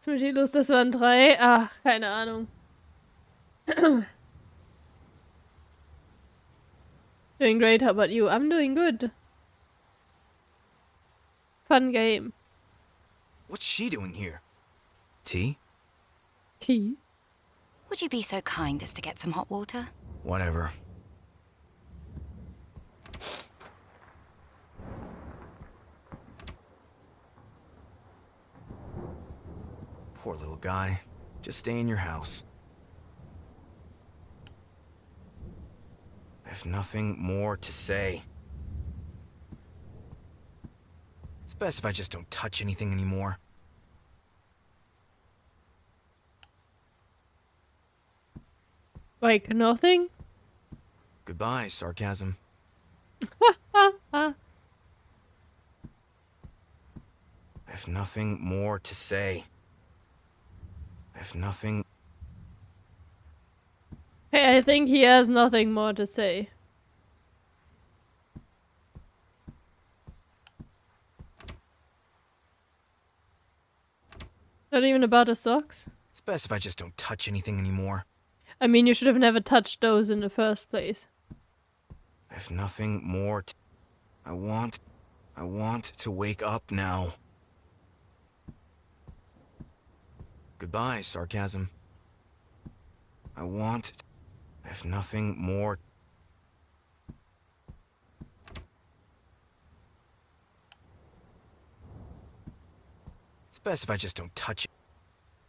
Los, das waren 3. Ach, keine Ahnung. Doing great, how about you? I'm doing good. Fun game. What's she doing here? Tea? Tea? Would you be so kind as to get some hot water? Whatever. Poor little guy. Just stay in your house. I have nothing more to say. It's best if I just don't touch anything anymore. Like nothing? Goodbye, sarcasm. I have nothing more to say. I have nothing. Hey, I think he has nothing more to say. Not even about the socks? It's best if I just don't touch anything anymore. I mean, you should have never touched those in the first place. I have nothing more to... I want to wake up now. Goodbye, sarcasm. I have nothing more. It's best if I just don't touch it.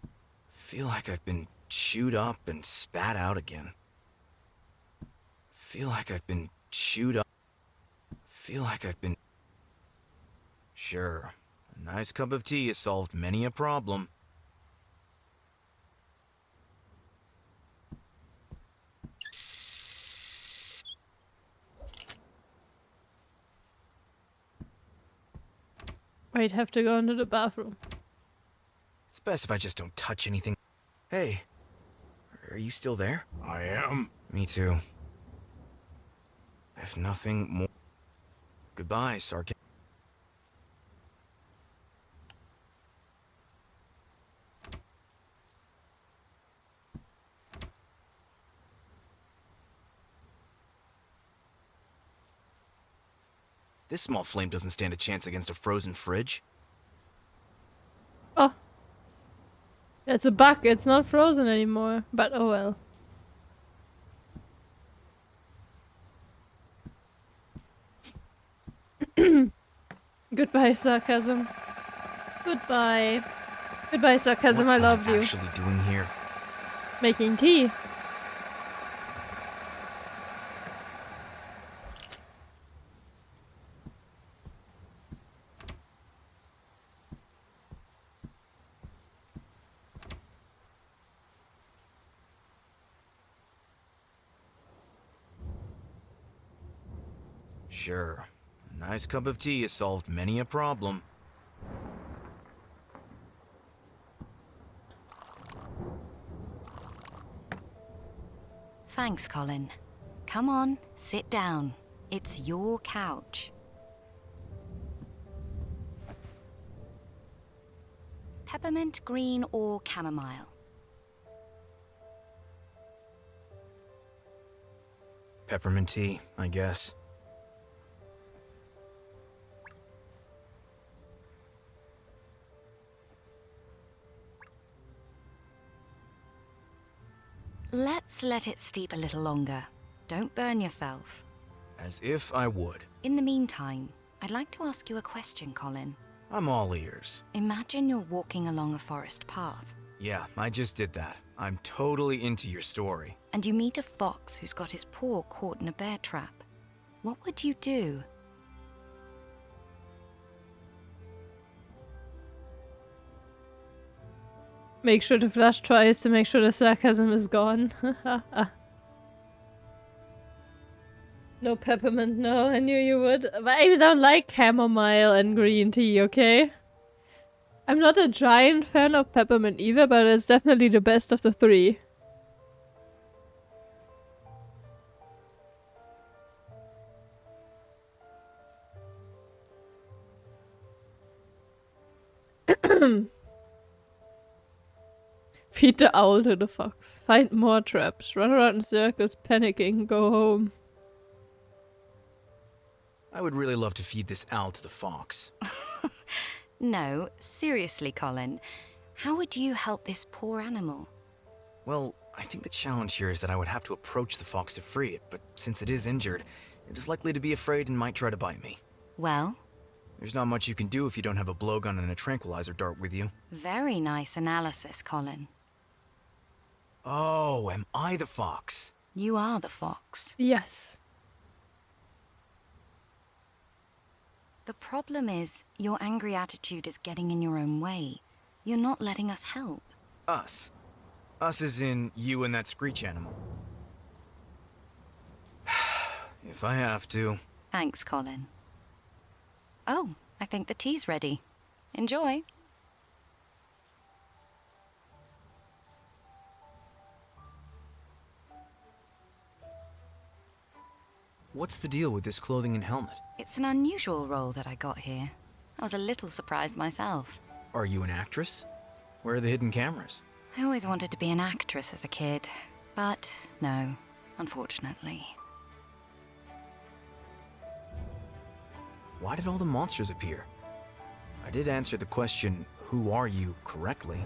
I feel like I've been chewed up and spat out again. Feel like I've been chewed up. Feel like I've been... Sure, a nice cup of tea has solved many a problem. I'd have to go into the bathroom. It's best if I just don't touch anything. Hey, are you still there? I am. Me too. I have nothing more. Goodbye, sarcasm. This small flame doesn't stand a chance against a frozen fridge. Oh. It's a bug. It's not frozen anymore. But oh well. Goodbye, sarcasm. Goodbye. Goodbye, sarcasm. What's I loved I you. actually doing here? Making tea. Sure. A nice cup of tea has solved many a problem. Thanks, Colin. Come on, sit down. It's your couch. Peppermint, green, or chamomile? Peppermint tea, I guess. Let's let it steep a little longer. Don't burn yourself. As if I would. In the meantime, I'd like to ask you a question, Colin. I'm all ears. Imagine you're walking along a forest path, Yeah, I just did that. I'm totally into your story. and you meet a fox who's got his paw caught in a bear trap. What would you do? Make sure to flush twice to make sure the sarcasm is gone. No peppermint, no, I knew you would. But I don't like chamomile and green tea, okay? I'm not a giant fan of peppermint either, but it's definitely the best of the three. Feed the owl to the fox. Find more traps. Run around in circles, panicking. Go home. I would really love to feed this owl to the fox. No, seriously, Colin. How would you help this poor animal? Well, I think the challenge here is that I would have to approach the fox to free it, but since it is injured, it is likely to be afraid and might try to bite me. Well, There's not much you can do if you don't have a blowgun and a tranquilizer dart with you. very nice analysis, Colin. Oh, am I the fox? You are the fox. Yes. The problem is, your angry attitude is getting in your own way. You're not letting us help. Us. Us as in you and that screech animal. If I have to. Thanks, Colin. Oh, I think the tea's ready. Enjoy. What's the deal with this clothing and helmet? It's an unusual role that I got here. I was a little surprised myself. Are you an actress? Where are the hidden cameras? I always wanted to be an actress as a kid, but no, unfortunately. Why did all the monsters appear? I did answer the question, who are you, correctly,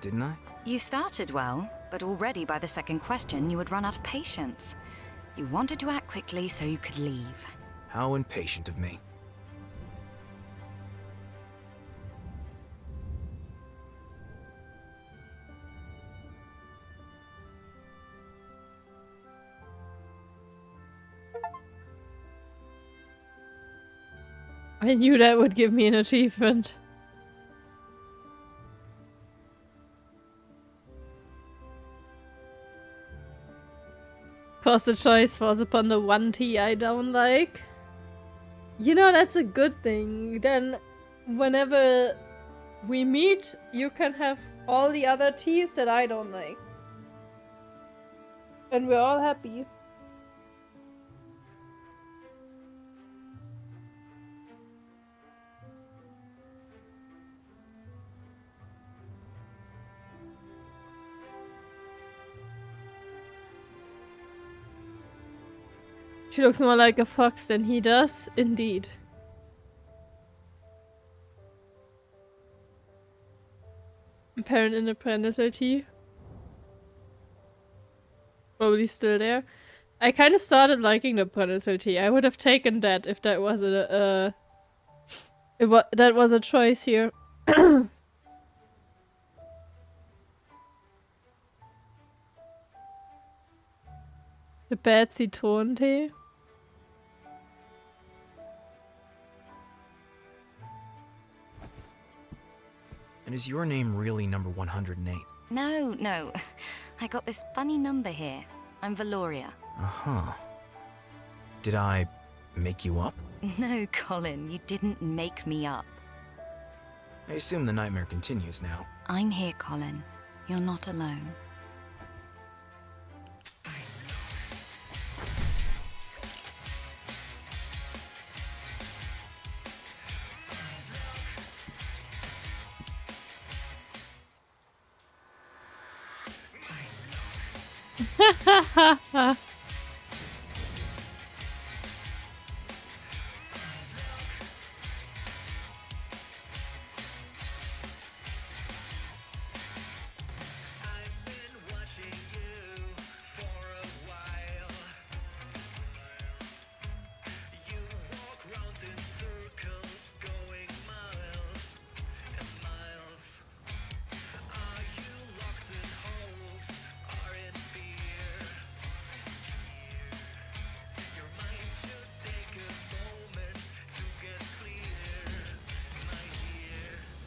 didn't I? You started well, but already by the second question you had run out of patience. You wanted to act quickly so you could leave. How impatient of me. I knew that would give me an achievement. Cause the choice falls upon the one tea I don't like. You know, that's a good thing. Then, whenever we meet, you can have all the other teas that I don't like. And we're all happy. She looks more like a fox than he does, indeed. Parent and apprentice tea. Probably still there. I kind of started liking the Brennesel tea. I would have taken that if that was that was a choice here. The bad Zitronentee. And is your name really number 108? No. I got this funny number here. I'm Valoria. Uh-huh. Did I make you up? No, Colin, you didn't make me up. I assume the nightmare continues now. I'm here, Colin. You're not alone.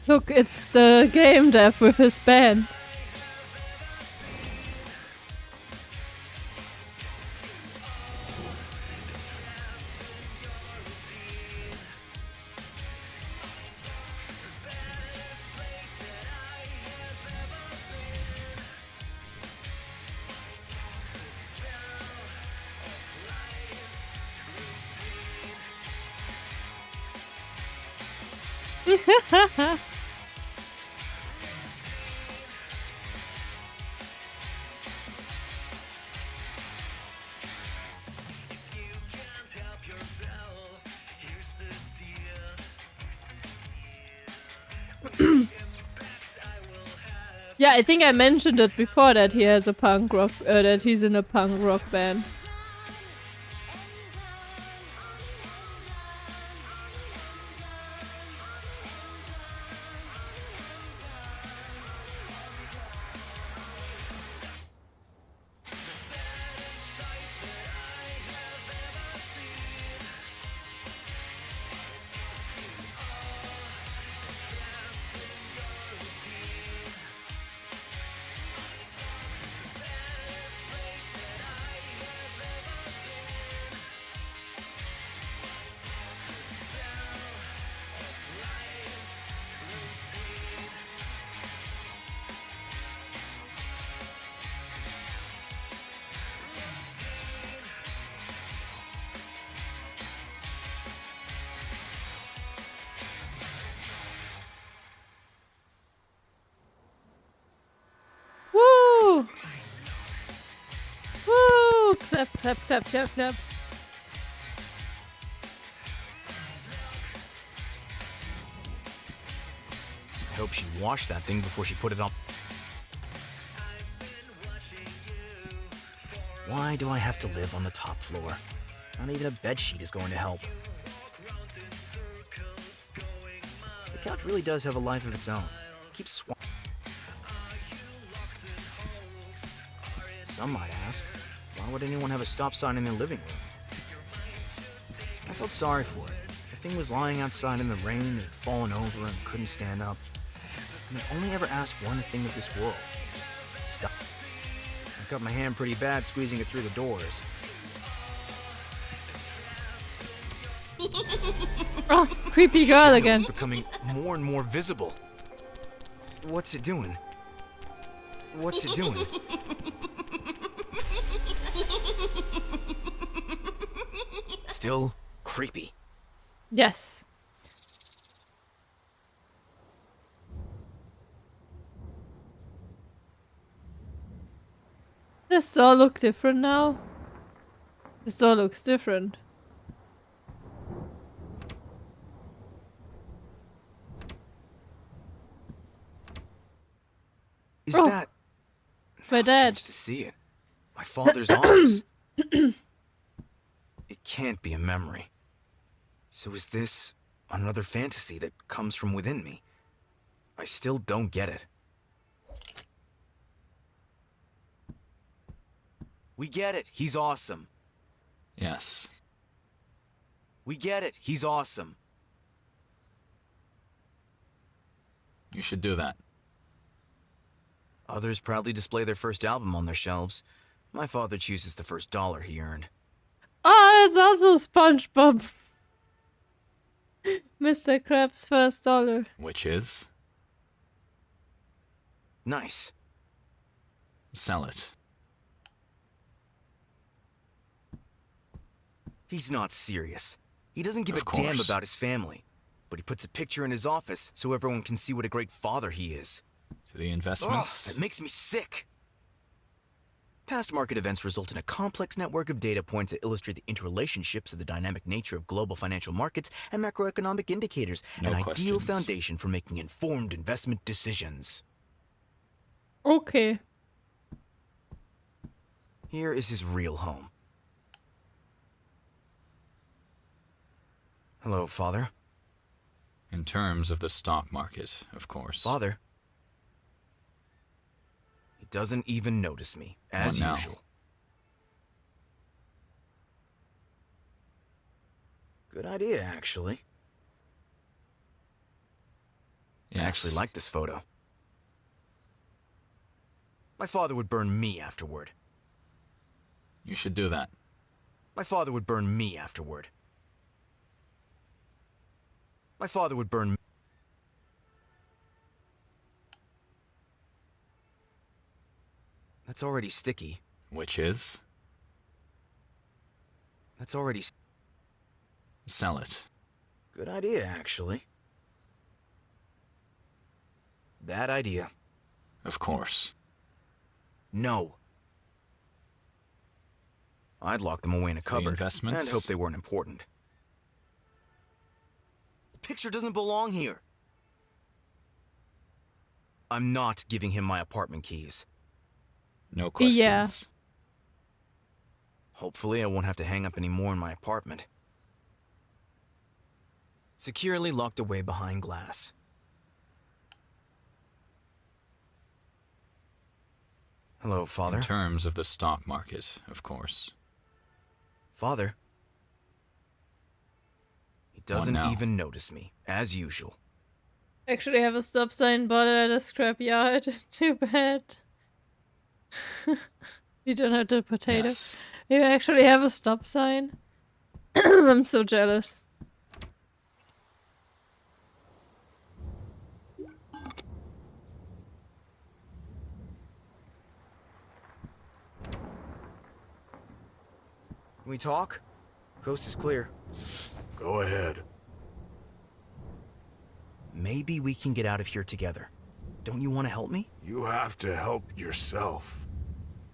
Look, it's the game dev with his band. Yeah, I think I mentioned it before that he has a punk rock, that he's in a punk rock band. Woo! Woo! Clap, clap, clap, clap, clap. I hope she washed that thing before she put it on. Why do I have to live on the top floor? Not even a bedsheet is going to help. The couch really does have a life of its own. It keeps swamping. Some might ask, why would anyone have a stop sign in their living room? I felt sorry for it. The thing was lying outside in the rain, it had fallen over and couldn't stand up. And I've only ever asked one thing of this world. Stop. I cut my hand pretty bad squeezing it through the doors. Oh, creepy girl again. It's becoming more and more visible. What's it doing? What's it doing? Still creepy. Yes. This door look different now. This door looks different. Is Oh. that... My How dad. strange to see it. My father's office. It can't be a memory. So is this another fantasy that comes from within me? I still don't get it. We get it. He's awesome. Yes. We get it. He's awesome. You should do that. Others proudly display their first album on their shelves. My father chooses the first dollar he earned. Oh, that's also SpongeBob. Mr. Krabs' first dollar. Which is? Nice. Sell it. He's not serious. He doesn't give Of a damn course. about his family. But he puts a picture in his office so everyone can see what a great father he is. To the Ugh, investments? that makes me sick. Past market events result in a complex network of data points that illustrate the interrelationships of the dynamic nature of global financial markets and macroeconomic indicators, No an ideal questions. foundation for making informed investment decisions. Okay. Here is his real home. Hello, Father. In terms of the stock market, of course. Father. He doesn't even notice me, as What now? usual. Good idea, actually. Yes. I actually like this photo. My father would burn me afterward. You should do that. My father would burn me afterward. My father would burn me. That's already sticky. Which is? That's already... Sell it. Good idea, actually. Bad idea. Of course. No. I'd lock them away in a The cupboard investments? and hope they weren't important. The picture doesn't belong here. I'm not giving him my apartment keys. No questions. Yeah. Hopefully I won't have to hang up any more in my apartment. Securely locked away behind glass. Hello, Father. In terms of the stock market, of course. Father. He doesn't now? even notice me, as usual. Actually have a stop sign bought it at a scrapyard. Too bad. You don't have the potato. Yes. You actually have a stop sign. I'm so jealous. Can we talk? Coast is clear. Go ahead. Maybe we can get out of here together. Don't you want to help me? You have to help yourself.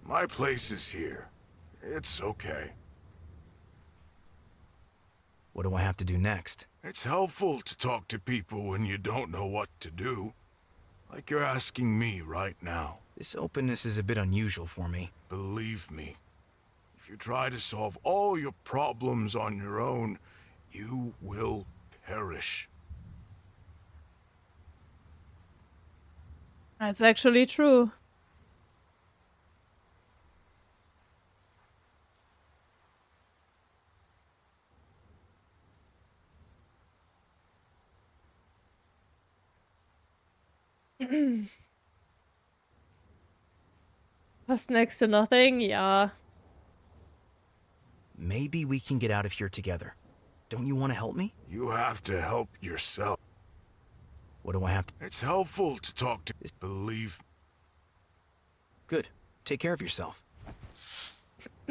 My place is here. It's okay. What do I have to do next? It's helpful to talk to people when you don't know what to do. Like you're asking me right now. This openness is a bit unusual for me. Believe me, if you try to solve all your problems on your own, you will perish. That's actually true. Cost next to nothing, yeah. Maybe we can get out of here together. Don't you want to help me? You have to help yourself. What do I have to... It's helpful to talk to... Believe... Good. Take care of yourself.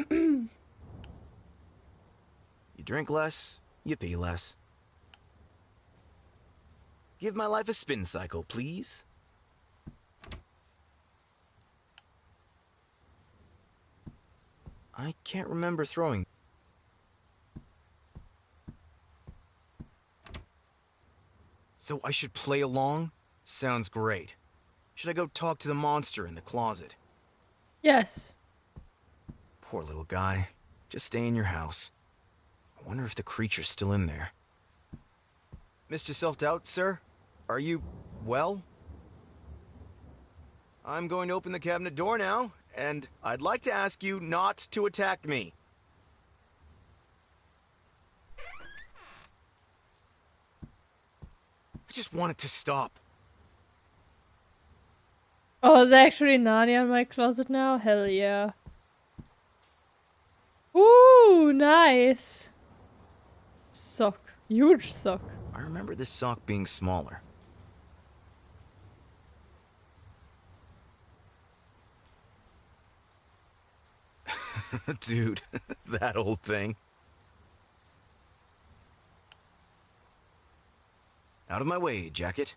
You drink less, you pee less. Give my life a spin cycle, please. I can't remember throwing... So I should play along? Sounds great. Should I go talk to the monster in the closet? Yes. Poor little guy. Just stay in your house. Wonder if the creature's still in there. Mr. Self-Doubt, sir? Are you well? I'm going to open the cabinet door now, and I'd like to ask you not to attack me. I just want it to stop. Oh, is there actually Narnia in my closet now? Hell yeah. Ooh, nice. Sock. Huge sock. I remember this sock being smaller. Dude, that old thing. Out of my way, jacket.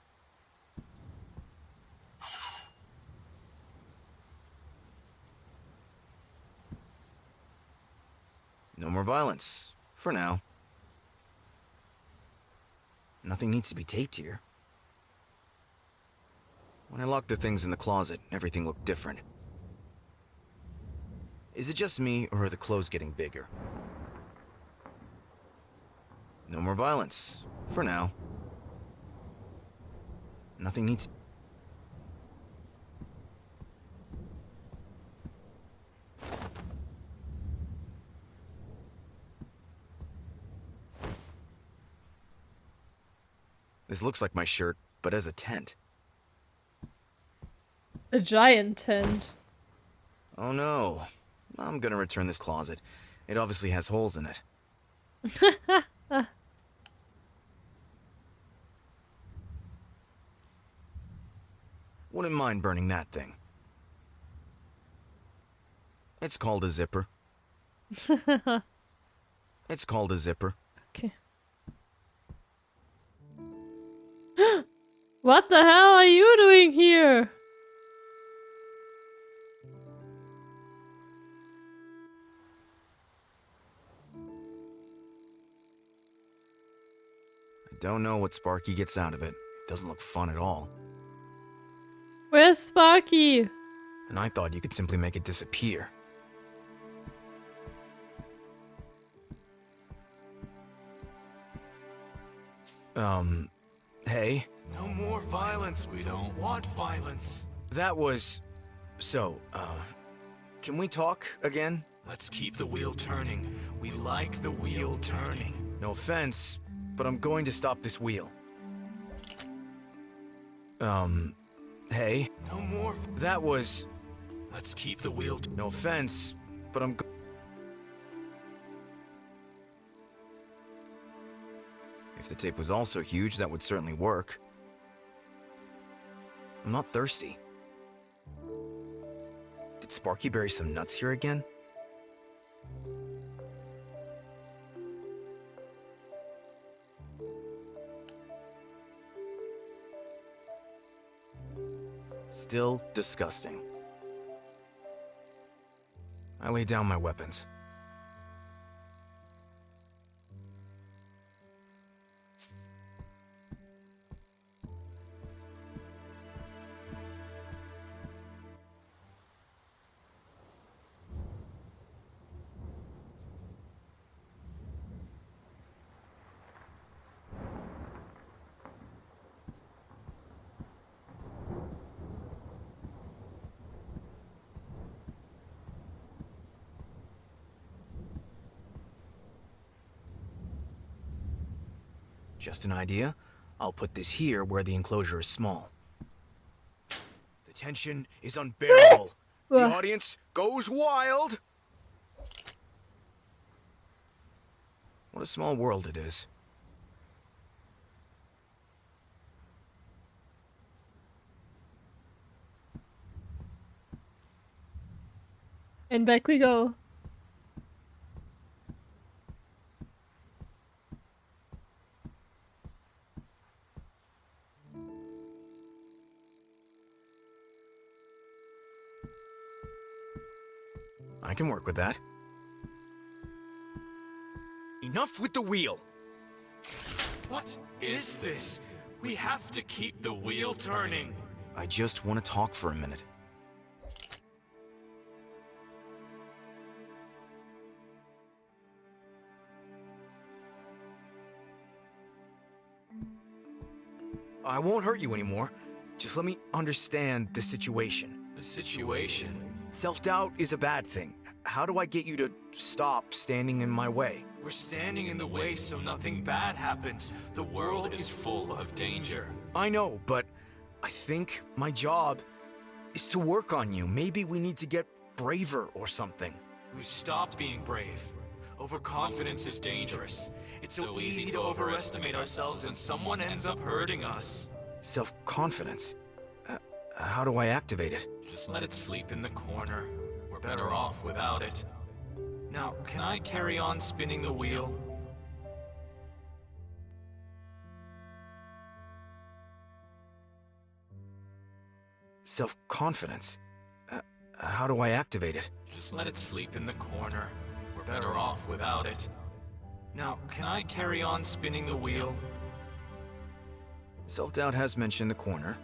No more violence, for now. Nothing needs to be taped here. When I locked the things in the closet, everything looked different. Is it just me, or are the clothes getting bigger? No more violence, for now. Nothing needs... This looks like my shirt, but as a tent. A giant tent. Oh no. I'm gonna return this closet. It obviously has holes in it. Wouldn't mind burning that thing. It's called a zipper. It's called a zipper. Okay. What the hell are you doing here? I don't know what Sparky gets out of it. It doesn't look fun at all. Where's Sparky? And I thought you could simply make it disappear. Hey? No more violence. We don't want violence. That was... So, can we talk again? Let's keep the wheel turning. We like the wheel turning. No offense, but I'm going to stop this wheel. Hey? No more... That was... Let's keep the wheel... No offense, but I'm... If the tape was also huge, that would certainly work. I'm not thirsty. Did Sparky bury some nuts here again? Still disgusting. I lay down my weapons. Just an idea. I'll put this here where the enclosure is small. The tension is unbearable. The audience goes wild. What a small world it is. And back we go. I can work with that. Enough with the wheel! What is this? We have to keep the wheel turning. I just want to talk for a minute. I won't hurt you anymore. Just let me understand the situation. The situation? Self-doubt is a bad thing. How do I get you to stop standing in my way? We're standing in the way so nothing bad happens. The world is full of danger. I know, but I think my job is to work on you. Maybe we need to get braver or something. We stop being brave. Overconfidence is dangerous. It's so easy to overestimate ourselves and someone ends up hurting us. Self-confidence? How do I activate it? Just let it sleep in the corner. We're better off without it. Now, can I carry on spinning the wheel? Self-confidence? How do I activate it? Just let it sleep in the corner. We're better off without it. Now, can I carry on spinning the wheel? Self-doubt has mentioned the corner.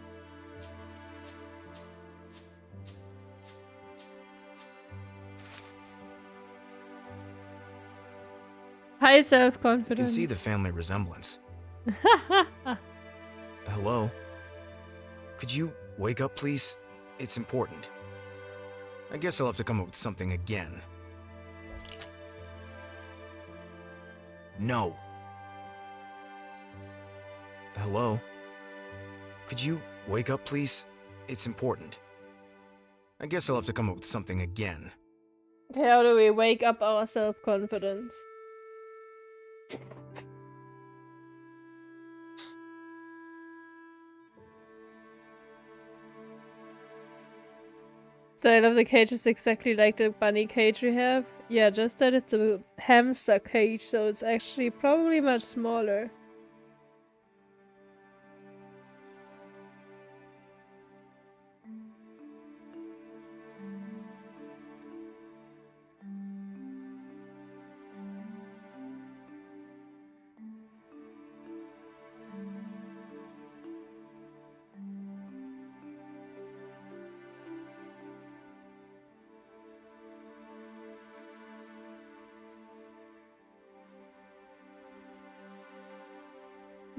High You self-confidence. can see the family resemblance. Hello? Could you wake up, please? It's important. I guess I'll have to come up with something again. No. Hello? Could you wake up, please? It's important. I guess I'll have to come up with something again. Okay, how do we wake up our self-confidence? Style of the cage is exactly like the bunny cage we have. Yeah, just that it's a hamster cage, so it's actually probably much smaller.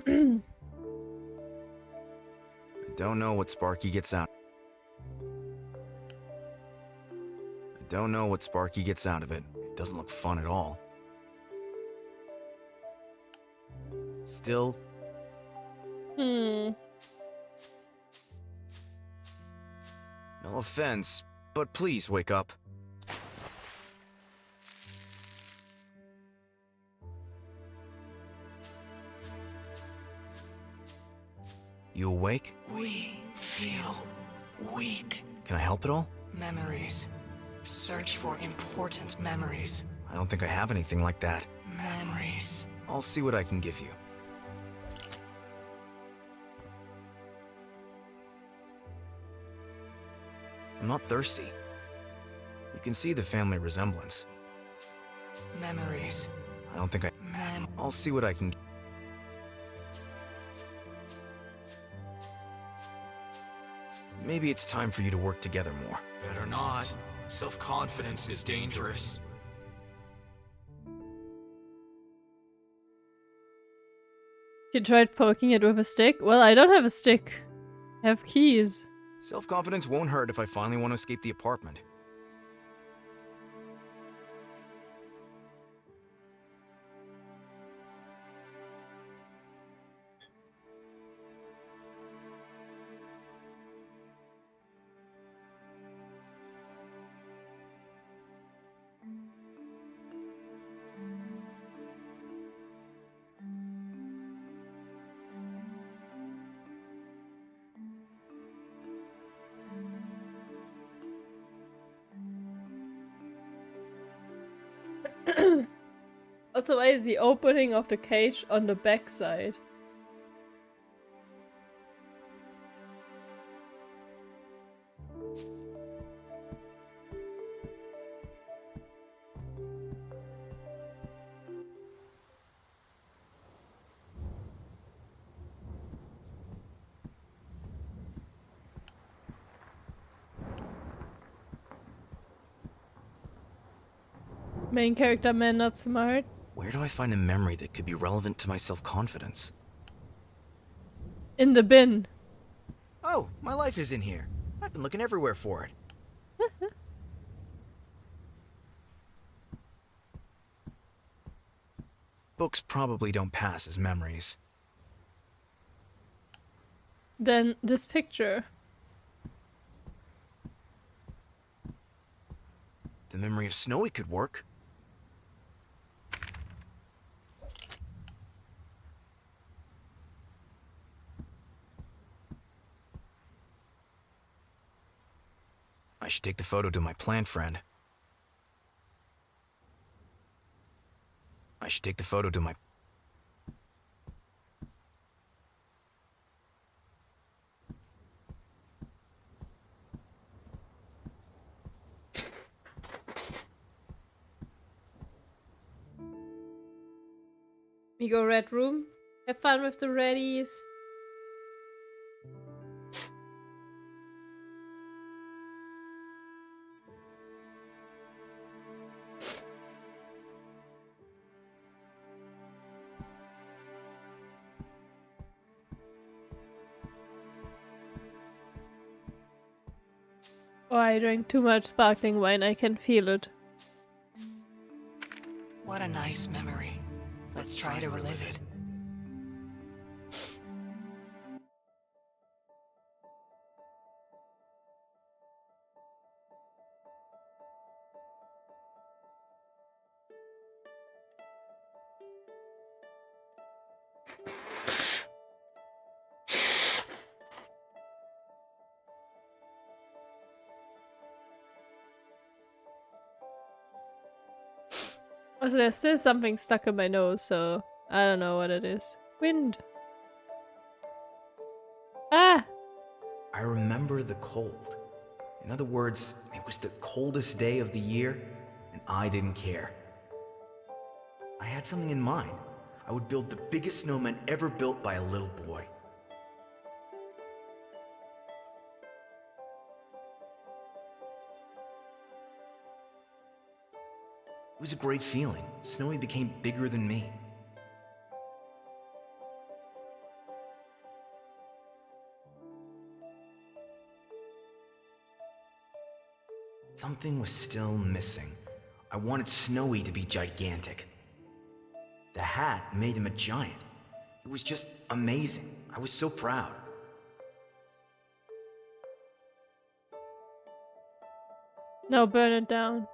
I don't know what Sparky gets out. I don't know what Sparky gets out of it. It doesn't look fun at all. Still, Hmm. no offense, but please wake up. You awake? We feel weak. Can I help at all? Memories. Search for important memories. I don't think I have anything like that. Memories. I'll see what I can give you. I'm not thirsty. You can see the family resemblance. Memories. I don't think I... I'll see what I can... Maybe it's time for you to work together more. Better not. Self-confidence is dangerous. You tried poking it with a stick? Well, I don't have a stick. I have keys. Self-confidence won't hurt if I finally want to escape the apartment. Also, why is the opening of the cage on the back side? Main character man not smart. Where do I find a memory that could be relevant to my self-confidence? In the bin. Oh, my life is in here. I've been looking everywhere for it. Books probably don't pass as memories. Then this picture. The memory of Snowy could work. I should take the photo to my plant friend. I should take the photo to my... We go red room. Have fun with the reddies. Oh, I drank too much sparkling wine. I can feel it. What a nice memory. Let's try to relive it. Also, there's still something stuck in my nose, so I don't know what it is. Wind. Ah! I remember the cold. In other words, it was the coldest day of the year, and I didn't care. I had something in mind. I would build the biggest snowman ever built by a little boy. It was a great feeling. Snowy became bigger than me. Something was still missing. I wanted Snowy to be gigantic. The hat made him a giant. It was just amazing. I was so proud. No, burn it down.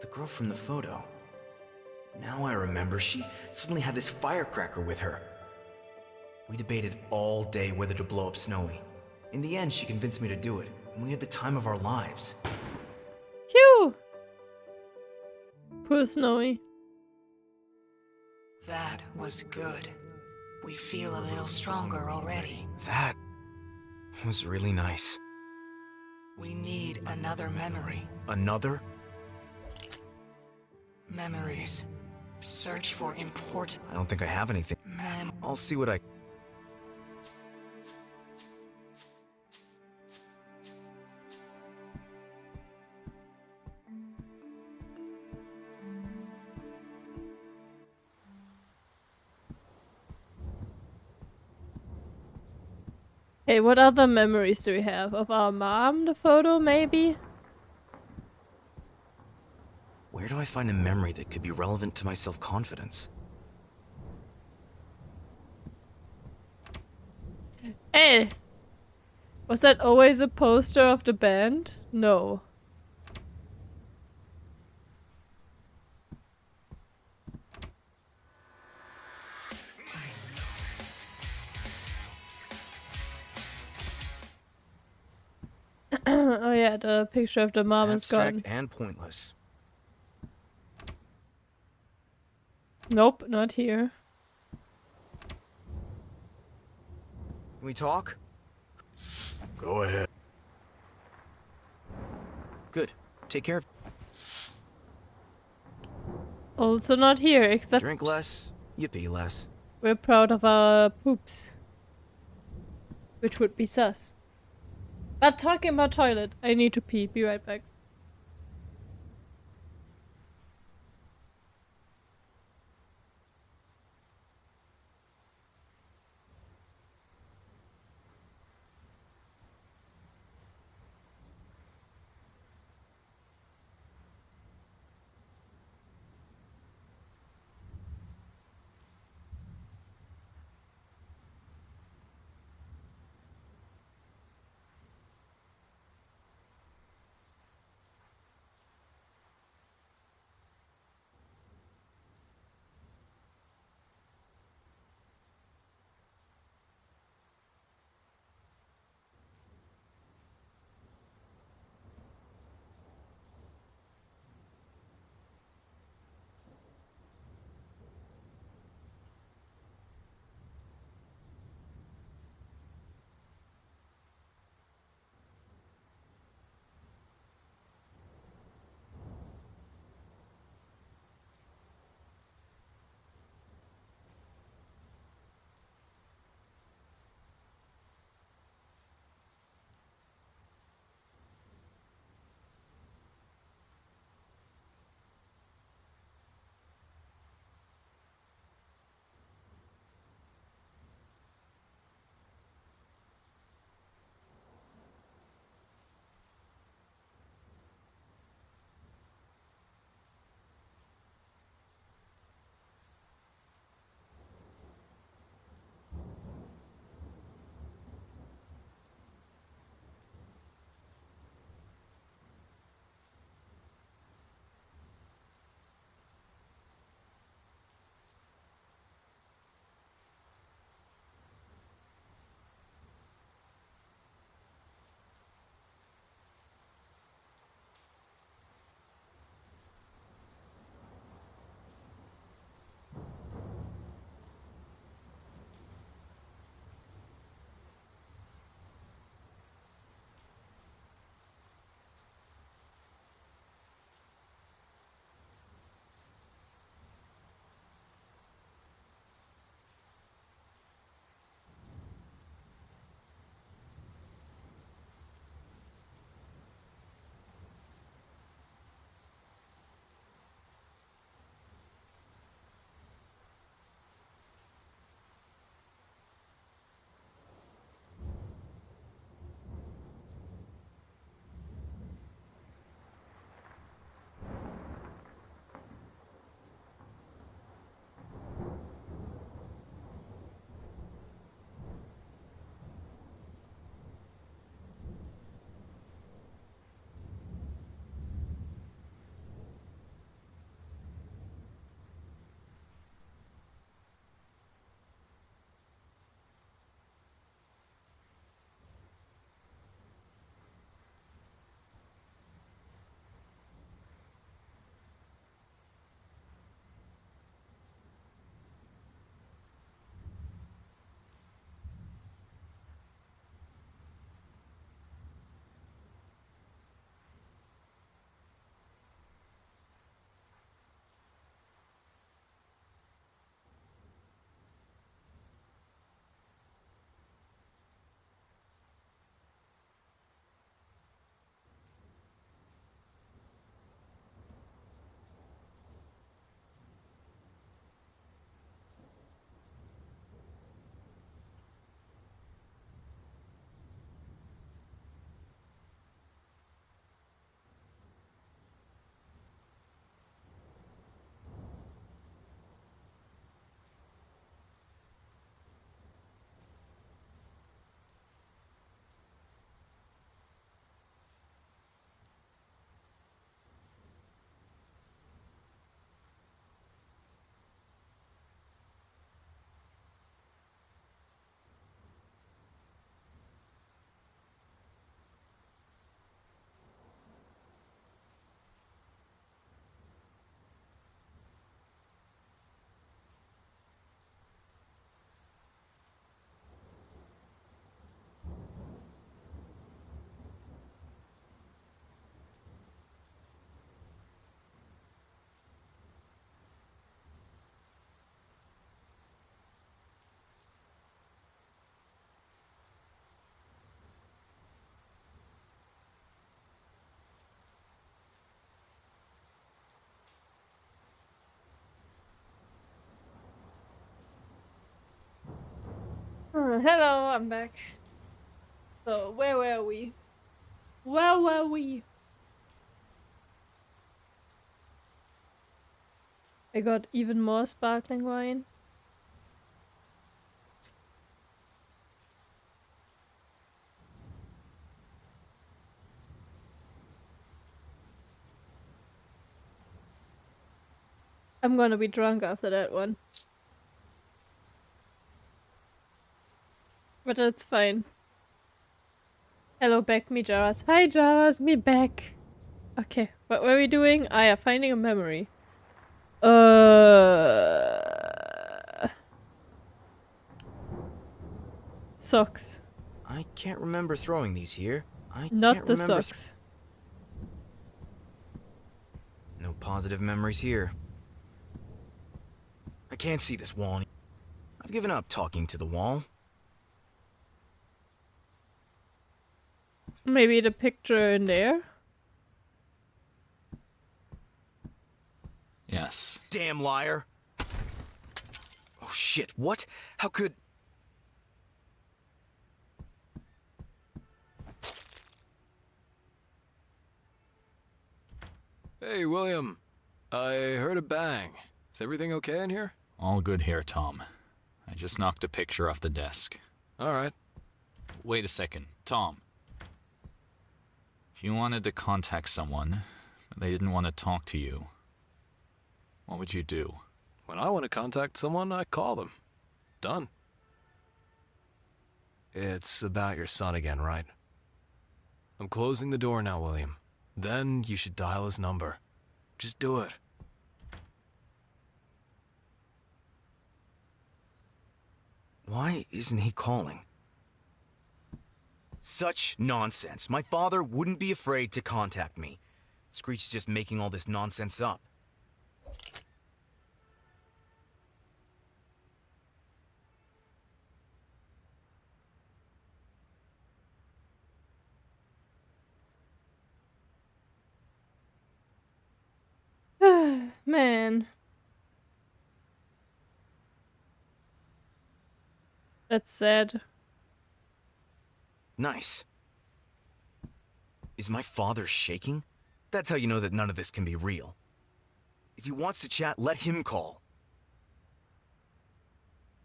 The girl from the photo. Now I remember, she suddenly had this firecracker with her. We debated all day whether to blow up Snowy. In the end, she convinced me to do it, and we had the time of our lives. Phew! Poor Snowy. That was good. We feel a little stronger already. That was really nice. We need another memory. Another? Memories. Search for important... I don't think I have anything. I'll see what I... Hey, what other memories do we have? Of our mom, the photo, maybe? Where do I find a memory that could be relevant to my self-confidence? Hey! Was that always a poster of the band? No. Oh yeah, the picture of the mom is gone. Abstract and pointless. Nope, not here. Can we talk? Go ahead. Good. Take care of... Also not here, except Drink less, you pee less. we're proud of our poops. Which would be sus. But talking about toilet, I need to pee. Be right back. Hello, I'm back. So, where were we? Where were we? I got even more sparkling wine. I'm gonna be drunk after that one. But that's fine. Hello back, me Jaras. Hi Jaras, me back. Okay, what were we doing? Ah yeah, finding a memory. Socks. I can't remember throwing these here. I Not can't the remember. socks. No positive memories here. I can't see this wall. I've given up talking to the wall. Maybe the picture in there? Yes. Damn liar. Oh shit, what? How could... Hey, William. I heard a bang. Is everything okay in here? All good here, Tom. I just knocked a picture off the desk. All right. Wait a second, Tom. If you wanted to contact someone, but they didn't want to talk to you, what would you do? When I want to contact someone, I call them. Done. It's about your son again, right? I'm closing the door now, William. Then you should dial his number. Just do it. Why isn't he calling? Such nonsense. My father wouldn't be afraid to contact me. Screech is just making all this nonsense up. Man. That's sad. Nice. Is my father shaking? That's how you know that none of this can be real. If he wants to chat, let him call.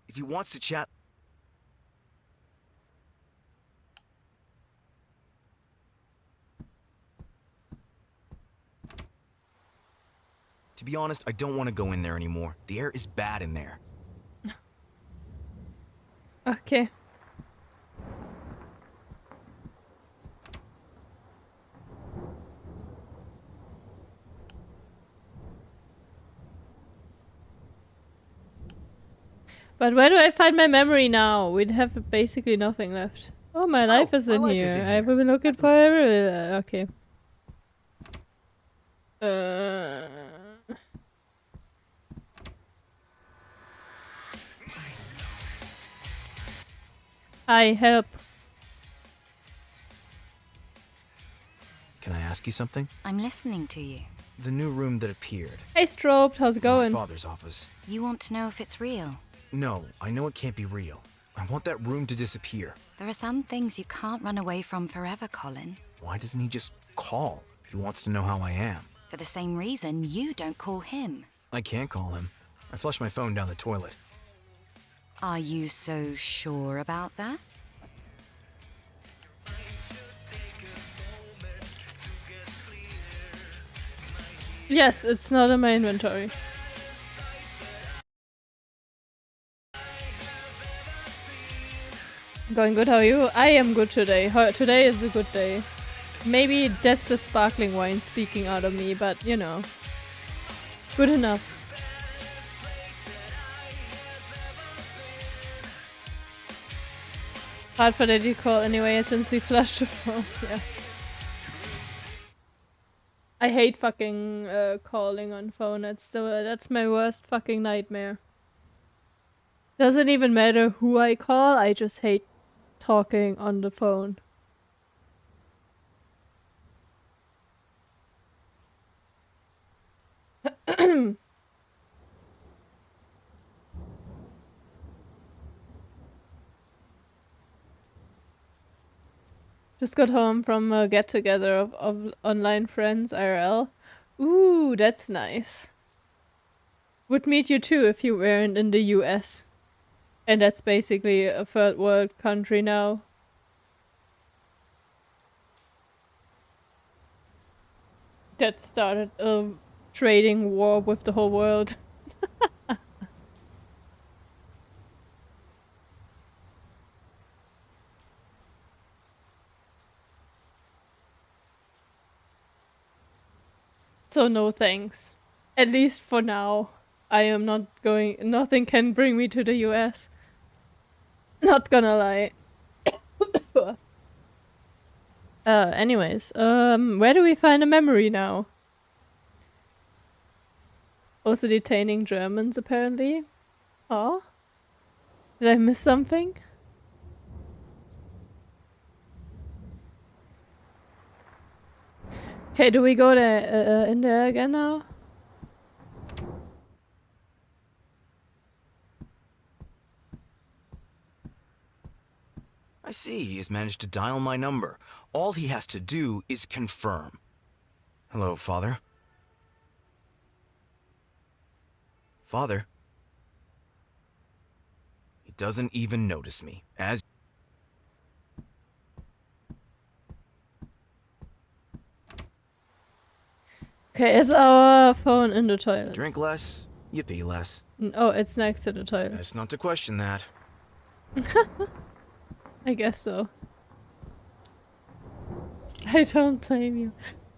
If he wants to chat... To be honest, I don't want to go in there anymore. The air is bad in there. Okay. But where do I find my memory now? We'd have basically nothing left. Oh, my life is in here. I've been looking for okay. Hi, help. Can I ask you something? I'm listening to you. The new room that appeared. Hey, Strobe, how's it going? My father's office. You want to know if it's real? No, I know it can't be real. I want that room to disappear. There are some things you can't run away from forever, Colin. Why doesn't he just call if he wants to know how I am? For the same reason you don't call him. I can't call him. I flushed my phone down the toilet. Are you so sure about that? Yes, it's not in my inventory. Going good, how are you? I am good today. Today is a good day. Maybe that's the sparkling wine speaking out of me, but you know. Good enough. Hard for Daddy to call anyway, since we flushed the phone. Yeah. I hate fucking calling on phone. That's my worst fucking nightmare. Doesn't even matter who I call, I just hate talking on the phone. Just got home from a get-together of online friends IRL. Ooh, that's nice. Would meet you too if you weren't in the US. And that's basically a third world country now. That started a trading war with the whole world. So no thanks. At least for now. I am not going. Nothing can bring me to the US. Not gonna lie. Anyways, where do we find a memory now? Also detaining Germans, apparently. Oh? Did I miss something? Okay, do we go there, in there again now? I see he has managed to dial my number. All he has to do is confirm. Hello, Father. Father? He doesn't even notice me, as... Okay, is our phone in the toilet? Drink less, you pee less. Oh, it's next to the It's toilet. best not to question that. I guess so. I don't blame you.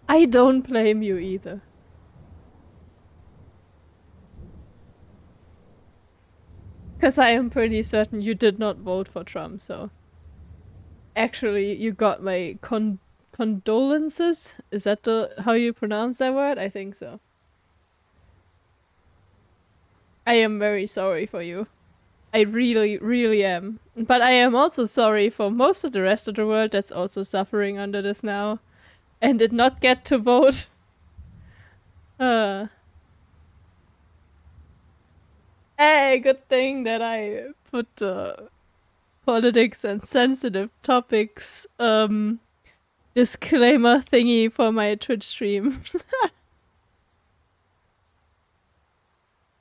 I don't blame you either. Because I am pretty certain you did not vote for Trump, so... Actually, you got my condolences? Is that how you pronounce that word? I think so. I am very sorry for you. I really, really am. But I am also sorry for most of the rest of the world that's also suffering under this now. And did not get to vote. Hey, good thing that I put politics and sensitive topics disclaimer thingy for my Twitch stream.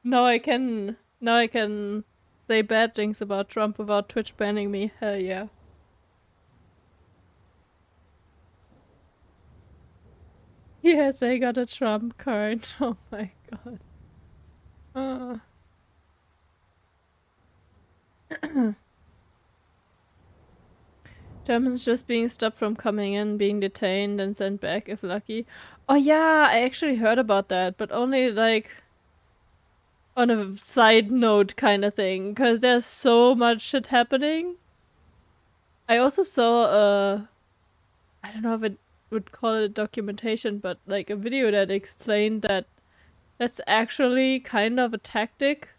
Now I can say bad things about Trump without Twitch banning me. Hell yeah. Yes, I got a Trump card. Oh my god. Germans just being stopped from coming in, being detained and sent back if lucky. Oh yeah, I actually heard about that, but only like on a side note kind of thing, because there's so much shit happening. I also saw I don't know if it would call it a documentation, but like a video that explained that that's actually kind of a tactic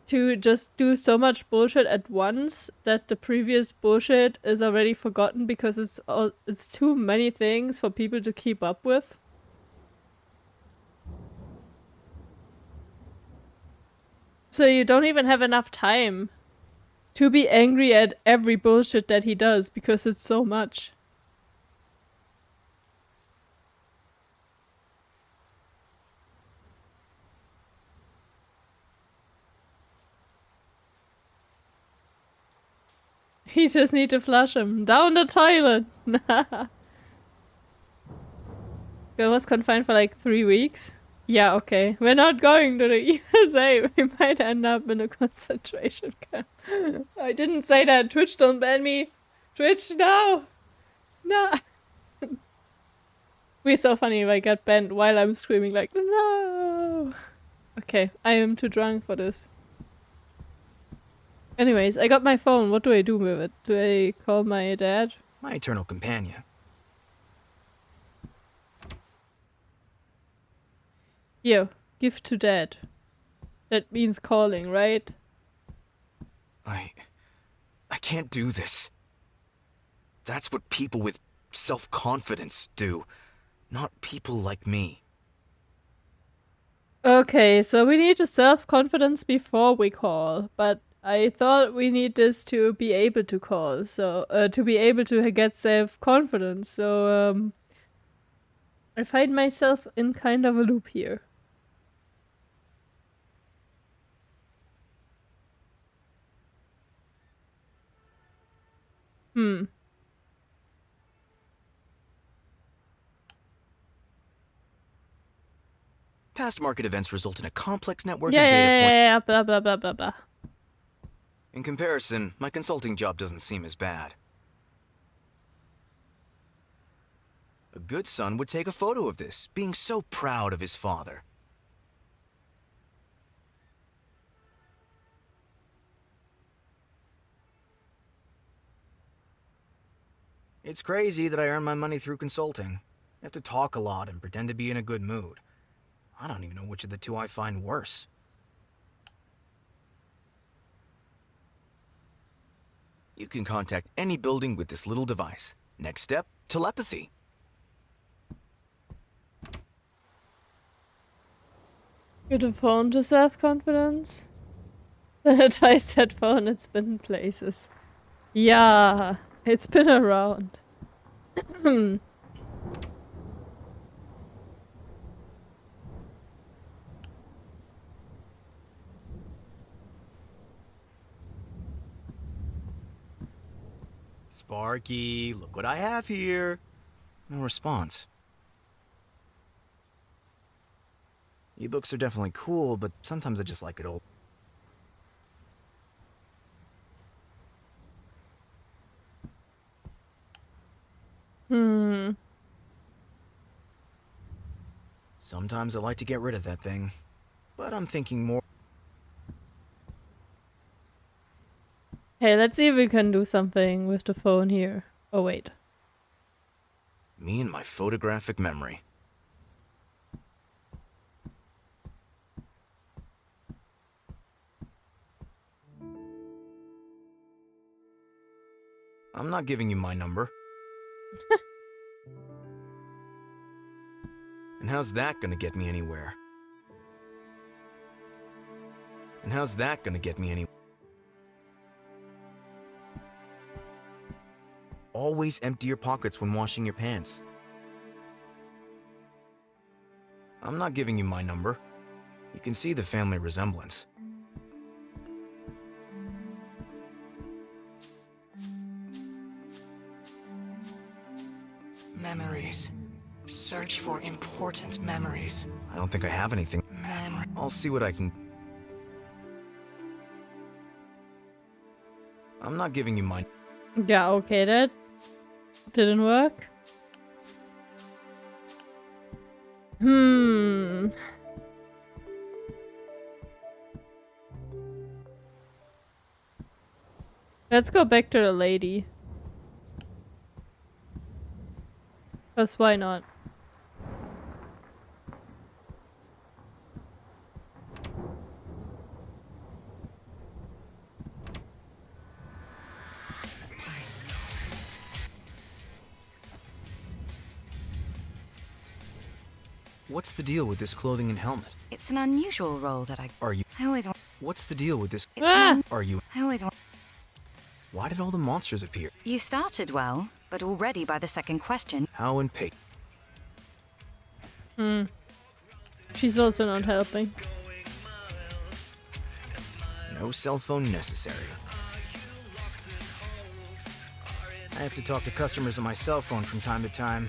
to just do so much bullshit at once that the previous bullshit is already forgotten because it's too many things for people to keep up with. So you don't even have enough time to be angry at every bullshit that he does because it's so much. You just need to flush him down the toilet. Girl was confined for like 3 weeks. Yeah, okay. We're not going to the USA. We might end up in a concentration camp. I didn't say that. Twitch, don't ban me. Twitch, no. No. It's so funny if I get banned while I'm screaming like, no. Okay, I am too drunk for this. Anyways, I got my phone. What do I do with it? Do I call my dad? My eternal companion. Yo, give to dad. That means calling, right? I can't do this. That's what people with self-confidence do, not people like me. Okay, so we need a self-confidence before we call, but I thought we need this to be able to call, so to be able to get self-confidence. So I find myself in kind of a loop here. Hmm. Past market events result in a complex network Yeah, of data points. yeah, blah blah blah blah blah. In comparison, my consulting job doesn't seem as bad. A good son would take a photo of this, being so proud of his father. It's crazy that I earn my money through consulting. I have to talk a lot and pretend to be in a good mood. I don't even know which of the two I find worse. You can contact any building with this little device. Next step, telepathy. Get a phone to self-confidence. Sanitized headphone, it's been in places. Yeah, it's been around. Sparky, look what I have here. No response. Ebooks are definitely cool, but sometimes I just like it old. Sometimes I like to get rid of that thing, but I'm thinking more. Hey, let's see if we can do something with the phone here. Oh, wait. Me and my photographic memory. I'm not giving you my number. And how's that gonna get me anywhere? And how's that gonna get me anywhere? Always empty your pockets when washing your pants. I'm not giving you my number. You can see the family resemblance. Memories. Search for important memories. I don't think I have anything. I'll see what I can. I'm not giving you my. Yeah, okay, that didn't work. Let's go back to the lady. 'Cause why not? What's the deal with this clothing and helmet? It's an unusual role that I always want. What's the deal with this? Ah! I always want. Why did all the monsters appear? You started well, but already by the second question. How and pig. She's also not helping. No cell phone necessary. I have to talk to customers on my cell phone from time to time.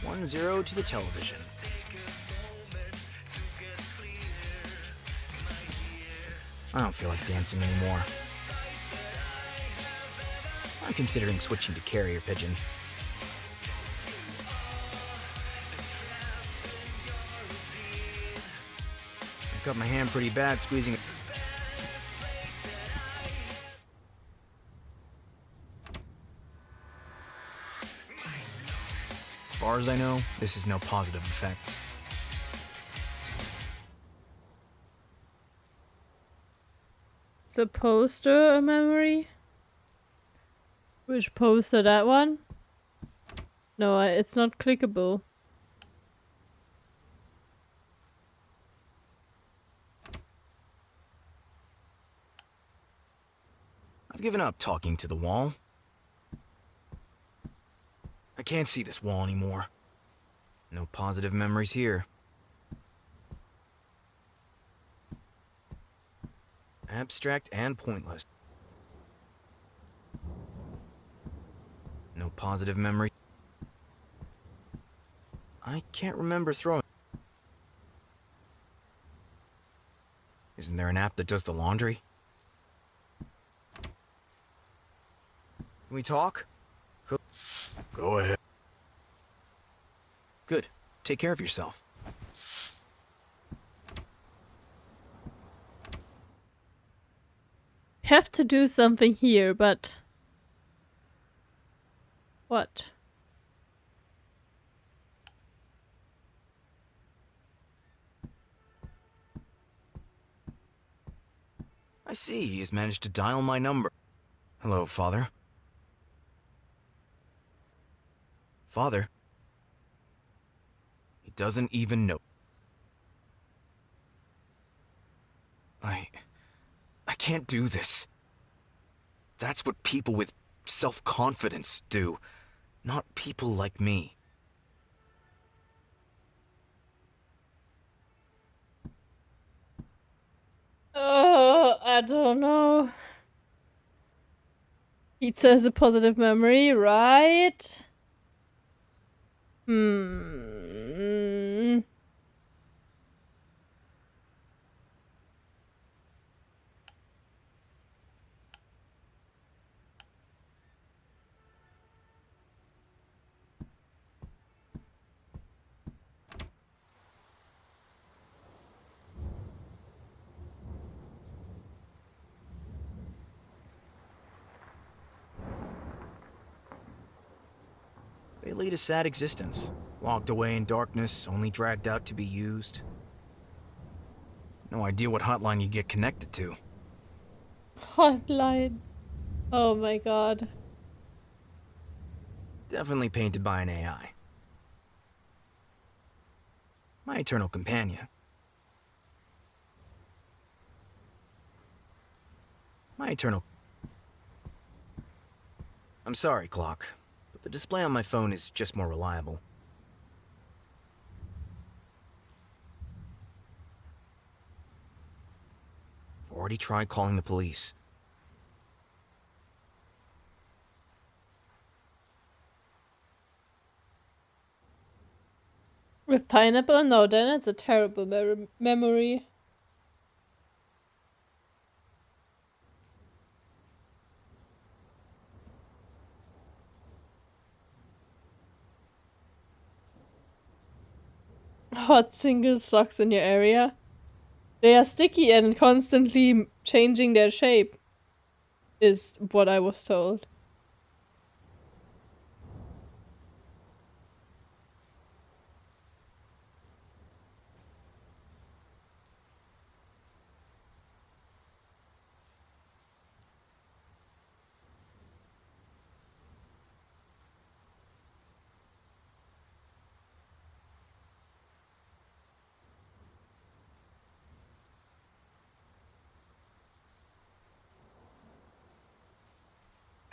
1-0 to the television. I don't feel like dancing anymore. I'm considering switching to carrier pigeon. I cut my hand pretty bad squeezing it. As far as I know, this is no positive effect. Is the poster a memory? Which poster? That one? No, it's not clickable. I've given up talking to the wall. I can't see this wall anymore. No positive memories here. Abstract and pointless. No positive memory. I can't remember throwing. Isn't there an app that does the laundry? Can we talk? Go ahead. Good. Take care of yourself. Have to do something here, but what? I see he has managed to dial my number. Hello, Father. Father? He doesn't even know. I can't do this. That's what people with self-confidence do, not people like me. I don't know. Pizza is a positive memory, right? Hmm. They lead a sad existence, locked away in darkness, only dragged out to be used. No idea what hotline you get connected to. Hotline. Oh my god. Definitely painted by an AI. My eternal companion. I'm sorry, Clock, but the display on my phone is just more reliable. I've already tried calling the police. With pineapple? No, then it's a terrible memory. Hot single socks in your area? They are sticky and constantly changing their shape, is what I was told.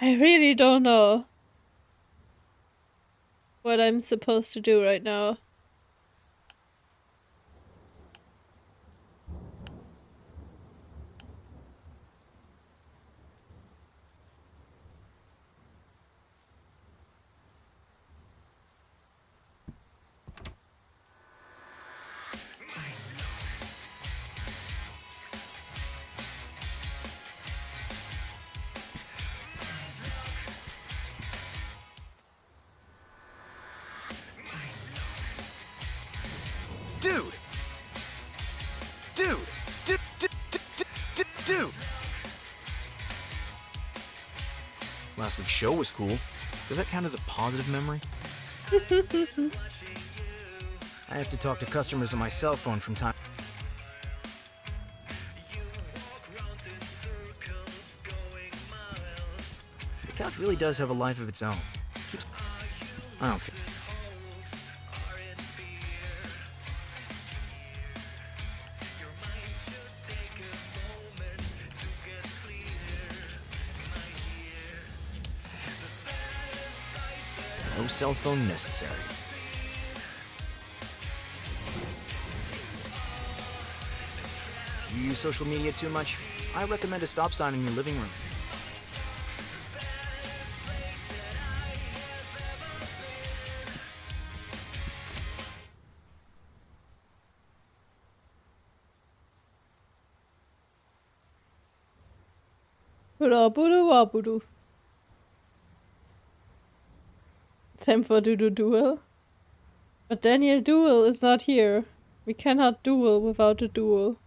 I really don't know what I'm supposed to do right now. Dude! Last week's show was cool. Does that count as a positive memory? I have to talk to customers on my cell phone from time. The couch really does have a life of its own. I don't feel. No cell phone necessary. You use social media too much? I recommend a stop sign in your living room. Wabudu. Time for duel. But Daniel Duel is not here. We cannot duel without a duel.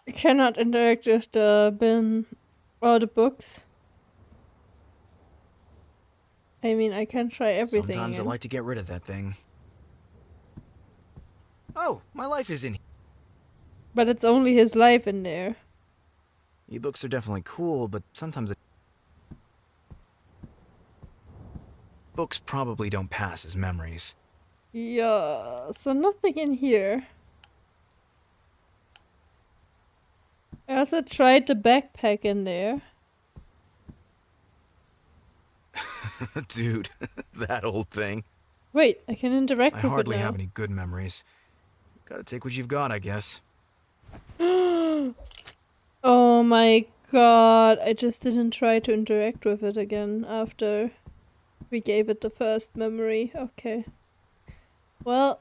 I cannot interact with the bin or the books. I mean, I can try everything. Sometimes again. I like to get rid of that thing. Oh, my life is in here. But it's only his life in there. E-books are definitely cool, but sometimes books probably don't pass as memories. Yeah, so nothing in here. I also tried the backpack in there. Dude, that old thing. Wait, I can interact I with it hardly now. have any good memories. Gotta take what you've got, I guess. Oh my god, I just didn't try to interact with it again after we gave it the first memory. Okay. Well.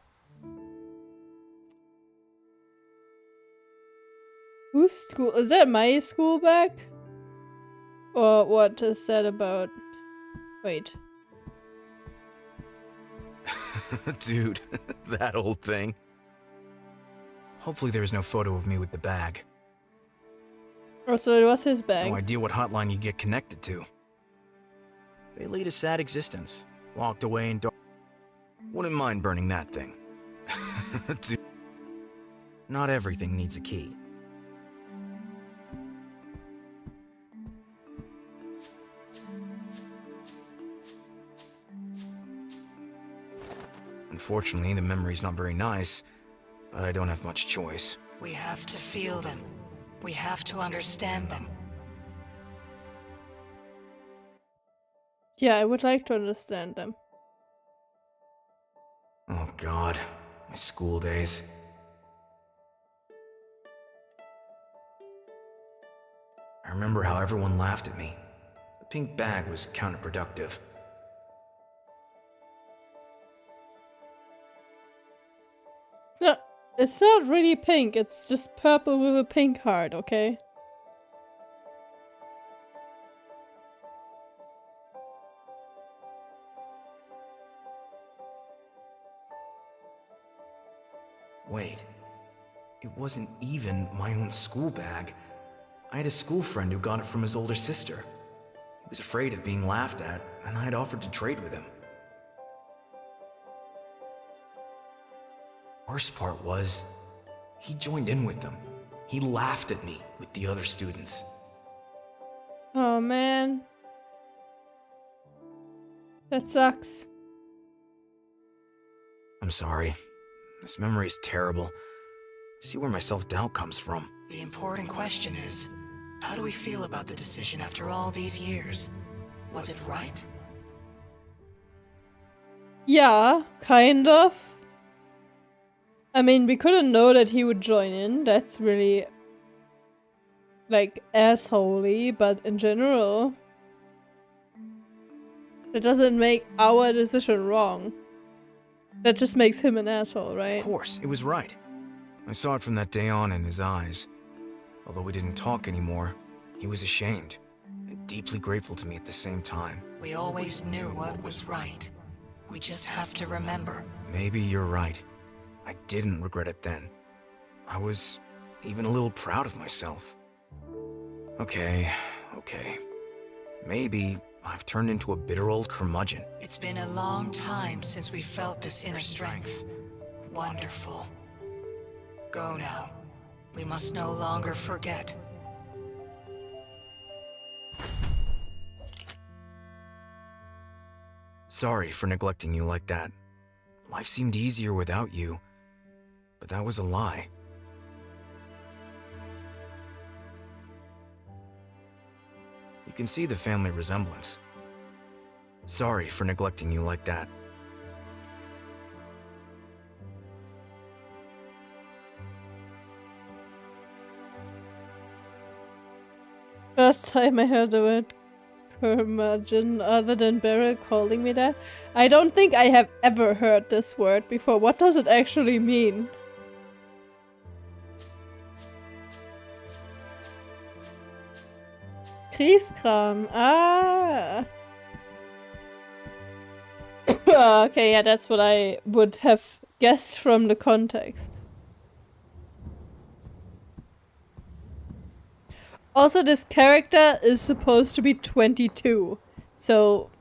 Whose school? Is that my school bag? Or what is that about? Wait. Dude, that old thing. Hopefully there's no photo of me with the bag. Oh, so it was his bag. No idea what hotline you get connected to. They lead a sad existence, locked away in dark. Wouldn't mind burning that thing. Dude. Not everything needs a key. Unfortunately, the memory's not very nice, but I don't have much choice. We have to feel them. We have to understand them. Yeah, I would like to understand them. Oh god, my school days. I remember how everyone laughed at me. The pink bag was counterproductive. It's not really pink, it's just purple with a pink heart, okay? Wait, it wasn't even my own school bag. I had a school friend who got it from his older sister. He was afraid of being laughed at, and I had offered to trade with him. Worst part was, he joined in with them. He laughed at me with the other students. Oh man. That sucks. I'm sorry. This memory is terrible. See where my self-doubt comes from. The important question is, how do we feel about the decision after all these years? Was it right? Yeah, kind of. I mean, we couldn't know that he would join in. That's really, like, assholey, but in general, that doesn't make our decision wrong. That just makes him an asshole, right? Of course, it was right. I saw it from that day on in his eyes. Although we didn't talk anymore, he was ashamed and deeply grateful to me at the same time. We always knew what was right. We just have to remember. Maybe you're right. I didn't regret it then. I was even a little proud of myself. Okay. Maybe I've turned into a bitter old curmudgeon. It's been a long time since we felt this inner strength. Wonderful. Go now. We must no longer forget. Sorry for neglecting you like that. Life seemed easier without you, but that was a lie. You can see the family resemblance. Sorry for neglecting you like that. First time I heard the word curmudgeon other than Beryl calling me that. I don't think I have ever heard this word before. What does it actually mean? Kriegskram. Ah. Okay, yeah, that's what I would have guessed from the context. Also, this character is supposed to be 22, so...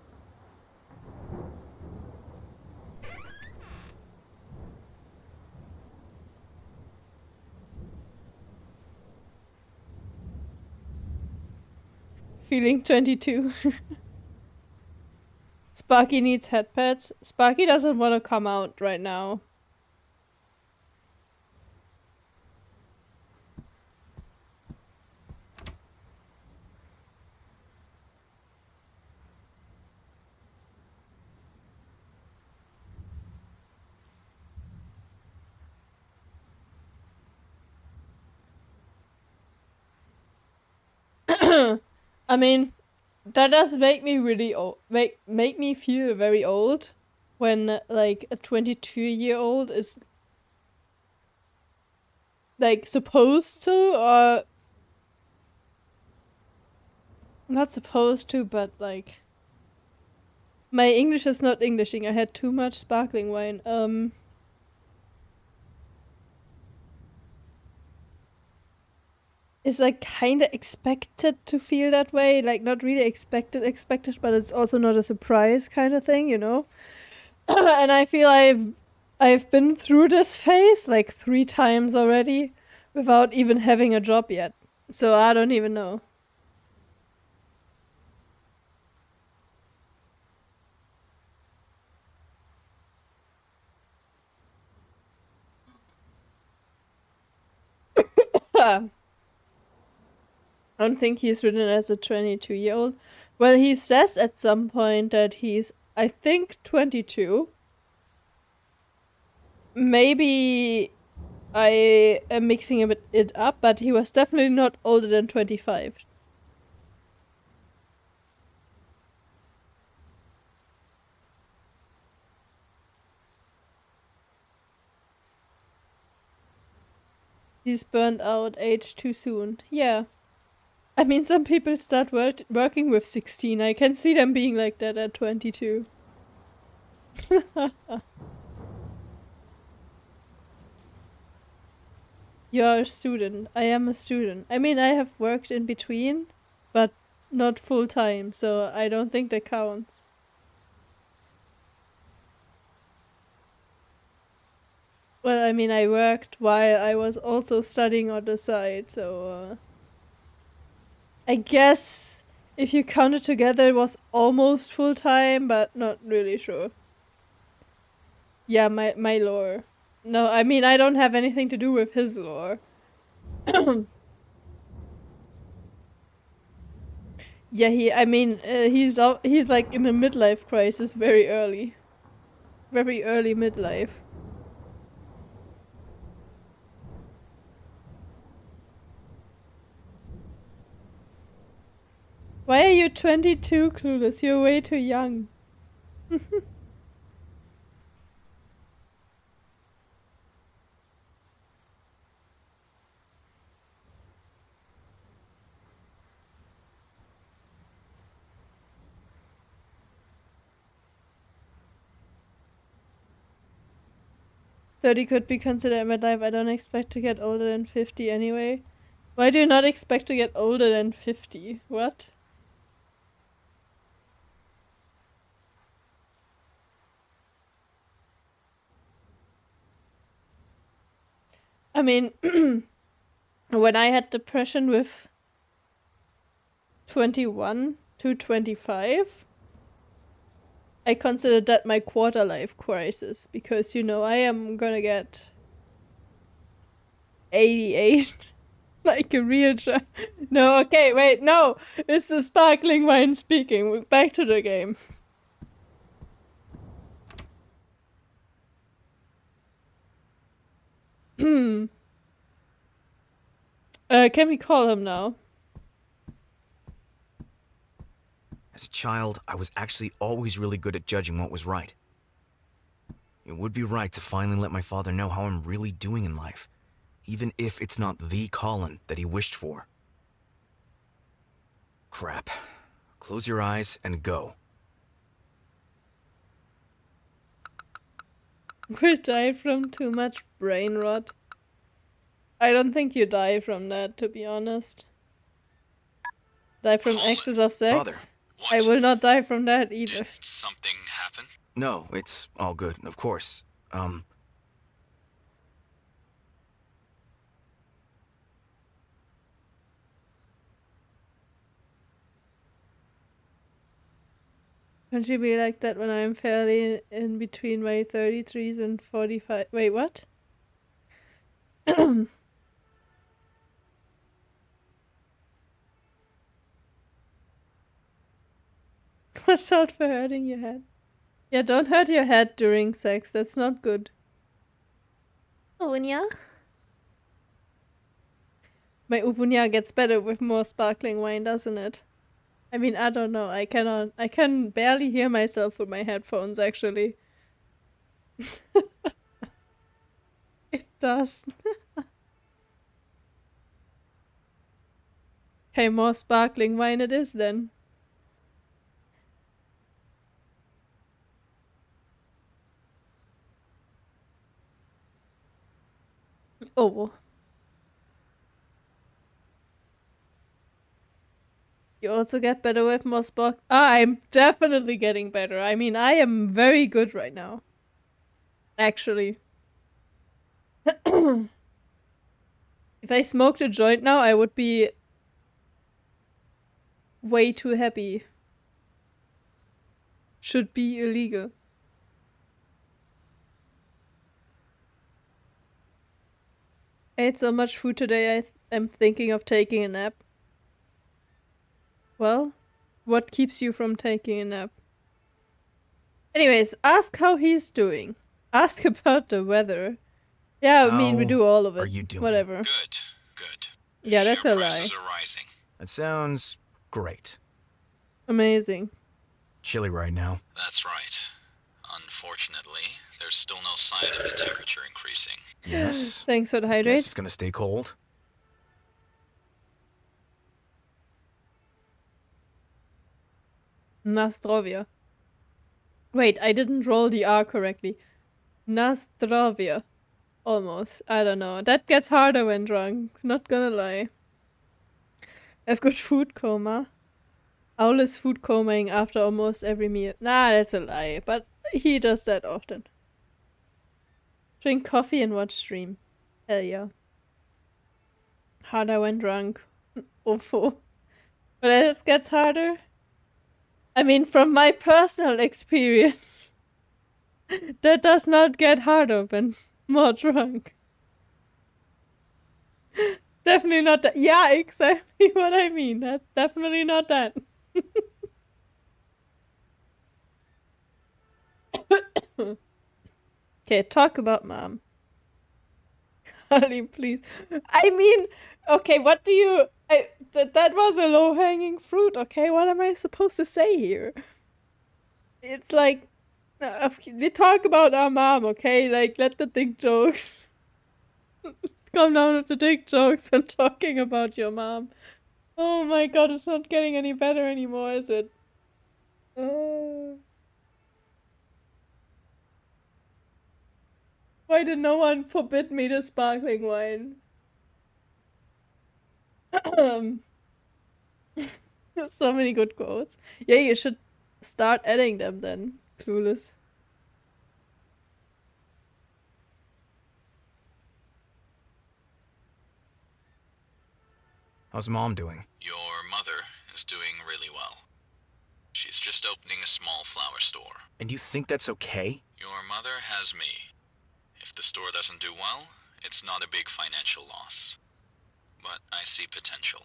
Feeling 22. Sparky needs head pads. Sparky doesn't want to come out right now. I mean, that does make me really old. Make me feel very old when like a 22-year-old is like supposed to, or not supposed to, but like my English is not Englishing. I had too much sparkling wine. Is like kind of expected to feel that way, like not really expected, but it's also not a surprise kind of thing, you know. And I feel I've been through this phase like 3 times already without even having a job yet, so I don't even know. I don't think he's written as a 22-year-old. Well, he says at some point that he's, I think, 22. Maybe I am mixing it up, but he was definitely not older than 25. He's burned out, aged too soon. Yeah. I mean, some people start working with 16. I can see them being like that at 22. You're a student. I am a student. I mean, I have worked in between, but not full time, so I don't think that counts. Well, I mean, I worked while I was also studying on the side, so I guess if you count it together, it was almost full time, but not really sure. Yeah, my lore. No, I mean, I don't have anything to do with his lore. Yeah, he's like in a midlife crisis very early. Very early midlife. Why are you 22, Clueless? You're way too young. 30 could be considered midlife. I don't expect to get older than 50 anyway. Why do you not expect to get older than 50? What? I mean, when I had depression with 21 to 25, I consider that my quarter life crisis because, you know, I am gonna get 88 like a real No, okay, wait, no! It's the sparkling wine speaking. Back to the game. Can we call him now? As a child, I was actually always really good at judging what was right. It would be right to finally let my father know how I'm really doing in life, even if it's not the Colin that he wished for. Crap. Close your eyes and go. We die from too much brain rot. I don't think you die from that, to be honest. Die from Colin. excess of sex? Father. What? I will not die from that either. Did something happen? No, it's all good, of course. Can't you be like that when I'm fairly in between my 33s and 45? Wait, what? Watch out for hurting your head. Yeah, don't hurt your head during sex. That's not good. Uvunya? My Uvunya gets better with more sparkling wine, doesn't it? I mean, I don't know. I can barely hear myself with my headphones, actually. It does. Okay, more sparkling wine it is then. Oh. You also get better with more spark. I'm definitely getting better. I mean, I am very good right now. Actually. If I smoked a joint now, I would be way too happy. Should be illegal. I ate so much food today, I'm thinking of taking a nap. Well, what keeps you from taking a nap? Anyways, ask how he's doing. Ask about the weather. Yeah, I mean, we do all of it. Are you doing? Whatever. Good, good. Yeah, that's Share a lie. prices are rising. That sounds great. Amazing. Chilly right now. That's right. Unfortunately, there's still no sign of the temperature increasing. Yes. Thanks for the Guess hydrate. it's gonna stay cold. Nastrovia. Wait, I didn't roll the R correctly. Nastrovia. Almost. I don't know. That gets harder when drunk. Not gonna lie. I've got food coma. Owl is food comaing after almost every meal. Nah, that's a lie. But he does that often. Drink coffee and watch stream. Hell yeah. Harder when drunk. Awful. But it gets harder. I mean, from my personal experience, that does not get harder when more drunk. Definitely not that. Yeah, exactly what I mean. That's definitely not that. Okay, talk about mom. Holly, please. I mean, okay, what do you... that was a low-hanging fruit, okay? What am I supposed to say here? It's like... we talk about our mom, okay? Like, let the dick jokes come down with the dick jokes when talking about your mom. Oh my god, it's not getting any better anymore, is it? Why did no one forbid me the sparkling wine? So many good quotes. Yeah, you should start adding them then. Clueless. How's Mom doing? Your mother is doing really well. She's just opening a small flower store. And you think that's okay? Your mother has me. If the store doesn't do well, it's not a big financial loss. But I see potential.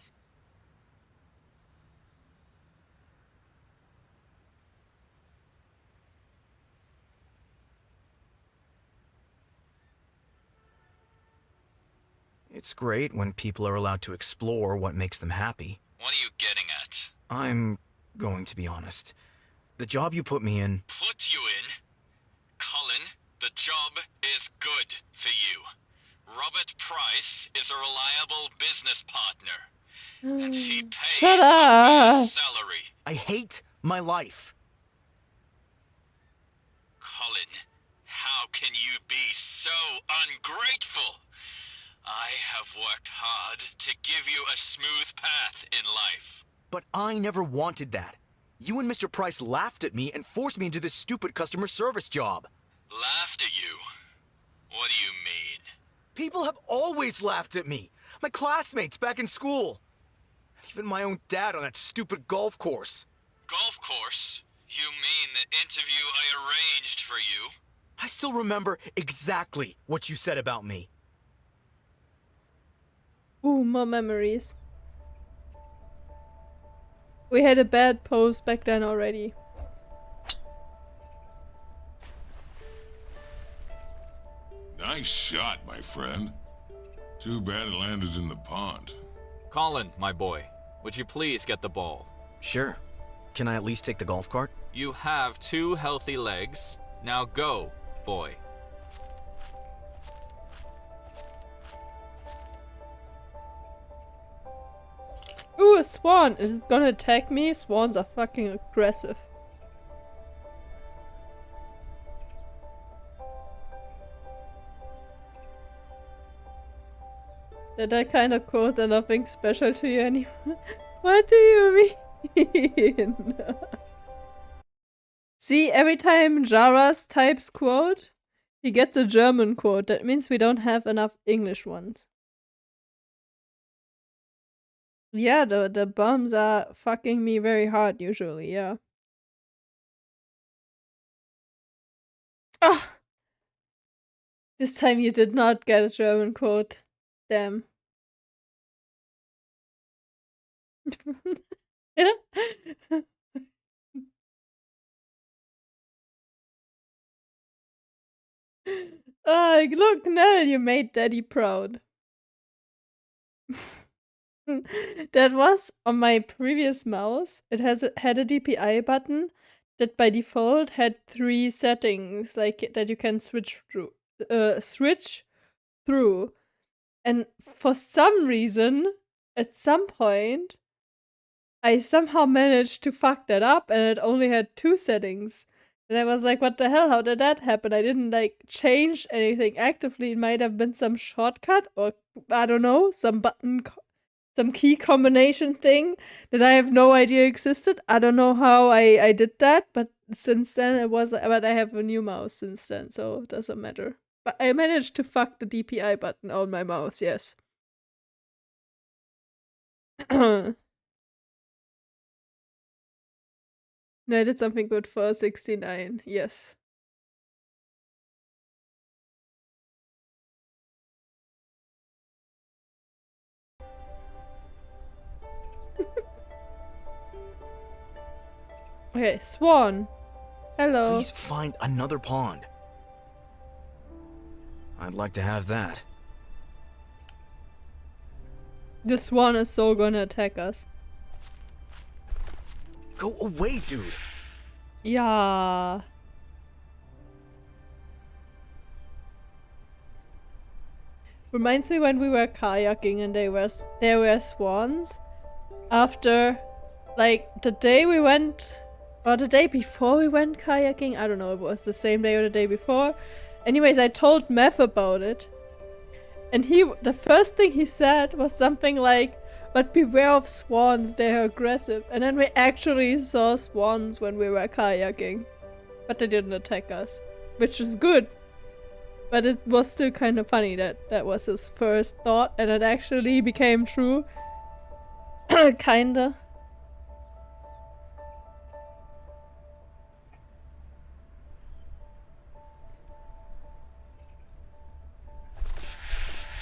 It's great when people are allowed to explore what makes them happy. What are you getting at? I'm going to be honest. The job you put me in... Put you in? Colin, the job is good for you. Robert Price is a reliable business partner. And he pays Shut a fair up. salary. I hate my life. Colin, how can you be so ungrateful? I have worked hard to give you a smooth path in life. But I never wanted that. You and Mr. Price laughed at me and forced me into this stupid customer service job. Laughed at you? What do you mean? People have always laughed at me. My classmates back in school. Even my own dad on that stupid golf course. Golf course? You mean the interview I arranged for you? I still remember exactly what you said about me. Ooh, more memories. We had a bad post back then already. Nice shot, my friend. Too bad it landed in the pond. Colin, my boy, would you please get the ball? Sure. Can I at least take the golf cart? You have 2 healthy legs. Now go, boy. Ooh, a swan! Is it gonna attack me? Swans are fucking aggressive. Did I kind of quote nothing special to you anymore? What do you mean? See, every time Jaras types quote, he gets a German quote. That means we don't have enough English ones. Yeah, the bombs are fucking me very hard usually, yeah. Ah! This time you did not get a German quote. Damn. Look, Nell, you made Daddy proud. That was on my previous mouse. It had a DPI button that by default had 3 settings, like that you can switch through. And for some reason, at some point, I somehow managed to fuck that up, and it only had 2 settings. And I was like, what the hell? How did that happen? I didn't like change anything actively. It might have been some shortcut, or I don't know, some some key combination thing that I have no idea existed. I don't know how I did that, but since then it was. But I have a new mouse since then, so it doesn't matter. But I managed to fuck the DPI button on my mouse. Yes. No, I did something good for 69. Yes. Okay, Swan. Hello. Please find another pond. I'd like to have that. The Swan is so gonna attack us. Go away, dude. Yeah. Reminds me when we were kayaking and there were swans. After, like, the day we went, or the day before we went kayaking, I don't know, it was the same day or the day before. Anyways, I told Meth about it. And the first thing he said was something like, but beware of swans, they're aggressive. And then we actually saw swans when we were kayaking. But they didn't attack us, which is good. But it was still kind of funny that that was his first thought, and it actually became true. Kinda.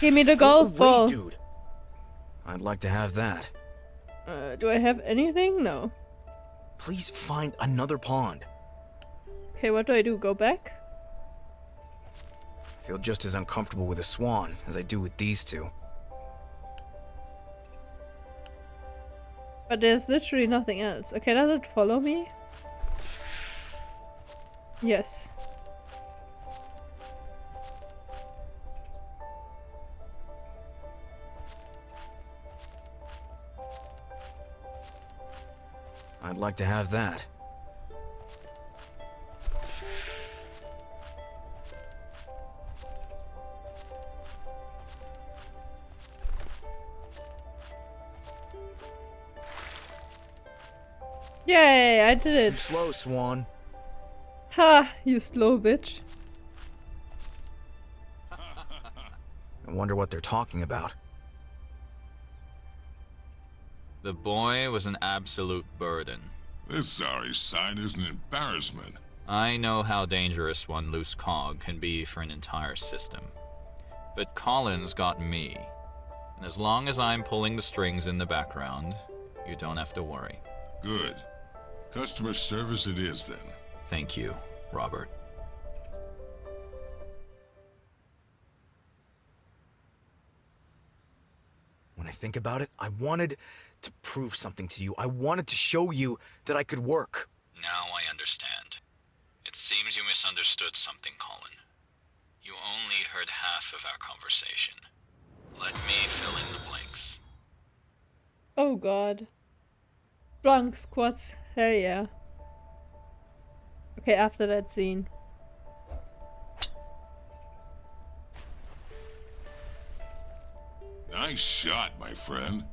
Give me the golf ball. Wait, dude. I'd like to have that. Do I have anything? No. Please find another pond. Okay, what do I do? Go back? I feel just as uncomfortable with a swan as I do with these two. But there's literally nothing else. Okay, does it follow me? Yes. I'd like to have that. Yay, I did Too it. slow, Swan. Ha, you slow bitch. I wonder what they're talking about. The boy was an absolute burden. This sorry sign is an embarrassment. I know how dangerous one loose cog can be for an entire system. But Colin's got me. And as long as I'm pulling the strings in the background, you don't have to worry. Good. Customer service it is, then. Thank you, Robert. When I think about it, I wanted to prove something to you. I wanted to show you that I could work. Now I understand. It seems you misunderstood something, Colin. You only heard half of our conversation. Let me fill in the blanks. Oh god. Drunk squats. Hell yeah. Okay, after that scene. Nice shot, my friend.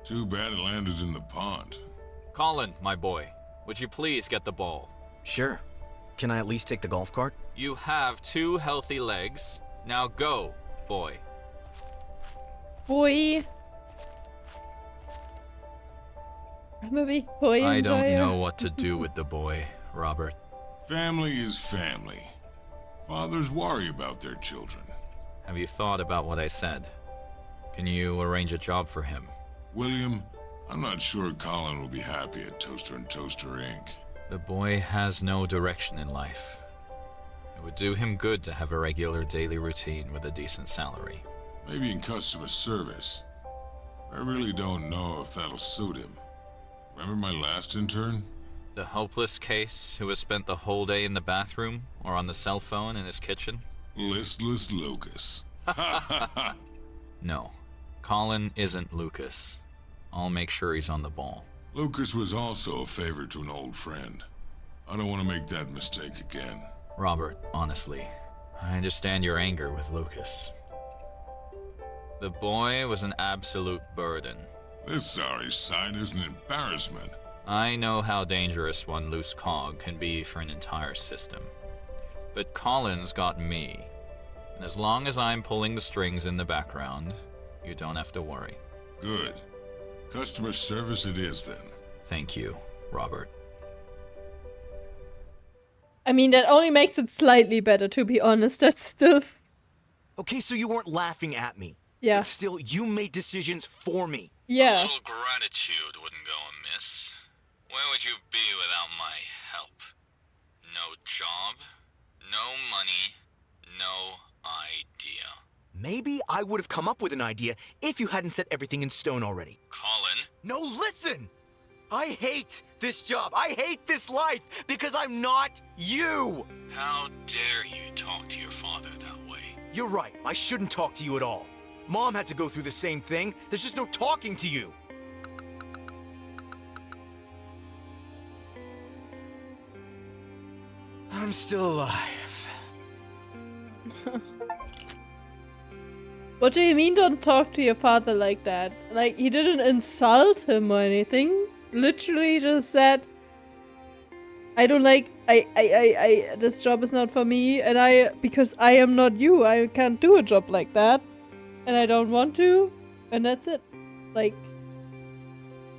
Too bad it landed in the pond. Colin, my boy, would you please get the ball? Sure. Can I at least take the golf cart? You have 2 healthy legs. Now go, boy. Boy. I'm a big boy I don't enjoyer. know what to do with the boy, Robert. Family is family. Fathers worry about their children. Have you thought about what I said? Can you arrange a job for him? William, I'm not sure Colin will be happy at Toaster and Toaster Inc. The boy has no direction in life. It would do him good to have a regular daily routine with a decent salary. Maybe in customer service. I really don't know if that'll suit him. Remember my last intern? The hopeless case who has spent the whole day in the bathroom or on the cell phone in his kitchen? Listless Lucas. No, Colin isn't Lucas. I'll make sure he's on the ball. Lucas was also a favor to an old friend. I don't want to make that mistake again. Robert, honestly, I understand your anger with Lucas. The boy was an absolute burden. This sorry sign is an embarrassment. I know how dangerous one loose cog can be for an entire system. But Colin's got me. And as long as I'm pulling the strings in the background, you don't have to worry. Good. Customer service it is, then. Thank you, Robert. I mean, that only makes it slightly better, to be honest. That's still... Okay, so you weren't laughing at me. Yeah. But still, you made decisions for me. A Yeah. little gratitude wouldn't go amiss. Where would you be without my help? No job, no money, no idea. Maybe I would have come up with an idea if you hadn't set everything in stone already. Colin? No, listen! I hate this job. I hate this life because I'm not you. How dare you talk to your father that way? You're right. I shouldn't talk to you at all. Mom had to go through the same thing. There's just no talking to you. I'm still alive. What do you mean don't talk to your father like that? Like, he didn't insult him or anything. Literally just said, I don't like, this job is not for me, and because I am not you, I can't do a job like that. And I don't want to, and that's it. Like,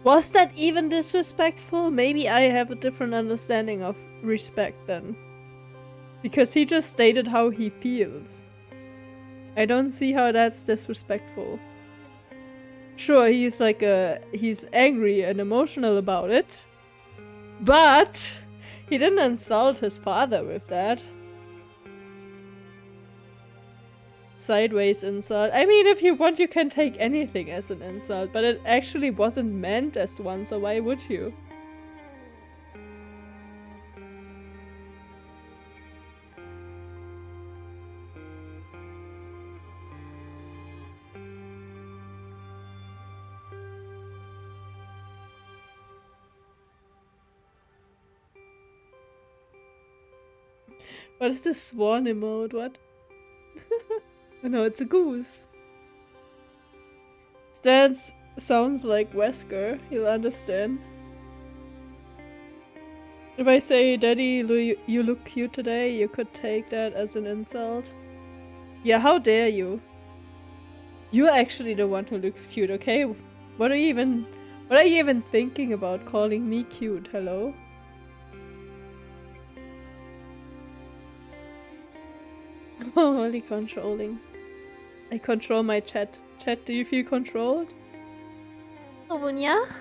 was that even disrespectful? Maybe I have a different understanding of respect then. Because he just stated how he feels. I don't see how that's disrespectful. Sure, he's angry and emotional about it, but he didn't insult his father with that. Sideways insult. I mean, if you want, you can take anything as an insult, but it actually wasn't meant as one, so why would you? What is this swan emote? What? Oh no, it's a goose. That sounds like Wesker. He'll understand. If I say, Daddy, you look cute today, you could take that as an insult. Yeah, how dare you? You're actually the one who looks cute, okay? What are you even thinking about calling me cute? Hello? Holy controlling. I control my chat. Chat, do you feel controlled? Unya?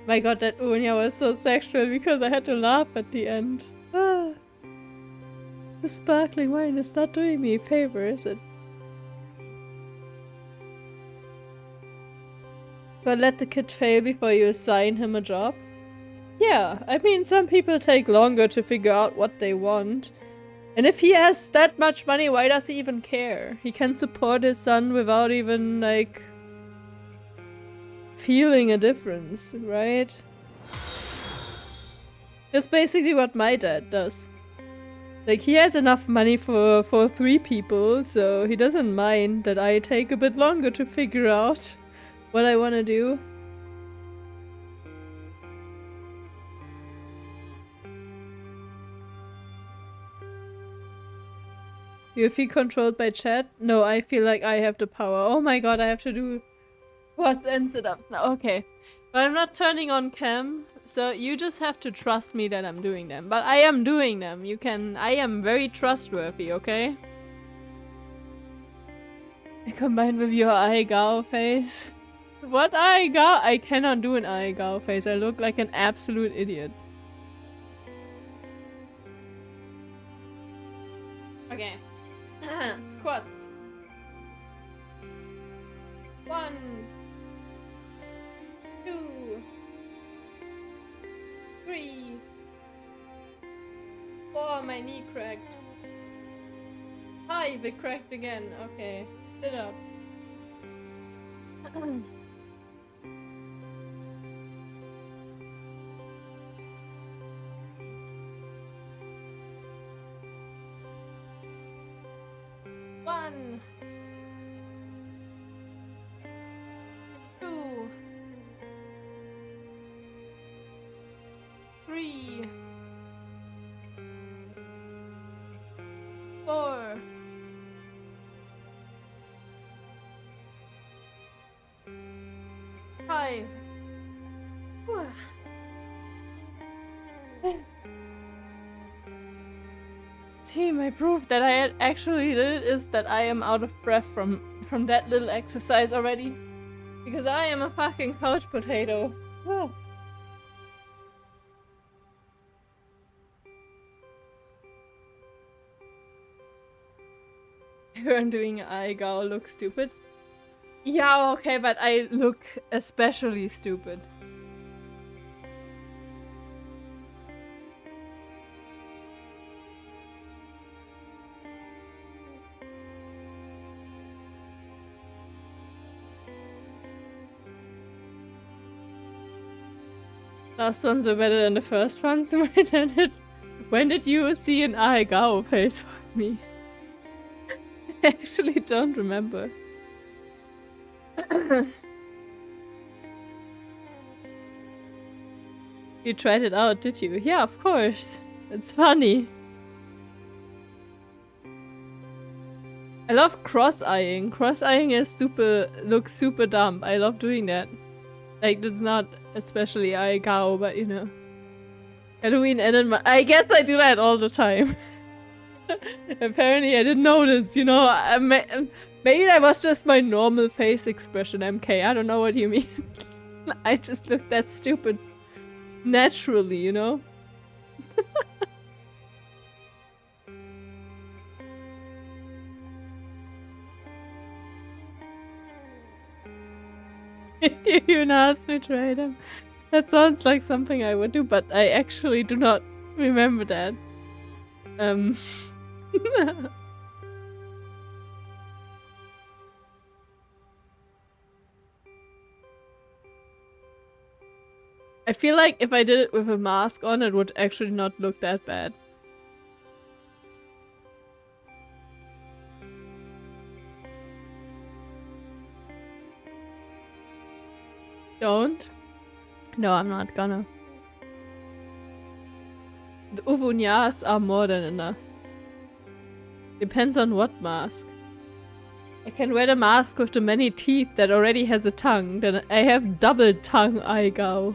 My god, that Unya was so sexual because I had to laugh at the end. Ah. The sparkling wine is not doing me a favor, is it? But let the kid fail before you assign him a job? Yeah, I mean, some people take longer to figure out what they want. And if he has that much money, why does he even care? He can support his son without even, like, feeling a difference, right? That's basically what my dad does. Like, he has enough money for 3 people, so he doesn't mind that I take a bit longer to figure out what I want to do. You feel controlled by chat? No, I feel like I have the power. Oh my god, I have to do what's ended up now. Okay. But I'm not turning on cam, so you just have to trust me that I'm doing them. But I am doing them. I am very trustworthy, okay? Combined with your Aigao face. What Aigao? I cannot do an Aigao face. I look like an absolute idiot. Okay. Squats. 1, 2, 3, 4. My knee cracked. 5. It cracked again. Okay. Sit up. 1, 2, 3, 4, 5. Team, I proved that I actually did it, is that I am out of breath from that little exercise already. Because I am a fucking couch potato. Everyone doing Aigao looks stupid. Yeah, okay, but I look especially stupid. Last ones are better than the first ones. When did you see an Aigao face of me? I actually don't remember. You tried it out, did you? Yeah, of course. It's funny. I love cross-eyeing. Cross-eyeing is looks super dumb. I love doing that. Like, it's not especially Aigao, but you know. Halloween ended I guess I do that all the time. Apparently I didn't notice, you know. Maybe that was just my normal face expression, MK. I don't know what you mean. I just look that stupid naturally, you know? You even asked me to trade him. That sounds like something I would do, but I actually do not remember that. I feel like if I did it with a mask on, it would actually not look that bad. Don't? No, I'm not gonna. The uvunyas are more than enough. Depends on what mask. I can wear the mask with the many teeth that already has a tongue, then I have double tongue I go.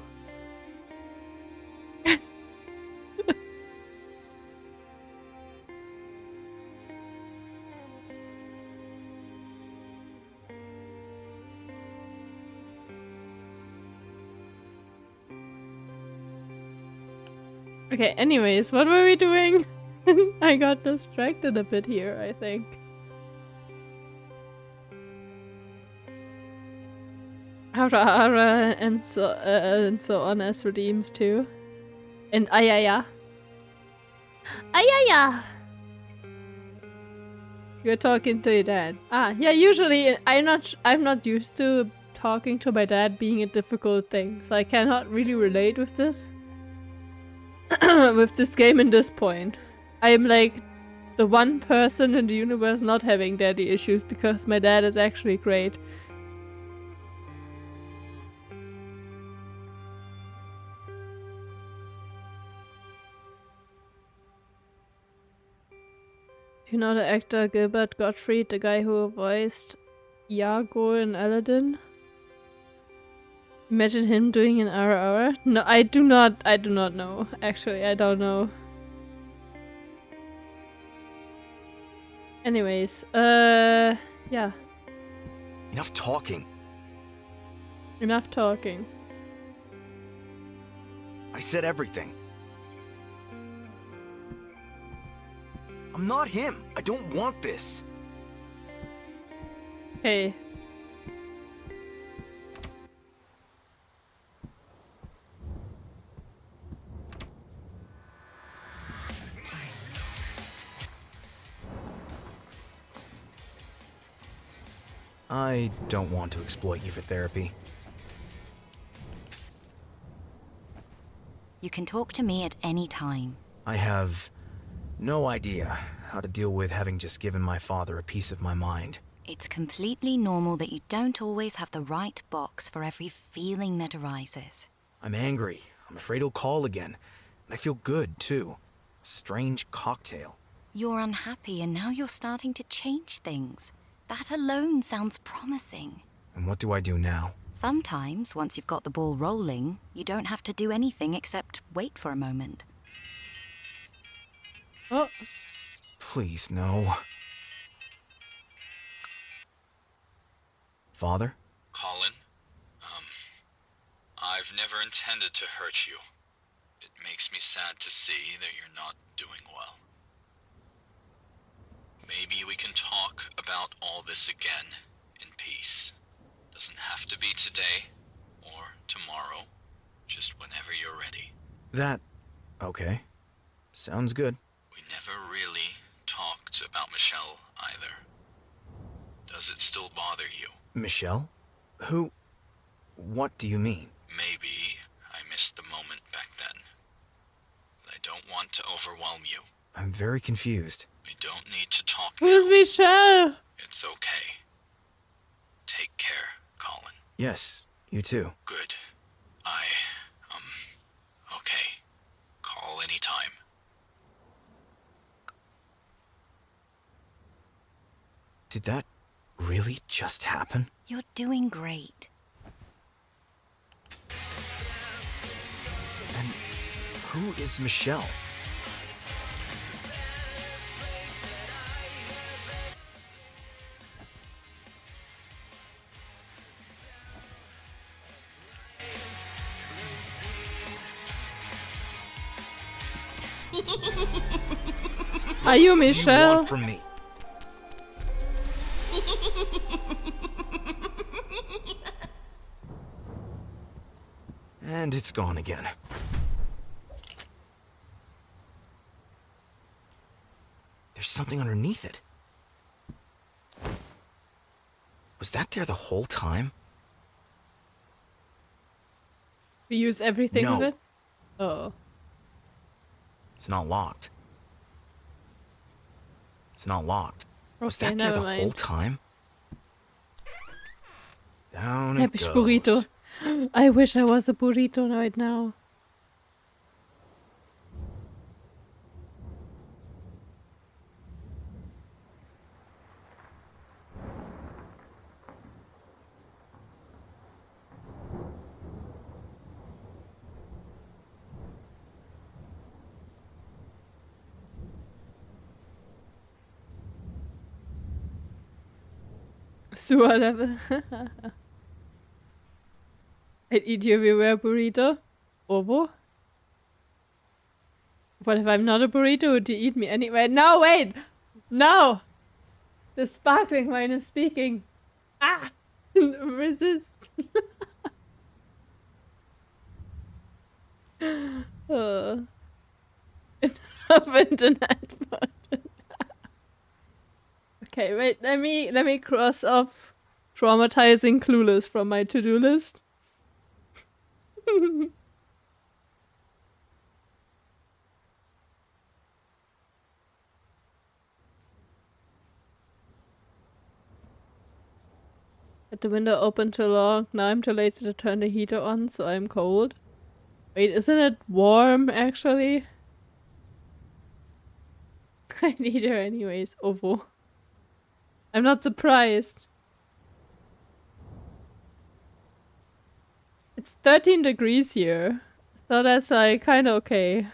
Okay, anyways, what were we doing? I got distracted a bit here, I think. Ara and so on as redeems too. And Ayaya. Ayaya! You're talking to your dad. Ah, yeah, usually I'm not used to talking to my dad being a difficult thing, so I cannot really relate with this. With this game in this point. I am like the one person in the universe not having daddy issues because my dad is actually great. You know the actor Gilbert Gottfried, the guy who voiced Iago in Aladdin? Imagine him doing an RR. No, I do not know. Actually, I don't know. Anyways, yeah. Enough talking. Enough talking. I said everything. I'm not him. I don't want this. Hey. I don't want to exploit you for therapy. You can talk to me at any time. I have no idea how to deal with having just given my father a piece of my mind. It's completely normal that you don't always have the right box for every feeling that arises. I'm angry. I'm afraid he'll call again. And I feel good, too. A strange cocktail. You're unhappy and now you're starting to change things. That alone sounds promising. And what do I do now? Sometimes, once you've got the ball rolling, you don't have to do anything except wait for a moment. Oh. Please, no. Father? Colin, I've never intended to hurt you. It makes me sad to see that you're not doing well. Maybe we can talk about all this again in peace. Doesn't have to be today or tomorrow, just whenever you're ready. Okay. Sounds good. We never really talked about Michelle either. Does it still bother you? Michelle? Who? What do you mean? Maybe I missed the moment back then. But I don't want to overwhelm you. I'm very confused. We don't need to talk Who's now. Michelle? It's okay. Take care, Colin. Yes, you too. Good. Okay. Call anytime. Did that really just happen? You're doing great. And who is Michelle? Are you What do you Michelle? want from me? And it's gone again. There's something underneath it. Was that there the whole time? We use everything No. of it? Oh. It's not locked. It's not locked. Was Okay, that there never the whole mind. time? Down it Happy goes. burrito. I wish I was a burrito right now. Sewer level. I'd eat you if you were a burrito. Ovo? What if I'm not a burrito? Would you eat me anyway? No, wait! No! The sparkling wine is speaking. Ah! Resist. Oh. Enough internet button. Okay, wait, let me cross off traumatizing clueless from my to-do list. Had the window open too long. Now I'm too lazy to turn the heater on, so I'm cold. Wait, isn't it warm actually? I need her anyways, Ovo. I'm not surprised. It's 13 degrees here, so that's like kinda okay.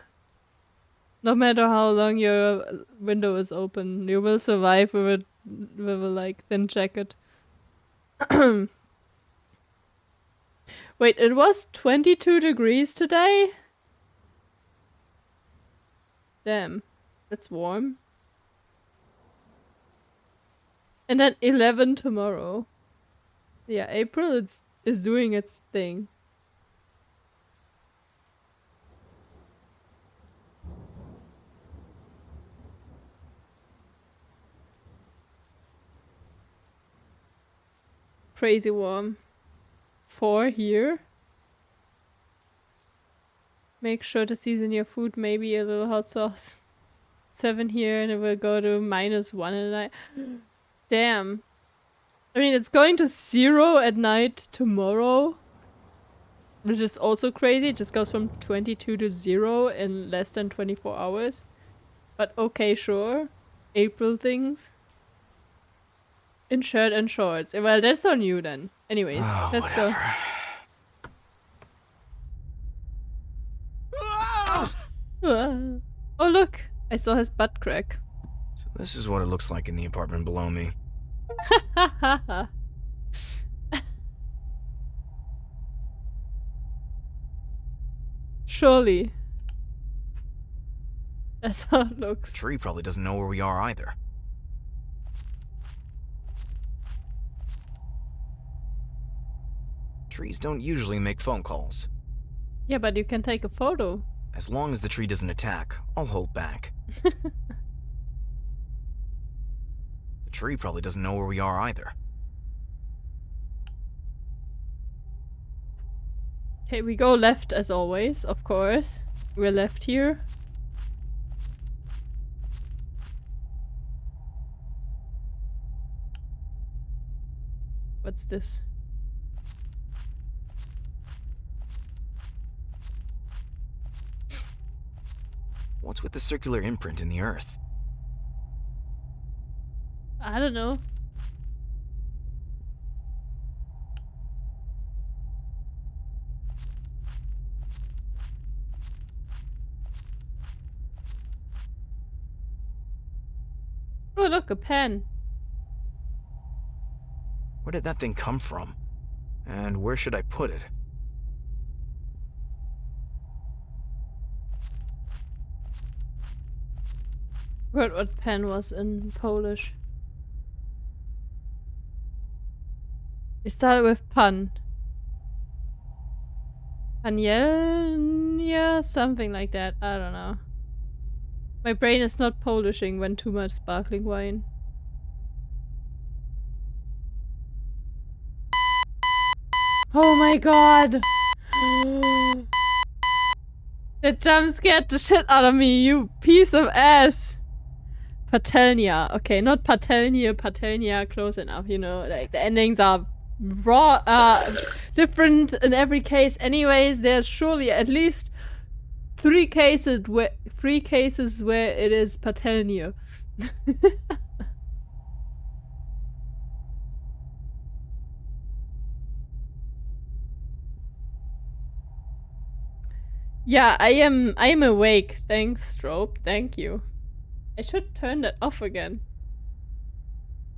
No matter how long your window is open, you will survive with a like thin jacket. Wait, it was 22 degrees today? Damn, that's warm. And then 11 tomorrow. Yeah, April is doing its thing. Crazy warm. 4 here. Make sure to season your food, maybe a little hot sauce. 7 here, and it will go to -1 at night. Damn. I mean, it's going to 0 at night tomorrow, which is also crazy. It just goes from 22 to 0 in less than 24 hours. But okay, sure. April things. In shirt and shorts. Well, that's on you then. Anyways, let's whatever. go. Oh, look. I saw his butt crack. So this is what it looks like in the apartment below me. Surely. That's how it looks. The tree probably doesn't know where we are either. Trees don't usually make phone calls. Yeah, but you can take a photo. As long as the tree doesn't attack, I'll hold back. The tree probably doesn't know where we are either. Okay, we go left as always, of course. We're left here. What's this? What's with the circular imprint in the earth? I don't know. Oh, look, a pen. Where did that thing come from? And where should I put it? Forgot what pen was in Polish. It started with pan. Panielnia? Something like that. I don't know. My brain is not Polishing when too much sparkling wine. Oh my god! That jump scared the shit out of me, you piece of ass! Patelnia. Okay, not Patelnia, Patelnia, close enough, you know, like the endings are different in every case. Anyways, there's surely at least three cases where it is Patelnia. Yeah, I am awake. Thanks, Strobe. Thank you. I should turn that off again.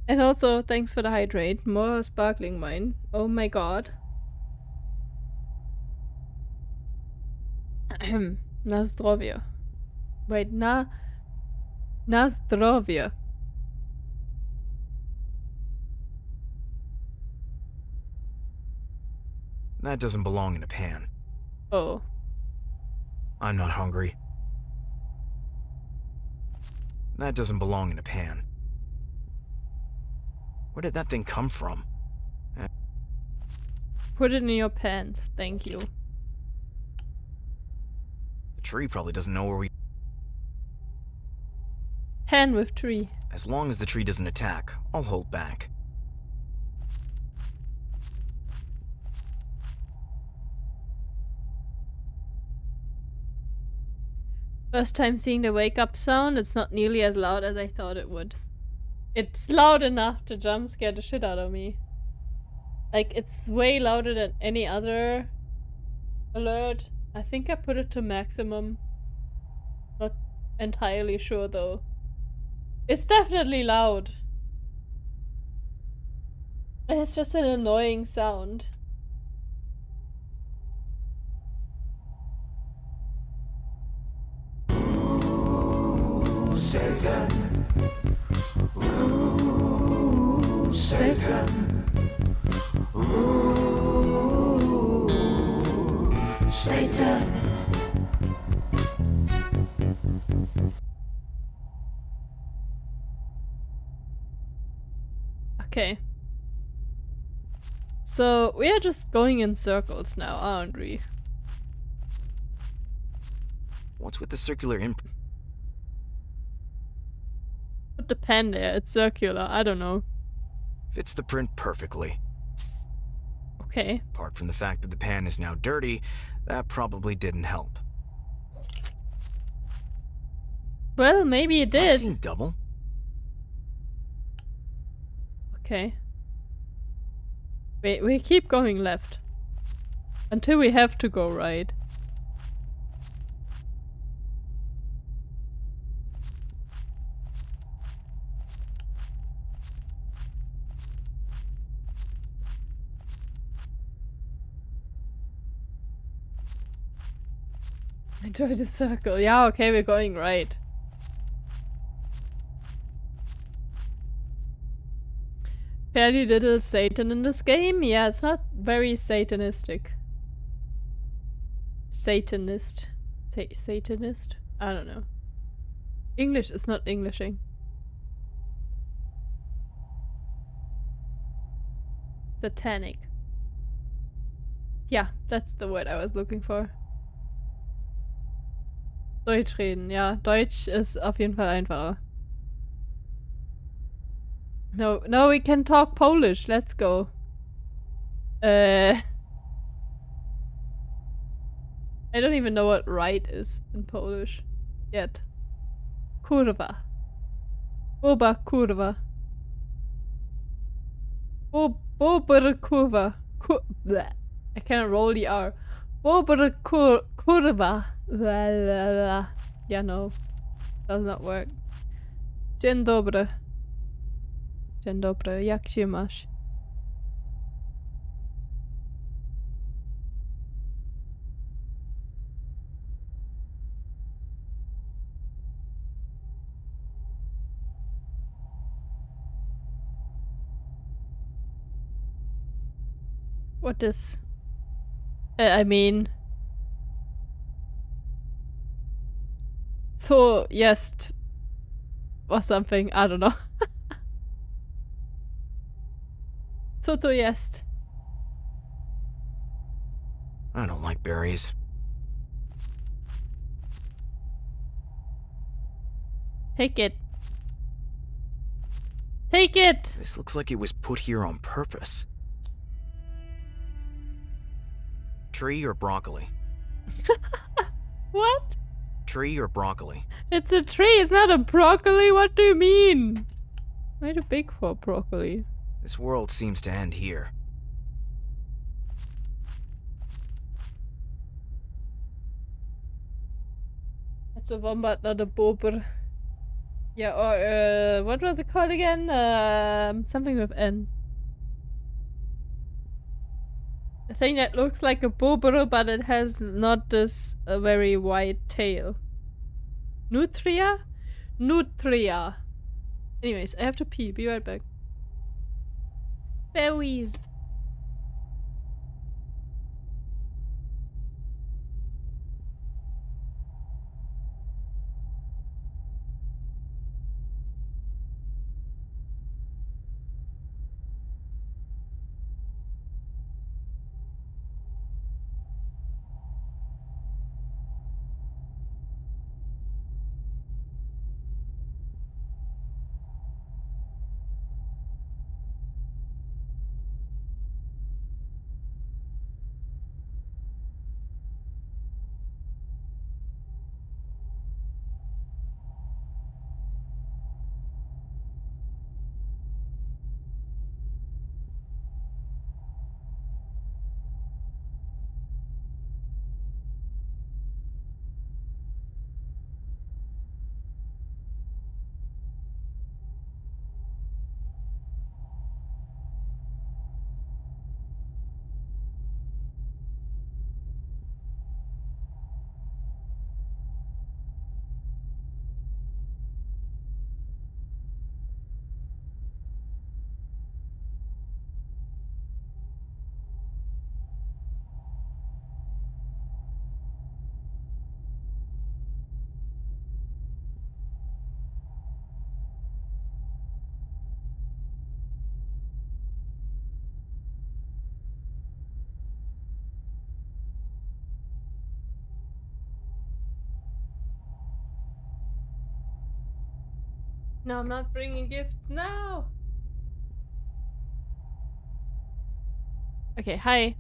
And also, thanks for the hydrate. More sparkling wine. Oh my god. Na zdrowie. Wait, na zdrowie. That doesn't belong in a pan. Oh. I'm not hungry. That doesn't belong in a pan. Where did that thing come from? Put it in your pants. Thank you. The tree probably doesn't know where we... Pan with tree. As long as the tree doesn't attack, I'll hold back. First time seeing the wake up sound, it's not nearly as loud as I thought it would. It's loud enough to jump scare the shit out of me. Like, it's way louder than any other alert. I think I put it to maximum. Not entirely sure though. It's definitely loud. And it's just an annoying sound. Satan. Ooh, Satan. Ooh, Satan. Okay. So, we are just going in circles now, aren't we? What's with the circular imprint? Put the pen there, it's circular, I don't know. Fits the print perfectly. Okay. Apart from the fact that the pan is now dirty, that probably didn't help. Well, maybe it Am I did. seeing double? Okay. Wait, we keep going left. Until we have to go right. Enjoy the circle. Yeah, okay, we're going right. Fairly little Satan in this game. Yeah, it's not very satanistic. Satanist. Satanist? I don't know. English is not Englishing. Satanic. Yeah, that's the word I was looking for. Deutsch reden, ja. Deutsch ist auf jeden Fall einfacher. No, we can talk Polish. Let's go. I don't even know what right is in Polish yet. Kurwa. Boba kurwa. Boba kurwa. Bleh. I cannot roll the R. Boba kurwa. Yeah, no. Does not work. Dzień dobry. Dzień dobry. Jak się masz? What is... I mean... So, jest... Or something, I don't know. So to jest. I don't like berries. Take it. Take it! This looks like it was put here on purpose. Tree or broccoli? What? Tree or broccoli? It's a tree, it's not a broccoli, what do you mean? Way too big for broccoli. This world seems to end here. It's a wombat, not a bobber. Yeah, or what was it called again? Something with N. A thing that looks like a bobber, but it has not this very wide tail. Nutria? Nutria. Anyways, I have to pee. Be right back. Berries. No, I'm not bringing gifts now. Okay, hi.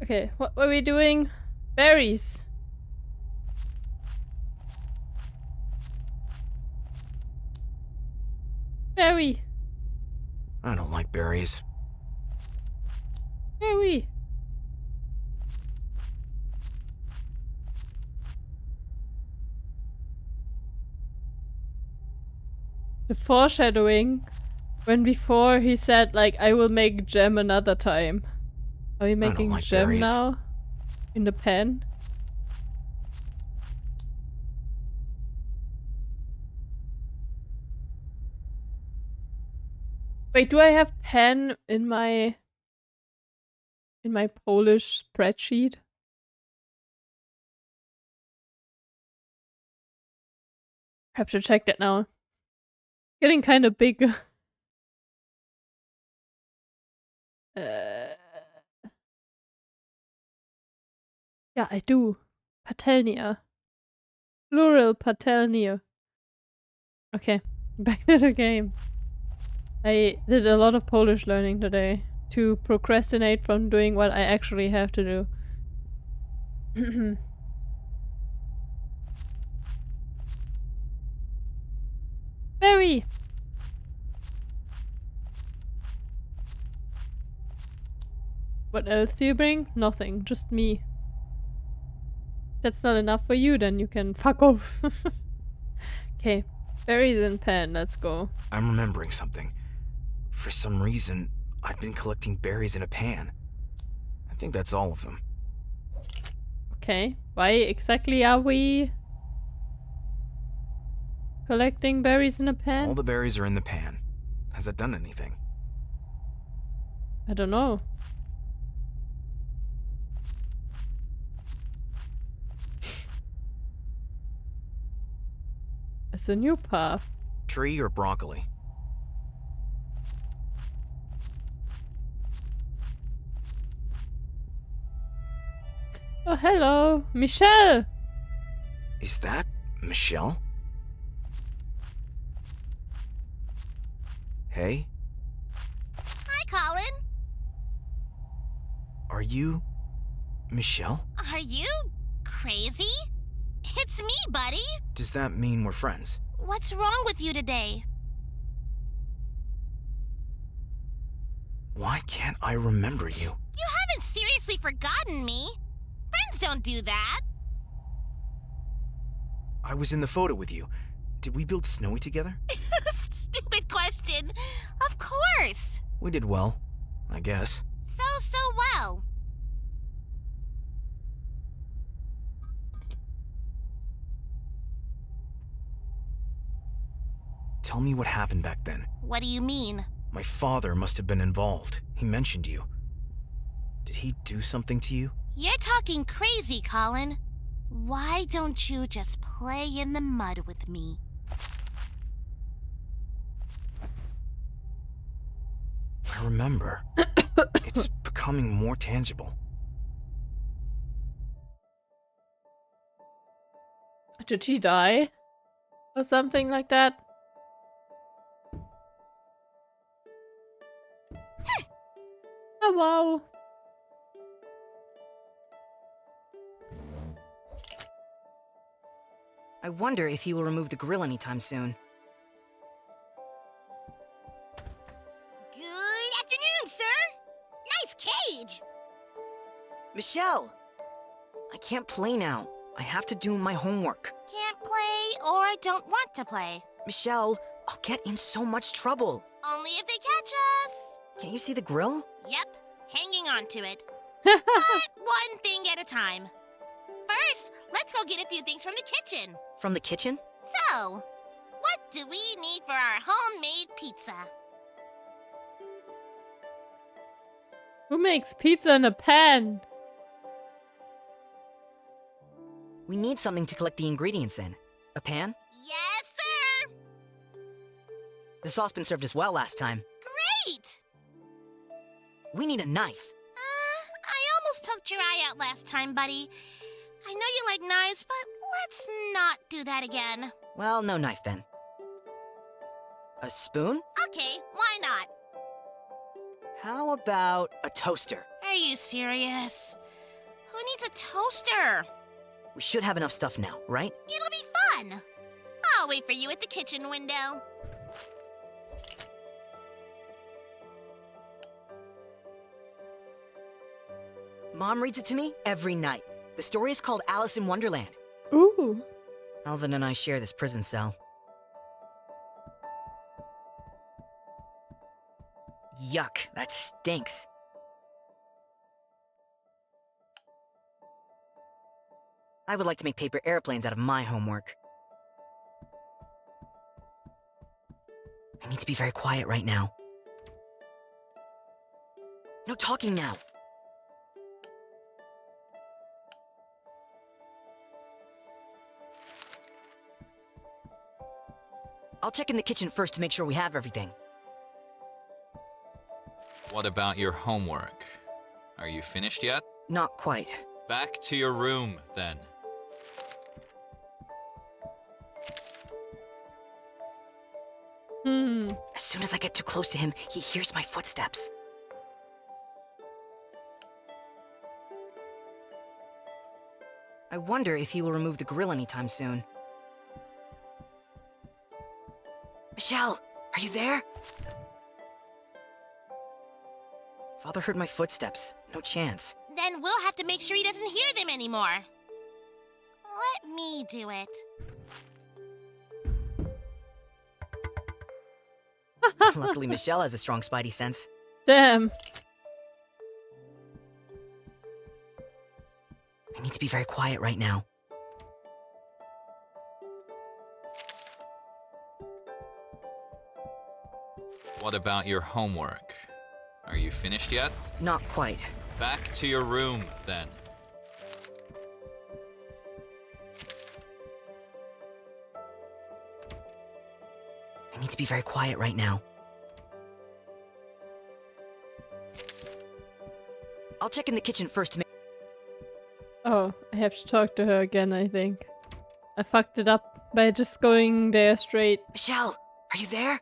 Okay, what were we doing? Berries. Berry. I don't like berries. Berry. The foreshadowing when before he said like I will make jam another time. Are we making like jam berries. now? In the pan? Wait, do I have pan in my Polish spreadsheet? I have to check that now. Getting kind of big. Yeah, I do. Patelnia. Plural patelnia. Okay, back to the game. I did a lot of Polish learning today to procrastinate from doing what I actually have to do. Berry! What else do you bring? Nothing, just me. That's not enough for you, then you can fuck off. Okay, berries in pan, let's go. I'm remembering something. For some reason, I've been collecting berries in a pan. I think that's all of them. Okay, why exactly are we collecting berries in a pan? All the berries are in the pan. Has that done anything? I don't know. It's a new path. Tree or broccoli? Oh, hello, Michelle. Is that Michelle? Hey, Hi, Colin. are you Michelle? Are you crazy? It's me, buddy. Does that mean we're friends? What's wrong with you today? Why can't I remember you? You haven't seriously forgotten me. Friends don't do that. I was in the photo with you. Did we build Snowy together? Stupid question. Of course. We did well, I guess. So well. Tell me what happened back then. What do you mean? My father must have been involved. He mentioned you. Did he do something to you? You're talking crazy, Colin. Why don't you just play in the mud with me? I remember. It's becoming more tangible. Did she die? Or something like that? Oh, wow. I wonder if he will remove the grill anytime soon. Good afternoon, sir. Nice cage. Michelle! I can't play now. I have to do my homework. Can't play or don't want to play. Michelle, I'll get in so much trouble. Only if they catch us. Can't you see the grill? Yep, hanging on to it. But one thing at a time. First, let's go get a few things from the kitchen. From the kitchen? So, what do we need for our homemade pizza? Who makes pizza in a pan? We need something to collect the ingredients in. A pan? Yes, sir. The saucepan served us well last time. Great. We need a knife. I almost poked your eye out last time, buddy. I know you like knives, but let's not do that again. Well, no knife then. A spoon? Okay, why not? How about a toaster? Are you serious? Who needs a toaster? We should have enough stuff now, right? It'll be fun. I'll wait for you at the kitchen window. Mom reads it to me every night. The story is called Alice in Wonderland. Ooh. Alvin and I share this prison cell. Yuck, that stinks. I would like to make paper airplanes out of my homework. I need to be very quiet right now. No talking now. I'll check in the kitchen first to make sure we have everything. What about your homework? Are you finished yet? Not quite. Back to your room, then. As soon as I get too close to him, he hears my footsteps. I wonder if he will remove the grill anytime soon. Michelle, are you there? Father heard my footsteps. No chance. Then we'll have to make sure he doesn't hear them anymore. Let me do it. Luckily, Michelle has a strong spidey sense. Damn. I need to be very quiet right now. What about your homework? Are you finished yet? Not quite. Back to your room, then. I need to be very quiet right now. I'll check in the kitchen first to make... Oh, I have to talk to her again, I think. I fucked it up by just going there straight. Michelle, are you there?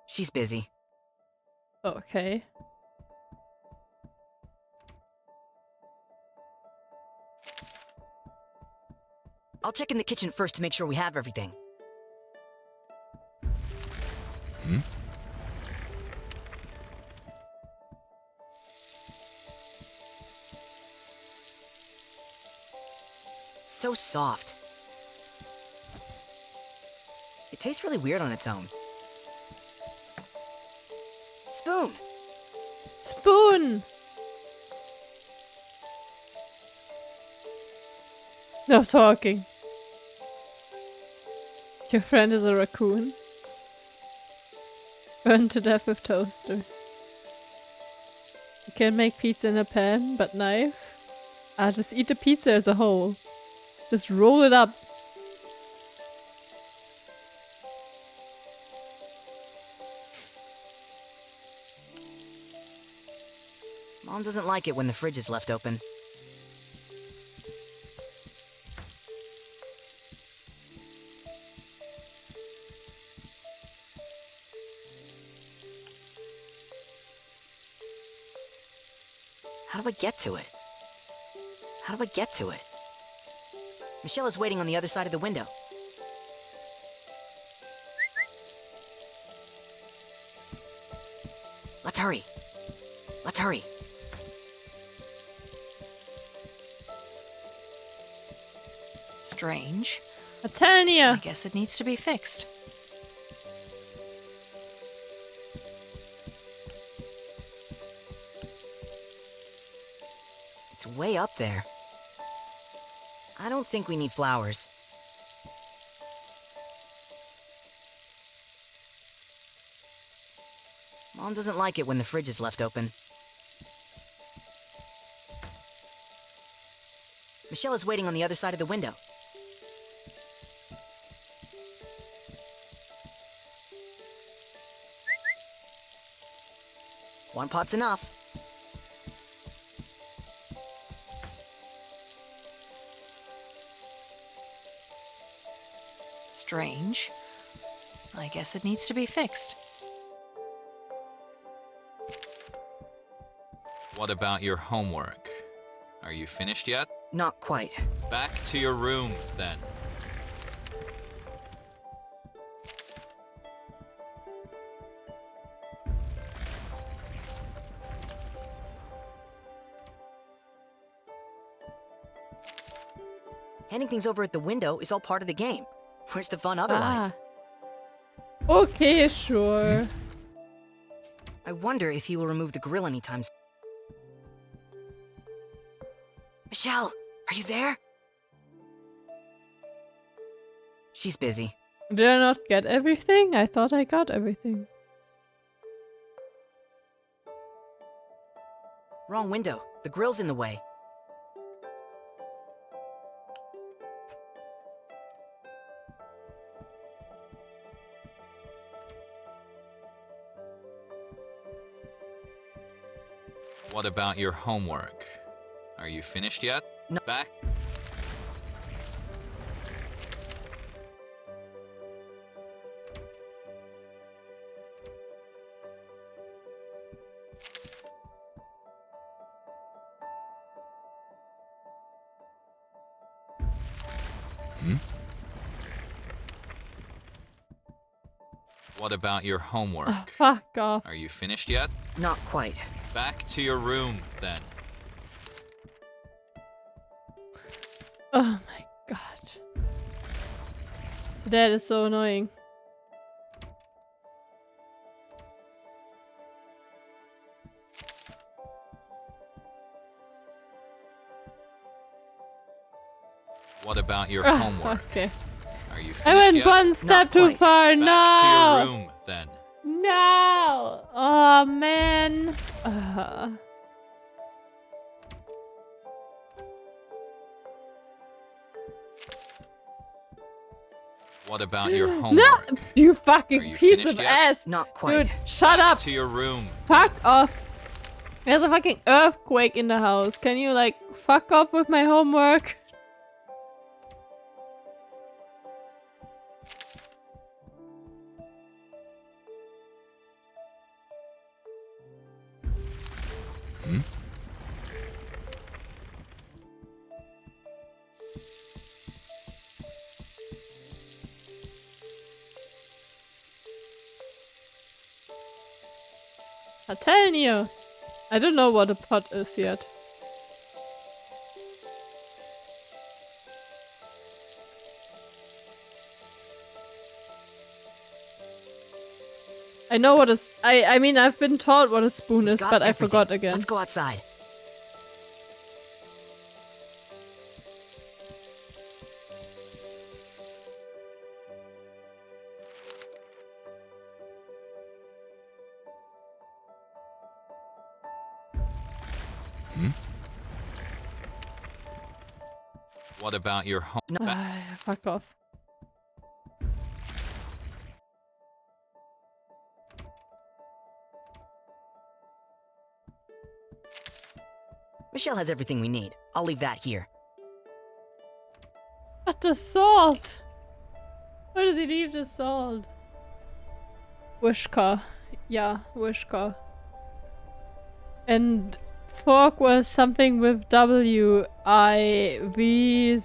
She's busy. Okay. I'll check in the kitchen first to make sure we have everything. Hmm? So soft. It tastes really weird on its own. Spoon! Spoon! No talking. Your friend is a raccoon. Burned to death with toaster. You can make pizza in a pan, but knife? Ah, just eat the pizza as a whole. Just roll it up. Mom doesn't like it when the fridge is left open. How do I get to it? How do I get to it? Michelle is waiting on the other side of the window. Let's hurry. Let's hurry. Strange. I'm telling you. I guess it needs to be fixed. It's way up there. I don't think we need flowers. Mom doesn't like it when the fridge is left open. Michelle is waiting on the other side of the window. One pot's enough. Strange. I guess it needs to be fixed. What about your homework? Are you finished yet? Not quite. Back to your room, then. Handing things over at the window is all part of the game. Where's the fun otherwise? Okay, sure. I wonder if he will remove the grill anytime soon. Michelle, are you there? She's busy. Did I not get everything? I thought I got everything. Wrong window. The grill's in the way. What about your homework? Are you finished yet? No. Back. Hmm? What about your homework? Oh, fuck off. Are you finished yet? Not quite. Back to your room, then. Oh my god. That is so annoying. What about your homework? Okay. Are Are you I finished went yet? one step too far. Back No. to your room, then. No. Oh man. What about your No, homework? you Are fucking you piece finished of yet? ass. Not quite. Dude, shut up. To your room. Fuck off. There's a fucking earthquake in the house. Can you like fuck off with my homework? Hmm? I'm telling you. I don't know what a pot is yet. I know what I mean, I've been taught what a spoon is, but I forgot again. Let's go outside. Hmm? What about your home? Fuck off. Michelle has everything we need. I'll leave that here. But the salt! Where does he leave the salt? Wishka. Yeah, Wishka. And fork was something with W. I. V.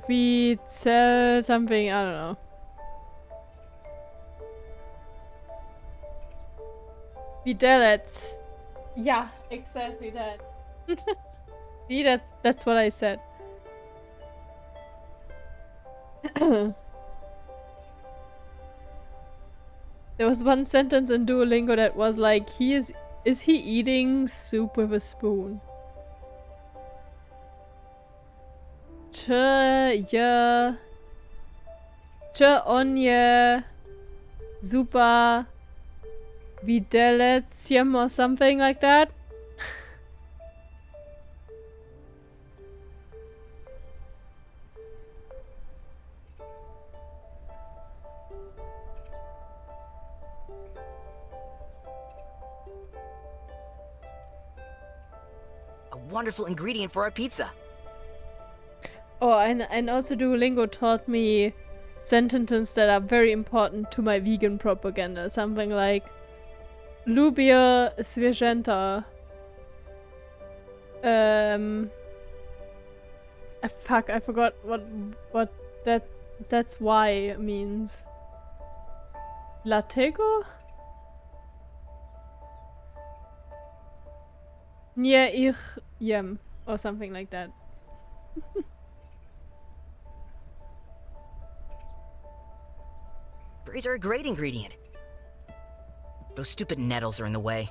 V. Something, I don't know. Videllets. Yeah, exactly that. See, that's what I said. There was one sentence in Duolingo that was like, is he eating soup with a spoon? Ch onje super Videlletium or something like that. A wonderful ingredient for our pizza. Oh, and also Duolingo taught me sentences that are very important to my vegan propaganda. Something like Lubię zwierzęta. Fuck, I forgot what that's why means. Dlatego? Nie ich jem, or something like that. Berries are a great ingredient. Those stupid nettles are in the way.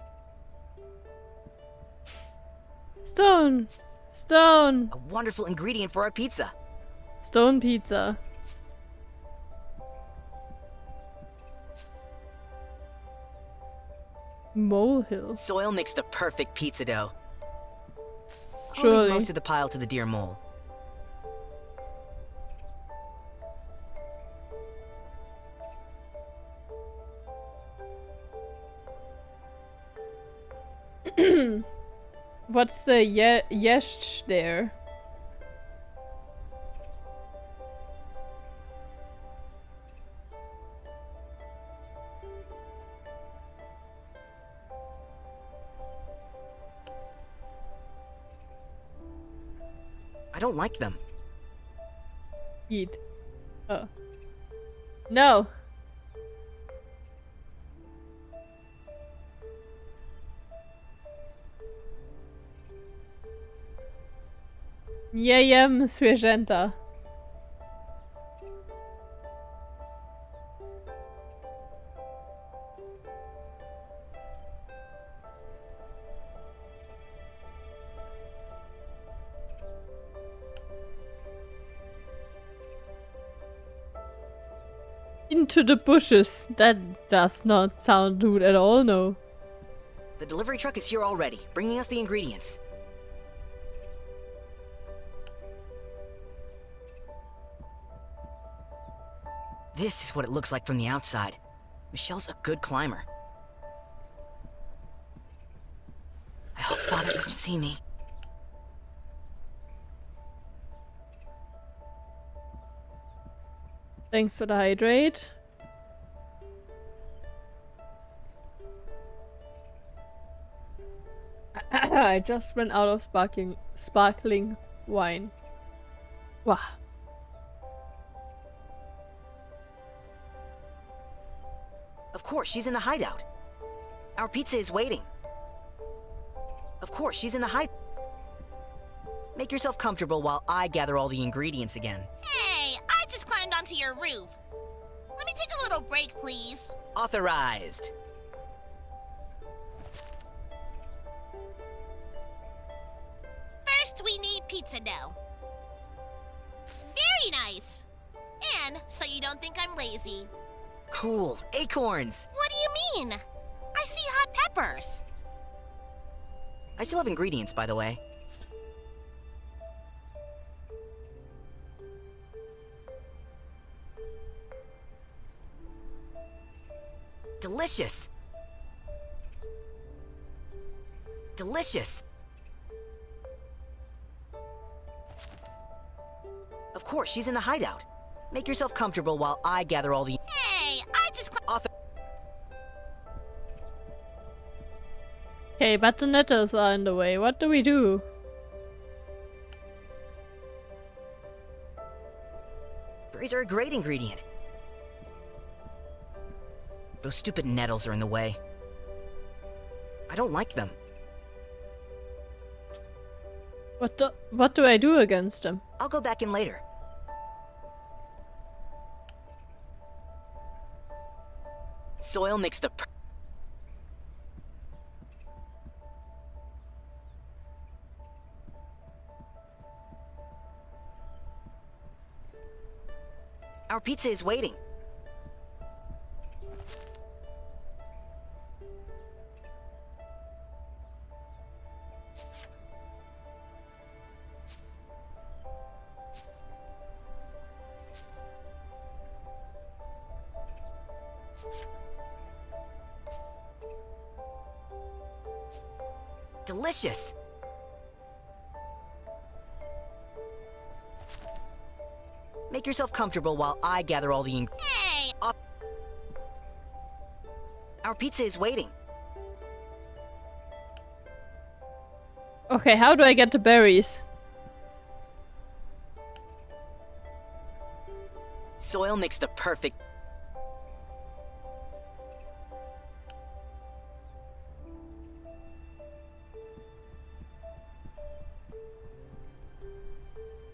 Stone! Stone! A wonderful ingredient for our pizza. Stone pizza. Molehills. Soil makes the perfect pizza dough. I'll Surely. leave most of the pile to the dear mole. What's the yesh there? I don't like them. Eat. Oh. No. Nie jem zwierzęta. Into the bushes. That does not sound good at all, no. The delivery truck is here already, bringing us the ingredients. This is what it looks like from the outside. Michelle's a good climber. I hope Father doesn't see me. Thanks for the hydrate. I just ran out of sparkling wine. Wow. Of course, she's in the hideout. Our pizza is waiting. Of course, she's in the hideout. Make yourself comfortable while I gather all the ingredients again. Hey, I just climbed onto your roof. Let me take a little break, please. Authorized. First, we need pizza dough. Very nice. And so you don't think I'm lazy. Cool. Acorns. What do you mean? I see hot peppers. I still have ingredients, by the way. Delicious. Delicious. Of course, she's in the hideout. Make yourself comfortable while I gather all the... Hey, I just... Okay, but the nettles are in the way. What do we do? Berries are a great ingredient. Those stupid nettles are in the way. I don't like them. What do I do against them? I'll go back in later. Soil makes the... Our pizza is waiting. Delicious. Make yourself comfortable while I gather all the ingredients. Hey! Our pizza is waiting. Okay, how do I get the berries? Soil makes the perfect...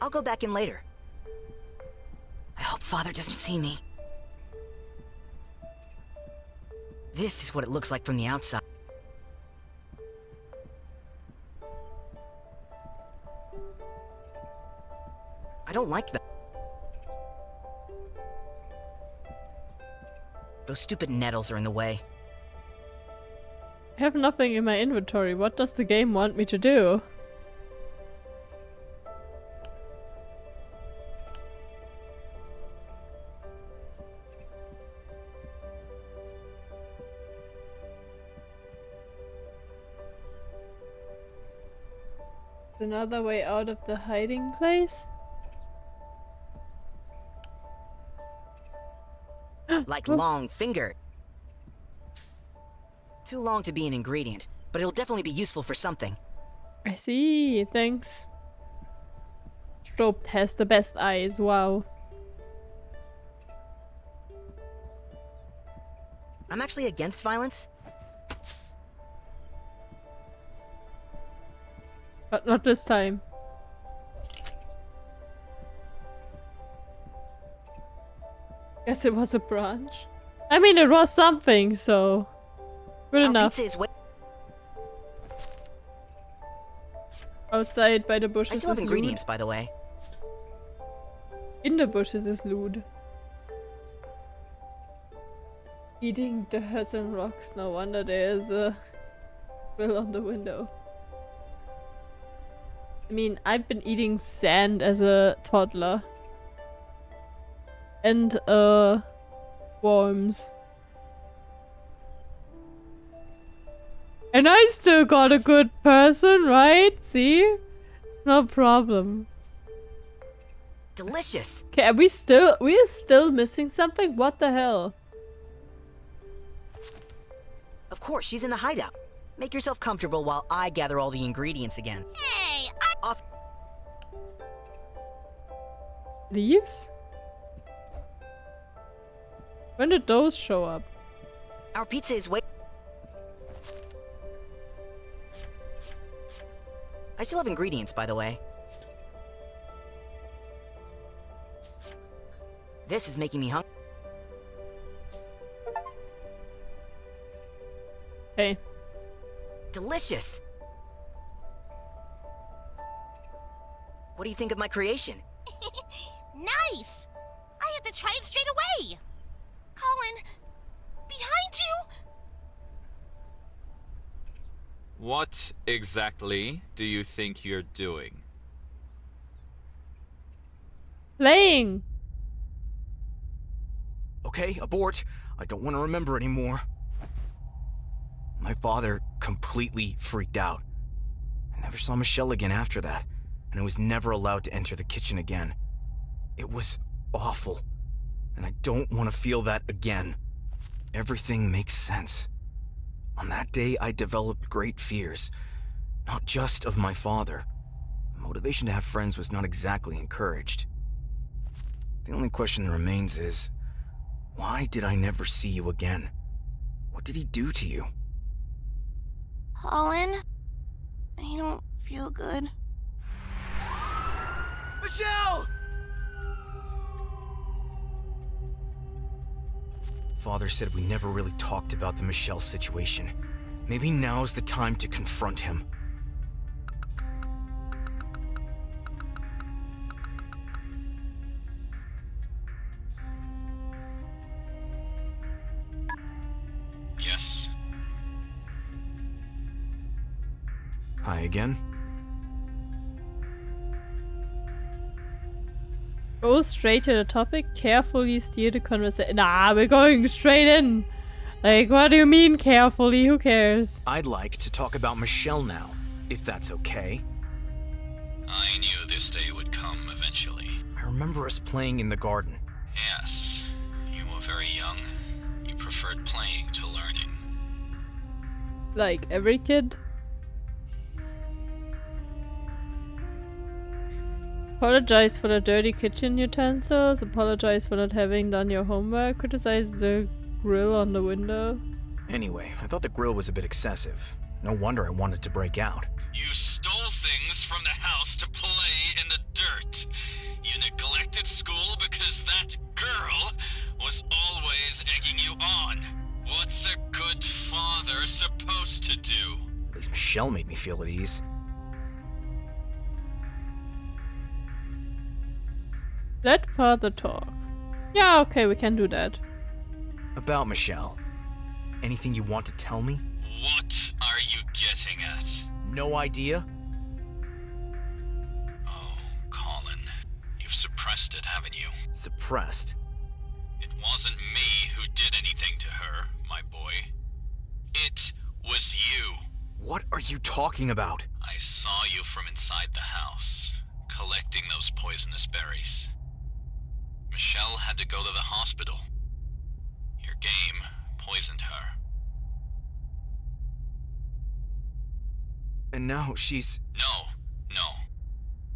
I'll go back in later. I hope Father doesn't see me. This is what it looks like from the outside. I don't like that. Those stupid nettles are in the way. I have nothing in my inventory. What does the game want me to do? Another way out of the hiding place? Like long finger. Too long to be an ingredient, but it'll definitely be useful for something. I see, thanks. Strobed has the best eyes, wow. I'm actually against violence. But not this time. Guess it was a branch. I mean, it was something, so... Good enough. Pizza is Outside by the bushes I still have is ingredients, loot. by the way. In the bushes is loot. Eating dirt and rocks. No wonder there is a grill on the window. I mean, I've been eating sand as a toddler. And, worms. And I still got a good person, right? See? No problem. Delicious. Okay, we're still missing something? What the hell? Of course, she's in the hideout. Make yourself comfortable while I gather all the ingredients again. Hey, Leaves? When did those show up? Our pizza is wait. I still have ingredients, by the way. This is making me hungry. Hey. Delicious. What do you think of my creation? nice. I have to try it straight away. Colin, behind you. What exactly do you think you're doing? Playing. Okay, abort. I don't want to remember anymore. My father completely freaked out. I never saw Michelle again after that, and I was never allowed to enter the kitchen again. It was awful, and I don't want to feel that again. Everything makes sense. On that day, I developed great fears, not just of my father. The motivation to have friends was not exactly encouraged. The only question that remains is, why did I never see you again? What did he do to you? Colin, I don't feel good. Michelle! Father said we never really talked about the Michelle situation. Maybe now's the time to confront him. Yes. Hi again. Go straight to the topic, carefully steer the conversation. Nah, we're going straight in. Like, what do you mean carefully? Who cares? I'd like to talk about Michelle now, if that's okay. I knew this day would come eventually. I remember us playing in the garden. Yes. You were very young. You preferred playing to learning. Like every kid? Apologize for the dirty kitchen utensils, apologize for not having done your homework, criticize the grill on the window. Anyway, I thought the grill was a bit excessive. No wonder I wanted to break out. You stole things from the house to play in the dirt. You neglected school because that girl was always egging you on. What's a good father supposed to do? At least Michelle made me feel at ease. Let father talk. Yeah, okay, we can do that. About Michelle. Anything you want to tell me? What are you getting at? No idea? Oh, Colin. You've suppressed it, haven't you? Suppressed? It wasn't me who did anything to her, my boy. It was you. What are you talking about? I saw you from inside the house, collecting those poisonous berries. Michelle had to go to the hospital. Your game poisoned her. And now she's... No.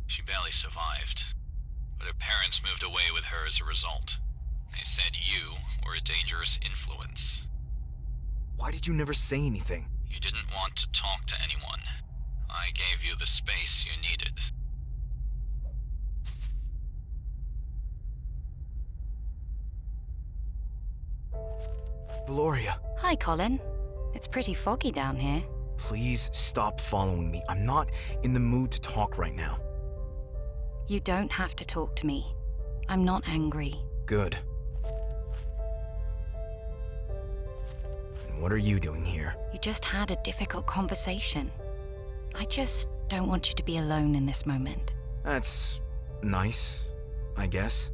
She barely survived. But her parents moved away with her as a result. They said you were a dangerous influence. Why did you never say anything? You didn't want to talk to anyone. I gave you the space you needed. Gloria. Hi, Colin. It's pretty foggy down here. Please stop following me. I'm not in the mood to talk right now. You don't have to talk to me. I'm not angry. Good. what are you doing here? You just had a difficult conversation. I just don't want you to be alone in this moment. That's nice, I guess.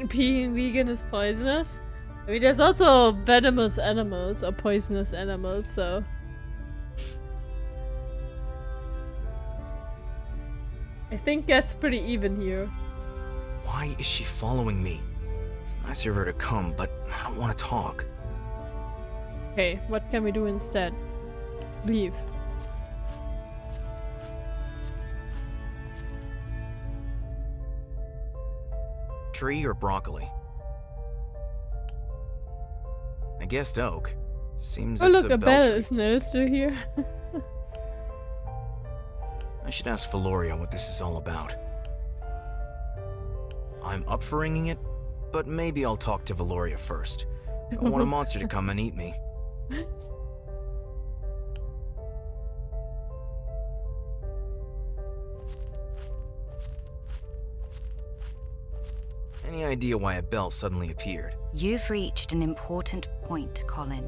Being vegan is poisonous? I mean, there's also venomous animals or poisonous animals, so... I think that's pretty even here. Why is she following me? It's nice of her to come, but I don't want to talk. Okay, what can we do instead? Leave. Tree or broccoli? I guessed oak. Seems Oh it's look, a a bell tree. is Nell still here? I should ask Valoria what this is all about. I'm up for ringing it, but maybe I'll talk to Valoria first. Don't want a monster to come and eat me. Any idea why a bell suddenly appeared? You've reached an important point, Colin.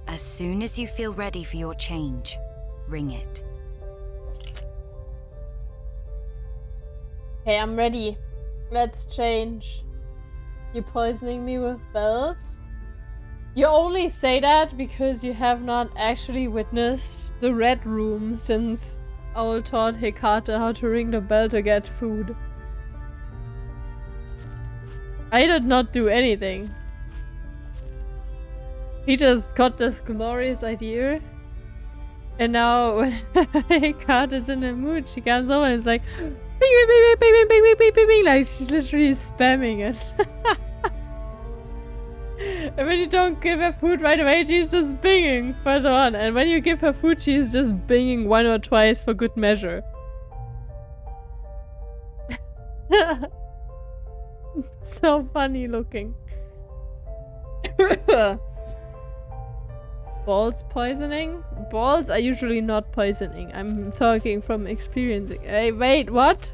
As soon as you feel ready for your change, ring it. Okay, I'm ready. Let's change. You're poisoning me with bells? You only say that because you have not actually witnessed the Red Room since Owl taught Hecate how to ring the bell to get food. I did not do anything. He just got this glorious idea. And now when Hecate is in the mood, she comes over and is like, bing, bing, bing, bing, bing, bing, bing, bing, bing, bing, like she's literally spamming it. And when you don't give her food right away, she's just binging further on. And when you give her food, she's just binging one or twice for good measure. So funny looking. Balls poisoning? Balls are usually not poisoning. I'm talking from experiencing. Hey, wait, what?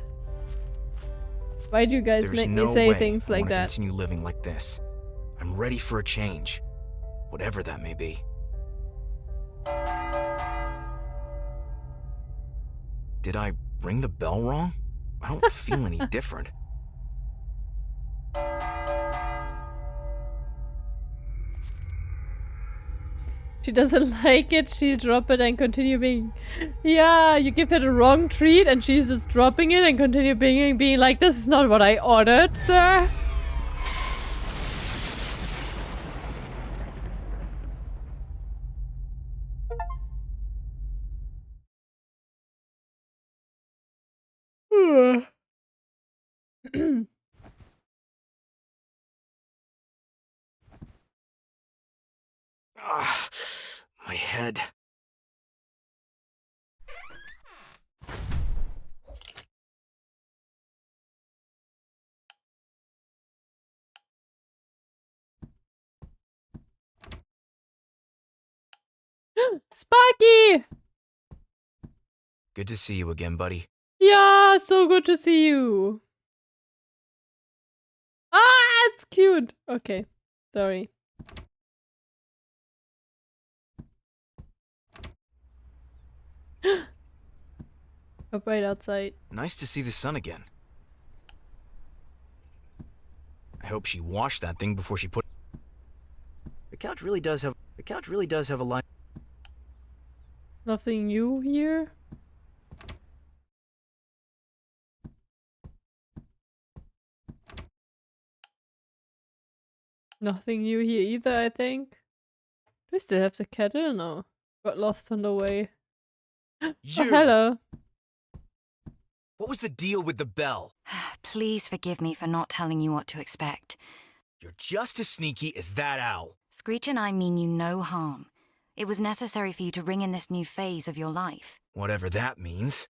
Why do you guys There's make no me say way things I like wanna that? continue living like this. I'm ready for a change, whatever that may be. Did I ring the bell wrong? I don't feel any different. She doesn't like it, she'll drop it and continue being... Yeah, you give her the wrong treat and she's just dropping it and continue being like, this is not what I ordered, sir. Ah, my head. Sparky! Good to see you again, buddy. Yeah, so good to see you. Ah, it's cute. Okay, sorry. Up right outside. Nice to see the sun again. I hope she washed that thing before she put... The couch really does have a light. Nothing new here. Nothing new here either, I think. Do I still have the kettle? No. Got lost on the way. Oh, hello. What was the deal with the bell? Please forgive me for not telling you what to expect. You're just as sneaky as that owl. Screech and I mean you no harm. It was necessary for you to ring in this new phase of your life. Whatever that means.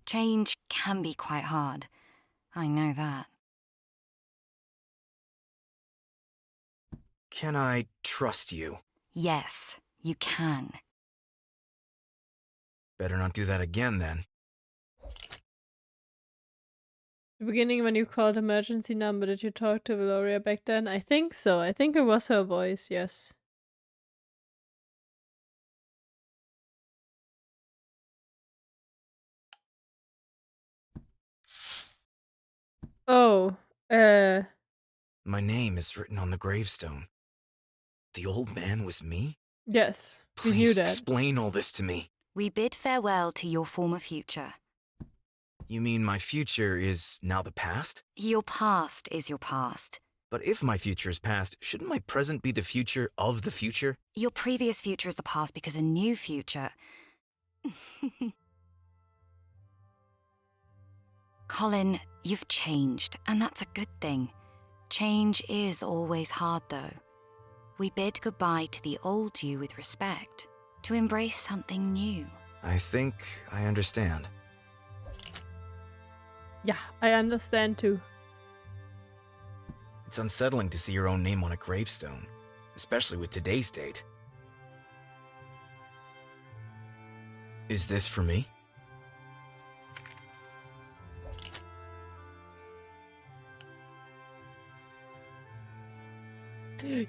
Change can be quite hard. I know that. Can I trust you? Yes, you can. Better not do that again, then. The beginning when you called emergency number, did you talk to Valoria back then? I think so. I think it was her voice, yes. Oh, My name is written on the gravestone. The old man was me? yes, we knew Please that. explain all this to me. We bid farewell to your former future. You mean my future is now the past? Your past is your past. But if my future is past, shouldn't my present be the future of the future? Your previous future is the past because a new future... Colin, you've changed, and that's a good thing. Change is always hard, though. We bid goodbye to the old you with respect, to embrace something new. I think I understand. Yeah, I understand too. It's unsettling to see your own name on a gravestone, especially with today's date. Is this for me?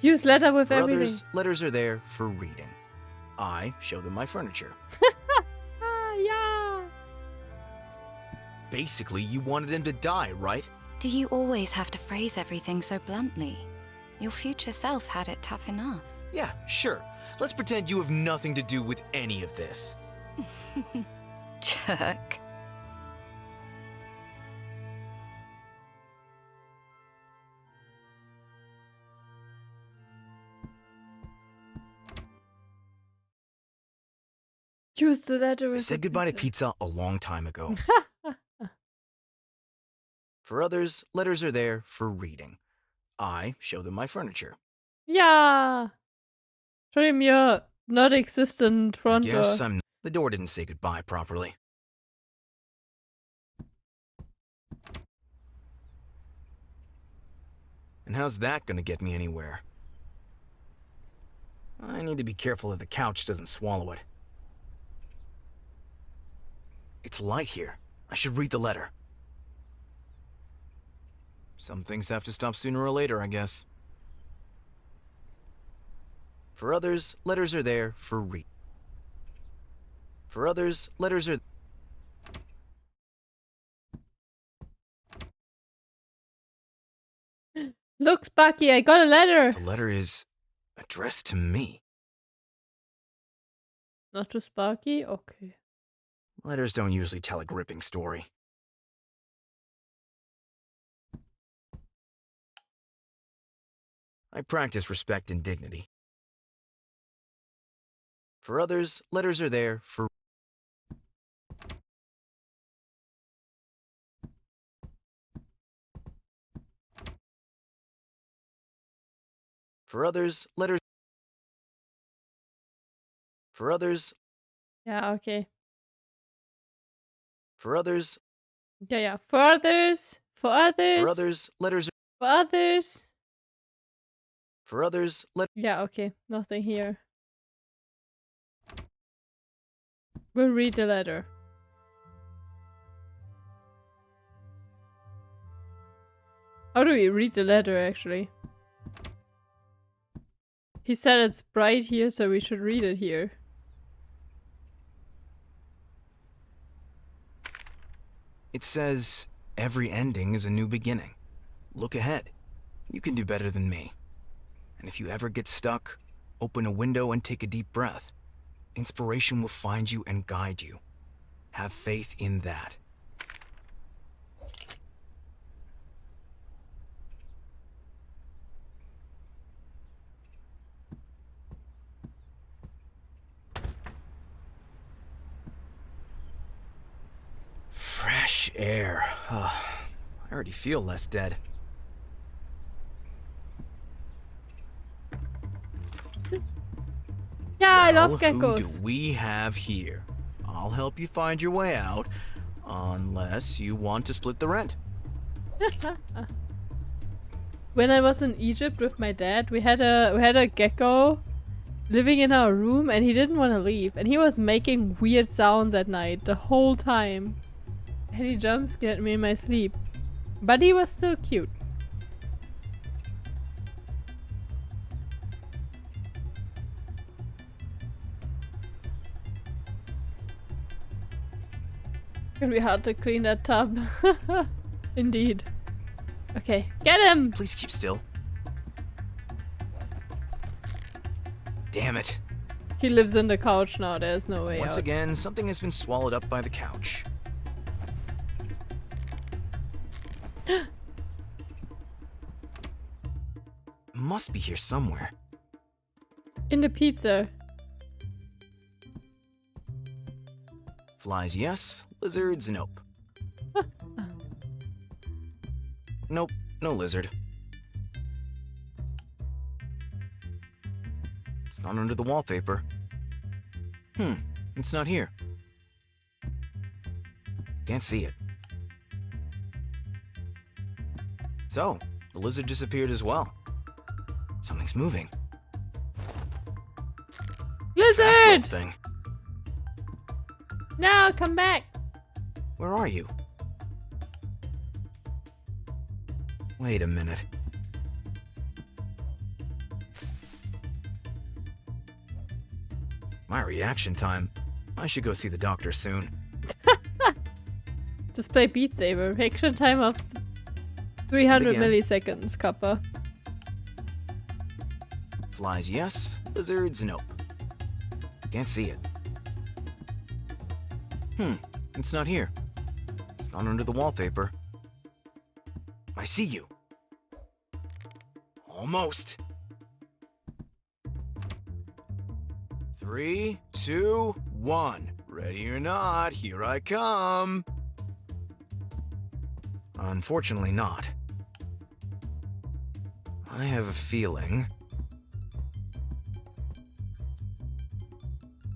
Use letter with For everything. others, letters are there for reading. I show them my furniture. Yeah. Basically, you wanted him to die, right? Do you always have to phrase everything so bluntly? Your future self had it tough enough. Yeah, sure. Let's pretend you have nothing to do with any of this. Jerk. Use the letter I with said the goodbye to pizza a long time ago. For others, letters are there for reading. I show them my furniture. Yeah. Show him your not existent front door. Guess I'm. The door didn't say goodbye properly. And how's that gonna get me anywhere? I need to be careful that the couch doesn't swallow it. It's light here. I should read the letter. Some things have to stop sooner or later, I guess. For others, letters are there for read. For others, letters are... Look, Sparky, I got a letter. The letter is addressed to me. Not to Sparky? Okay. Letters don't usually tell a gripping story. I practice respect and dignity. For others, letters are there for... For others, letters... For others... Yeah, okay. For others... Yeah, yeah. For others. For others. For others, letters... For others. For others, let... Yeah, okay. Nothing here. We'll read the letter. How do we read the letter, actually? He said it's bright here, so we should read it here. It says, every ending is a new beginning. Look ahead. You can do better than me. And if you ever get stuck, open a window and take a deep breath. Inspiration will find you and guide you. Have faith in that. Fresh air. I already feel less dead. Yeah, I love Who geckos. do we have here? I'll help you find your way out, unless you want to split the rent. When I was in Egypt with my dad, we had a gecko, living in our room and he didn't want to leave. And he was making weird sounds at night the whole time. And he jump scared me in my sleep. But he was still cute. Gonna be hard to clean that tub. Indeed. Okay, get him! Please keep still. Damn it. He lives in the couch now, there's no way Once out. again, something has been swallowed up by the couch. Must be here somewhere. In the pizza. Flies, yes. Lizards, nope. Nope, no lizard. It's not under the wallpaper. It's not here. Can't see it. So, the lizard disappeared as well. Something's moving. Fast little Lizard! thing. No, come back! Where are you? Wait a minute. My reaction time. I should go see the doctor soon. Just play Beat Saber. Reaction time of 300 Begin. milliseconds, Kappa. Flies, yes. Lizards, nope. Can't see it. It's not here. It's not under the wallpaper. I see you. Almost. 3, 2, 1. Ready or not, here I come. Unfortunately not. I have a feeling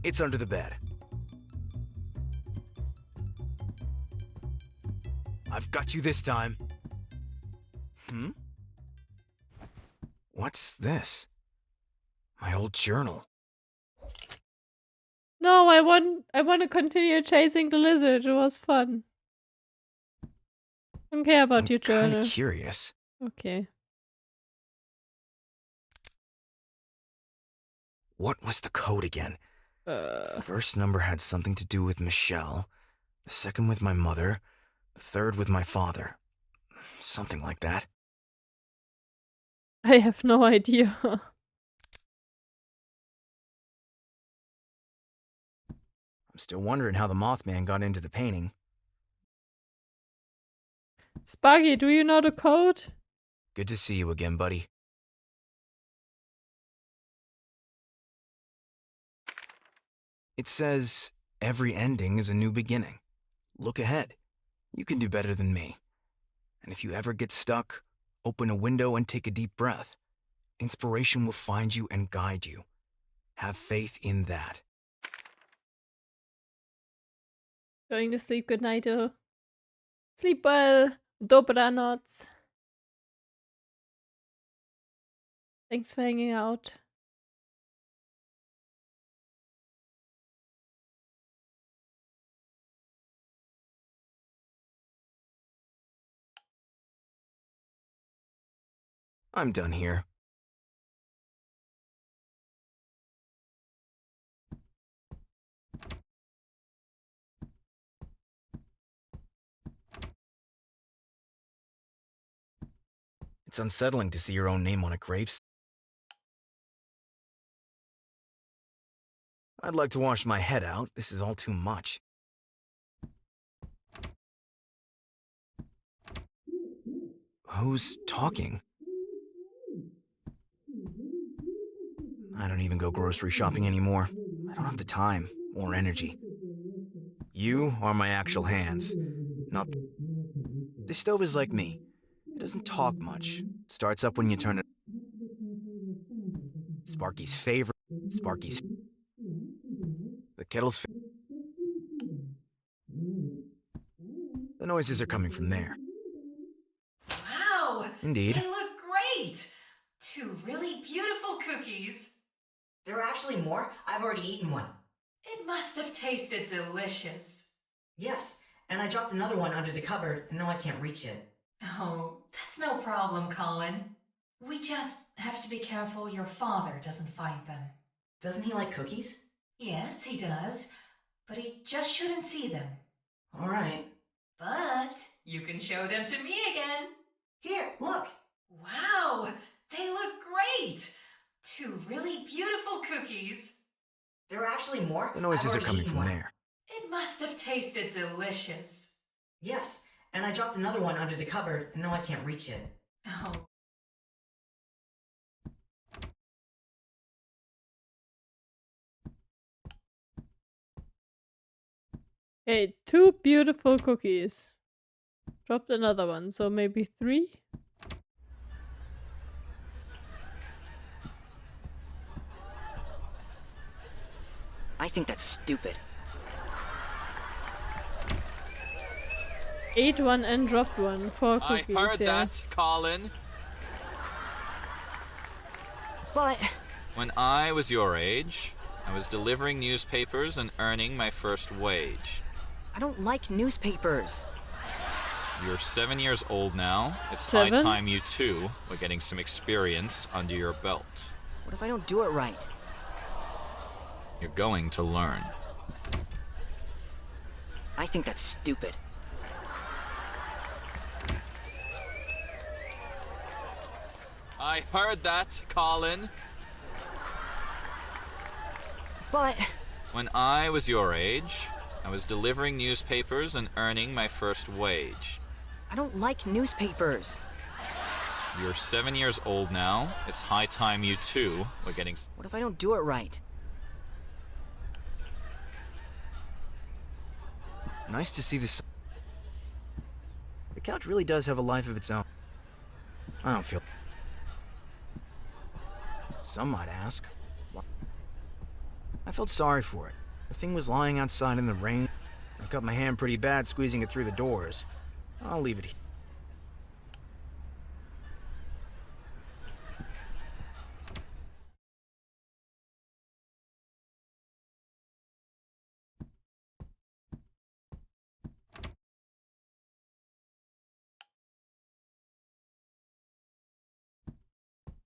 it's under the bed. I've got you this time. What's this? My old journal. No, I want to continue chasing the lizard. It was fun. I don't care about your I'm journal. kinda curious. Okay. What was the code again? The first number had something to do with Michelle, the second with my mother, the third with my father. Something like that. I have no idea. I'm still wondering how the Mothman got into the painting. Sparky, do you know the code? Good to see you again, buddy. It says, every ending is a new beginning. Look ahead. You can do better than me. And if you ever get stuck, open a window and take a deep breath. Inspiration will find you and guide you. Have faith in that. Going to sleep. Good night, Sleep well. Dobranoc. Thanks for hanging out. I'm done here. It's unsettling to see your own name on a gravestone. I'd like to wash my head out. This is all too much. Who's talking? I don't even go grocery shopping anymore. I don't have the time or energy. You are my actual hands, not... The stove is like me. It doesn't talk much. It starts up when you turn it... Sparky's favorite... Sparky's... The kettle's... The noises are coming from there. Wow! Indeed. They look great! 2 really beautiful cookies. They're actually actually more? I've already eaten one. It must have tasted delicious. Yes, and I dropped another one under the cupboard, and now I can't reach it. Oh, that's no problem, Colin. We just have to be careful your father doesn't find them. Doesn't he like cookies? Yes, he does, but he just shouldn't see them. All right. But you can show them to me again. Here, look. Wow, they look great. 2 really beautiful cookies. There are actually more? The noises I've are already coming eaten from one. there. It must have tasted delicious. Yes, and I dropped another one under the cupboard, and now I can't reach it. Oh. Hey, 2 beautiful cookies. Dropped another one, so maybe 3? I think that's stupid. Ate one and dropped one. 4 I cookies, heard yeah. that, Colin. But... When I was your age, I was delivering newspapers and earning my first wage. I don't like newspapers. You're 7 years old now. It's 7? high time you too were getting some experience under your belt. What if I don't do it right? You're going to learn. I think that's stupid. I heard that, Colin. But... When I was your age, I was delivering newspapers and earning my first wage. I don't like newspapers. You're 7 years old now. It's high time you too were getting... What if I don't do it right? Nice to see this. The couch really does have a life of its own. I don't feel... Some might ask. Why? I felt sorry for it. The thing was lying outside in the rain. I cut my hand pretty bad squeezing it through the doors. I'll leave it here.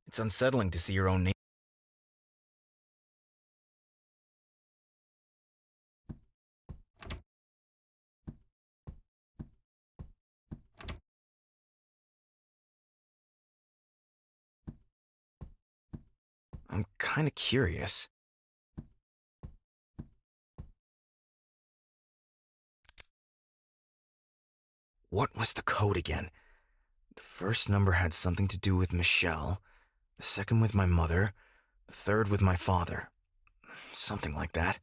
It's unsettling to see your own name. I'm kinda curious. What was the code again? The first number had something to do with Michelle, the second with my mother, the third with my father. Something like that.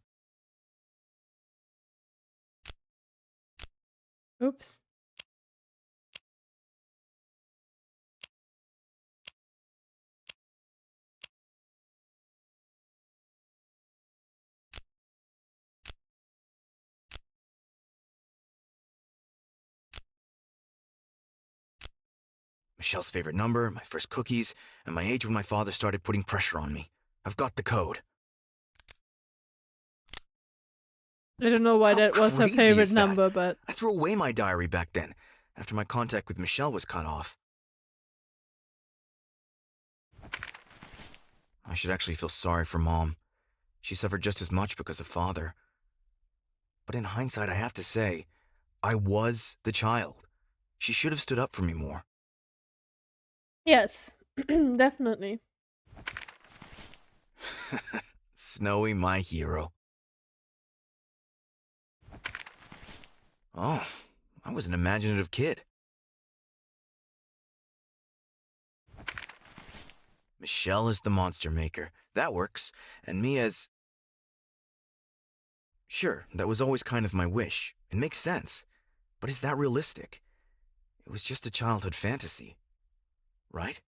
Oops. Michelle's favorite number, my first cookies, and my age when my father started putting pressure on me. I've got the code. I don't know why How that was her crazy favorite is that? number, but... I threw away my diary back then, after my contact with Michelle was cut off. I should actually feel sorry for Mom. She suffered just as much because of Father. But in hindsight, I have to say, I was the child. She should have stood up for me more. Yes, definitely. Snowy, my hero. Oh, I was an imaginative kid. Michelle is the monster maker. That works. And me as... Sure, that was always kind of my wish. It makes sense. But is that realistic? It was just a childhood fantasy. Right?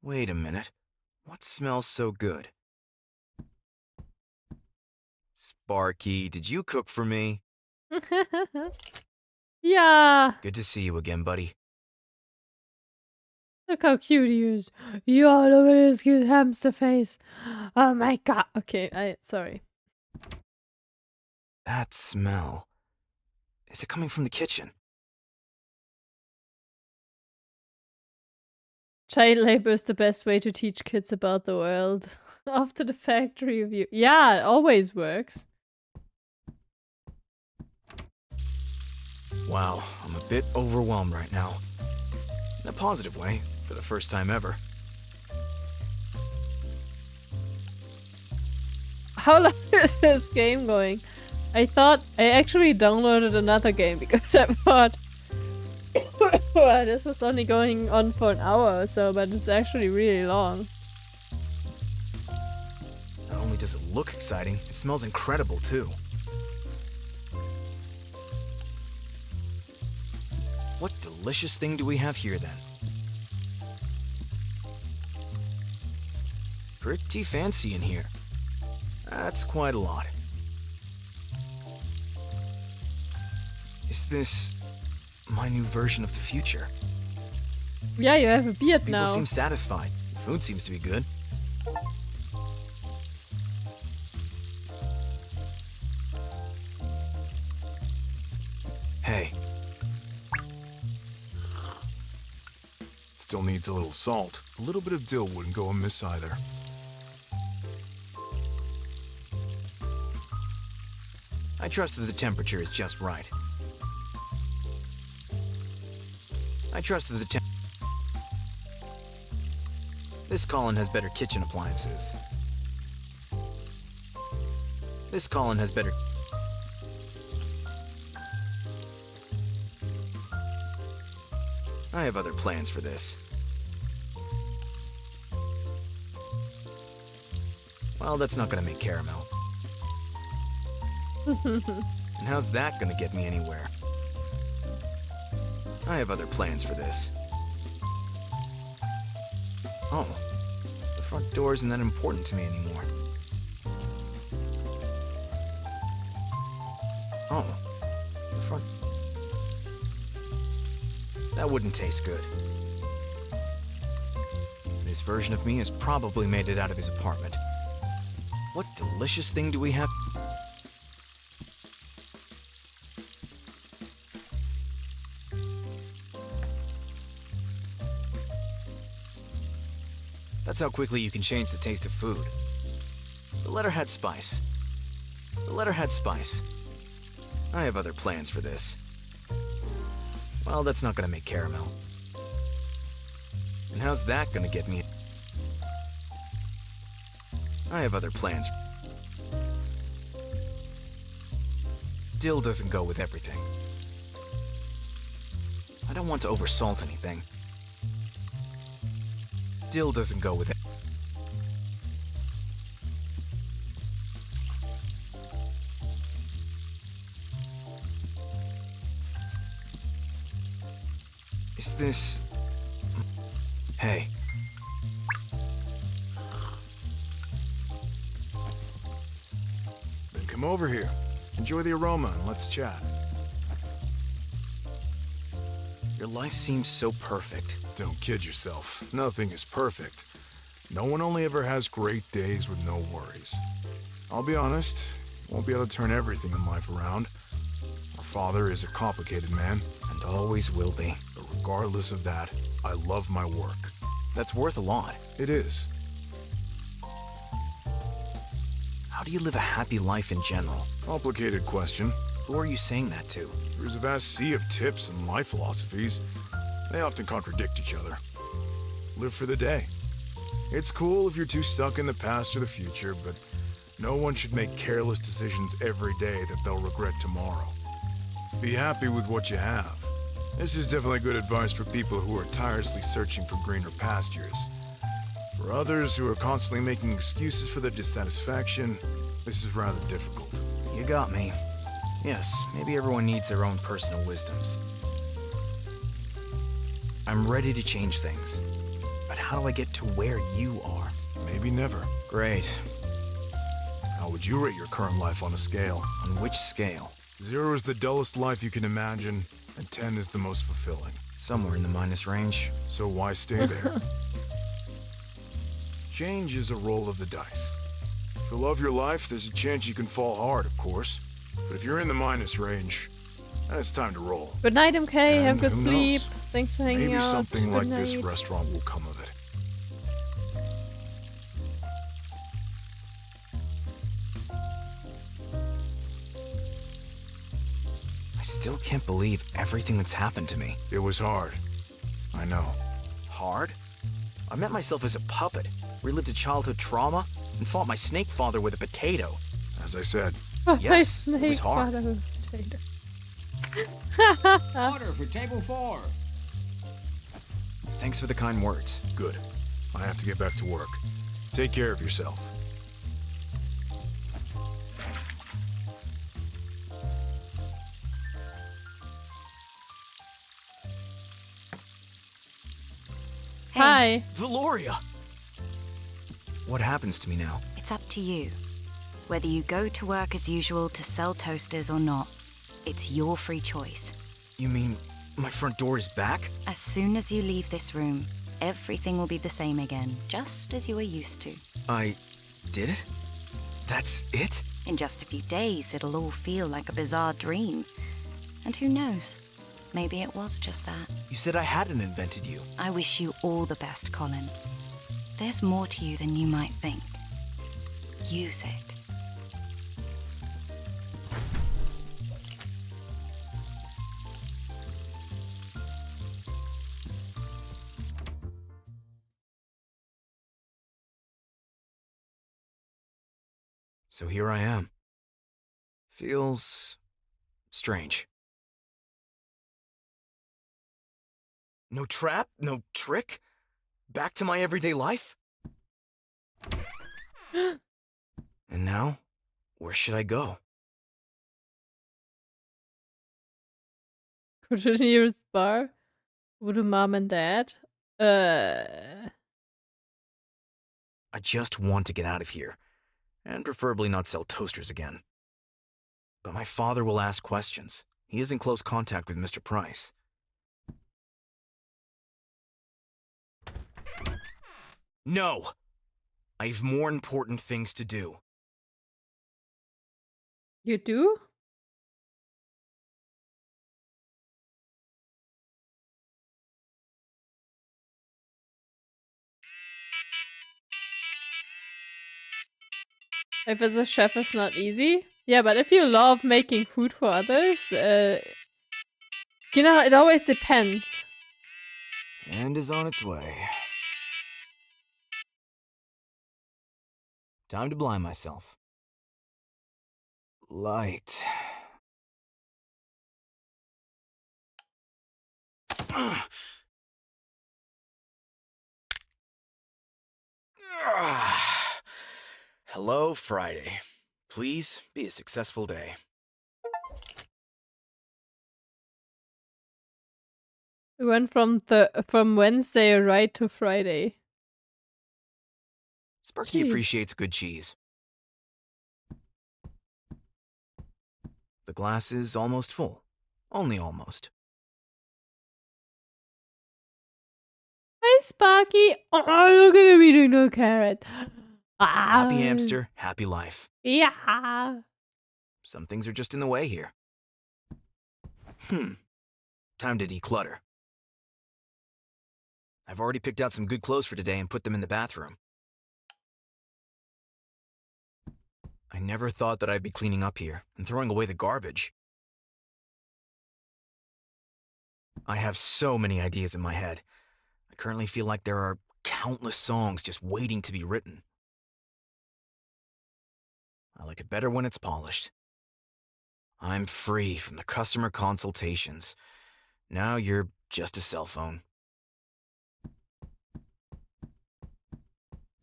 Wait a minute. What smells so good? Barky, did you cook for me? Yeah. Good to see you again, buddy. Look how cute he is. Yo, look at his cute hamster face. Oh my god. Okay, sorry. That smell. Is it coming from the kitchen? Child labor is the best way to teach kids about the world. After the factory review. Yeah, it always works. Wow, I'm a bit overwhelmed right now. In a positive way, for the first time ever. How long is this game going? I thought I actually downloaded another game because I thought this was only going on for an hour or so, but it's actually really long. Not only does it look exciting, it smells incredible too. What delicious thing do we have here then? Pretty fancy in here. That's quite a lot. Is this my new version of the future? Yeah, you have a beard People now. seem satisfied. The food seems to be good. Hey. Still needs a little salt. A little bit of dill wouldn't go amiss either. I trust that the temperature is just right. I trust that the This Colin has better kitchen appliances. This Colin has better... I have other plans for this. Well, that's not gonna make caramel. And how's that gonna get me anywhere? I have other plans for this. Oh, the front door isn't that important to me anymore. Oh, the front... That wouldn't taste good. This version of me has probably made it out of his apartment. What delicious thing do we have? That's how quickly you can change the taste of food. The letter had spice. The letter had spice. I have other plans for this. Well, that's not gonna make caramel. And how's that gonna get me? I have other plans. Dill doesn't go with everything. I don't want to oversalt anything. Dill doesn't go with it. Is this... Hey. Then come over here. Enjoy the aroma and let's chat. Your life seems so perfect. Don't kid yourself. Nothing is perfect. No one only ever has great days with no worries. I'll be honest, you won't be able to turn everything in life around. Our father is a complicated man. And always will be. But regardless of that, I love my work. That's worth a lot. It is. How do you live a happy life in general? Complicated question. Who are you saying that to? There's a vast sea of tips and life philosophies. They often contradict each other. Live for the day. It's cool if you're too stuck in the past or the future, but no one should make careless decisions every day that they'll regret tomorrow. Be happy with what you have. This is definitely good advice for people who are tirelessly searching for greener pastures. For others who are constantly making excuses for their dissatisfaction, this is rather difficult. You got me. Yes, maybe everyone needs their own personal wisdoms. I'm ready to change things. But how do I get to where you are? Maybe never. Great. How would would you rate your current life on a scale? On which scale? 0 is the dullest life you can imagine, and 10 is the most fulfilling. Somewhere in the minus range. So why stay there? Change is a roll of the dice. If you love your life, there's a chance you can fall hard, of course. But if you're in the minus range, then it's time to roll. Good night, MK. Have And good who sleep. knows? Thanks for hanging Maybe out. something Good like night. this restaurant will come of it. I still can't believe everything that's happened to me. It was hard. I know. Hard? I met myself as a puppet, relived a childhood trauma, and fought my snake father with a potato. As I said. Yes, it was hard. Order for table 4. Thanks for the kind words. Good. I have to get back to work. Take care of yourself. Hi. Valoria! What happens to me now? It's up to you. Whether you go to work as usual to sell toasters or not, it's your free choice. You mean my front door is back? As soon as you leave this room, everything will be the same again, just as you were used to. I did it? That's it? In just a few days, it'll all feel like a bizarre dream. And who knows? Maybe it was just that. You said I hadn't invented you. I wish you all the best, Colin. There's more to you than you might think. Use it. So here I am. Feels strange. No trap? No trick? Back to my everyday life? And now, where should I go? Go to the nearest bar. Go to mom and dad. I just want to get out of here, and preferably not sell toasters again. But my father will ask questions. He is in close contact with Mr. Price. No! I have more important things to do. You do? Life as a chef is not easy. Yeah, but if you love making food for others, you know, it always depends. And is on its way. Time to blind myself. Light. Hello, Friday. Please be a successful day. We went from Wednesday right to Friday. Sparky Jeez. appreciates good cheese. The glass is almost full. Only almost. Hi, Sparky. Oh, look at him eating a carrot. Happy hamster, happy life. Yeah. Some things are just in the way here. Time to declutter. I've already picked out some good clothes for today and put them in the bathroom. I never thought that I'd be cleaning up here and throwing away the garbage. I have so many ideas in my head. I currently feel like there are countless songs just waiting to be written. I like it better when it's polished. I'm free from the customer consultations. Now you're just a cell phone.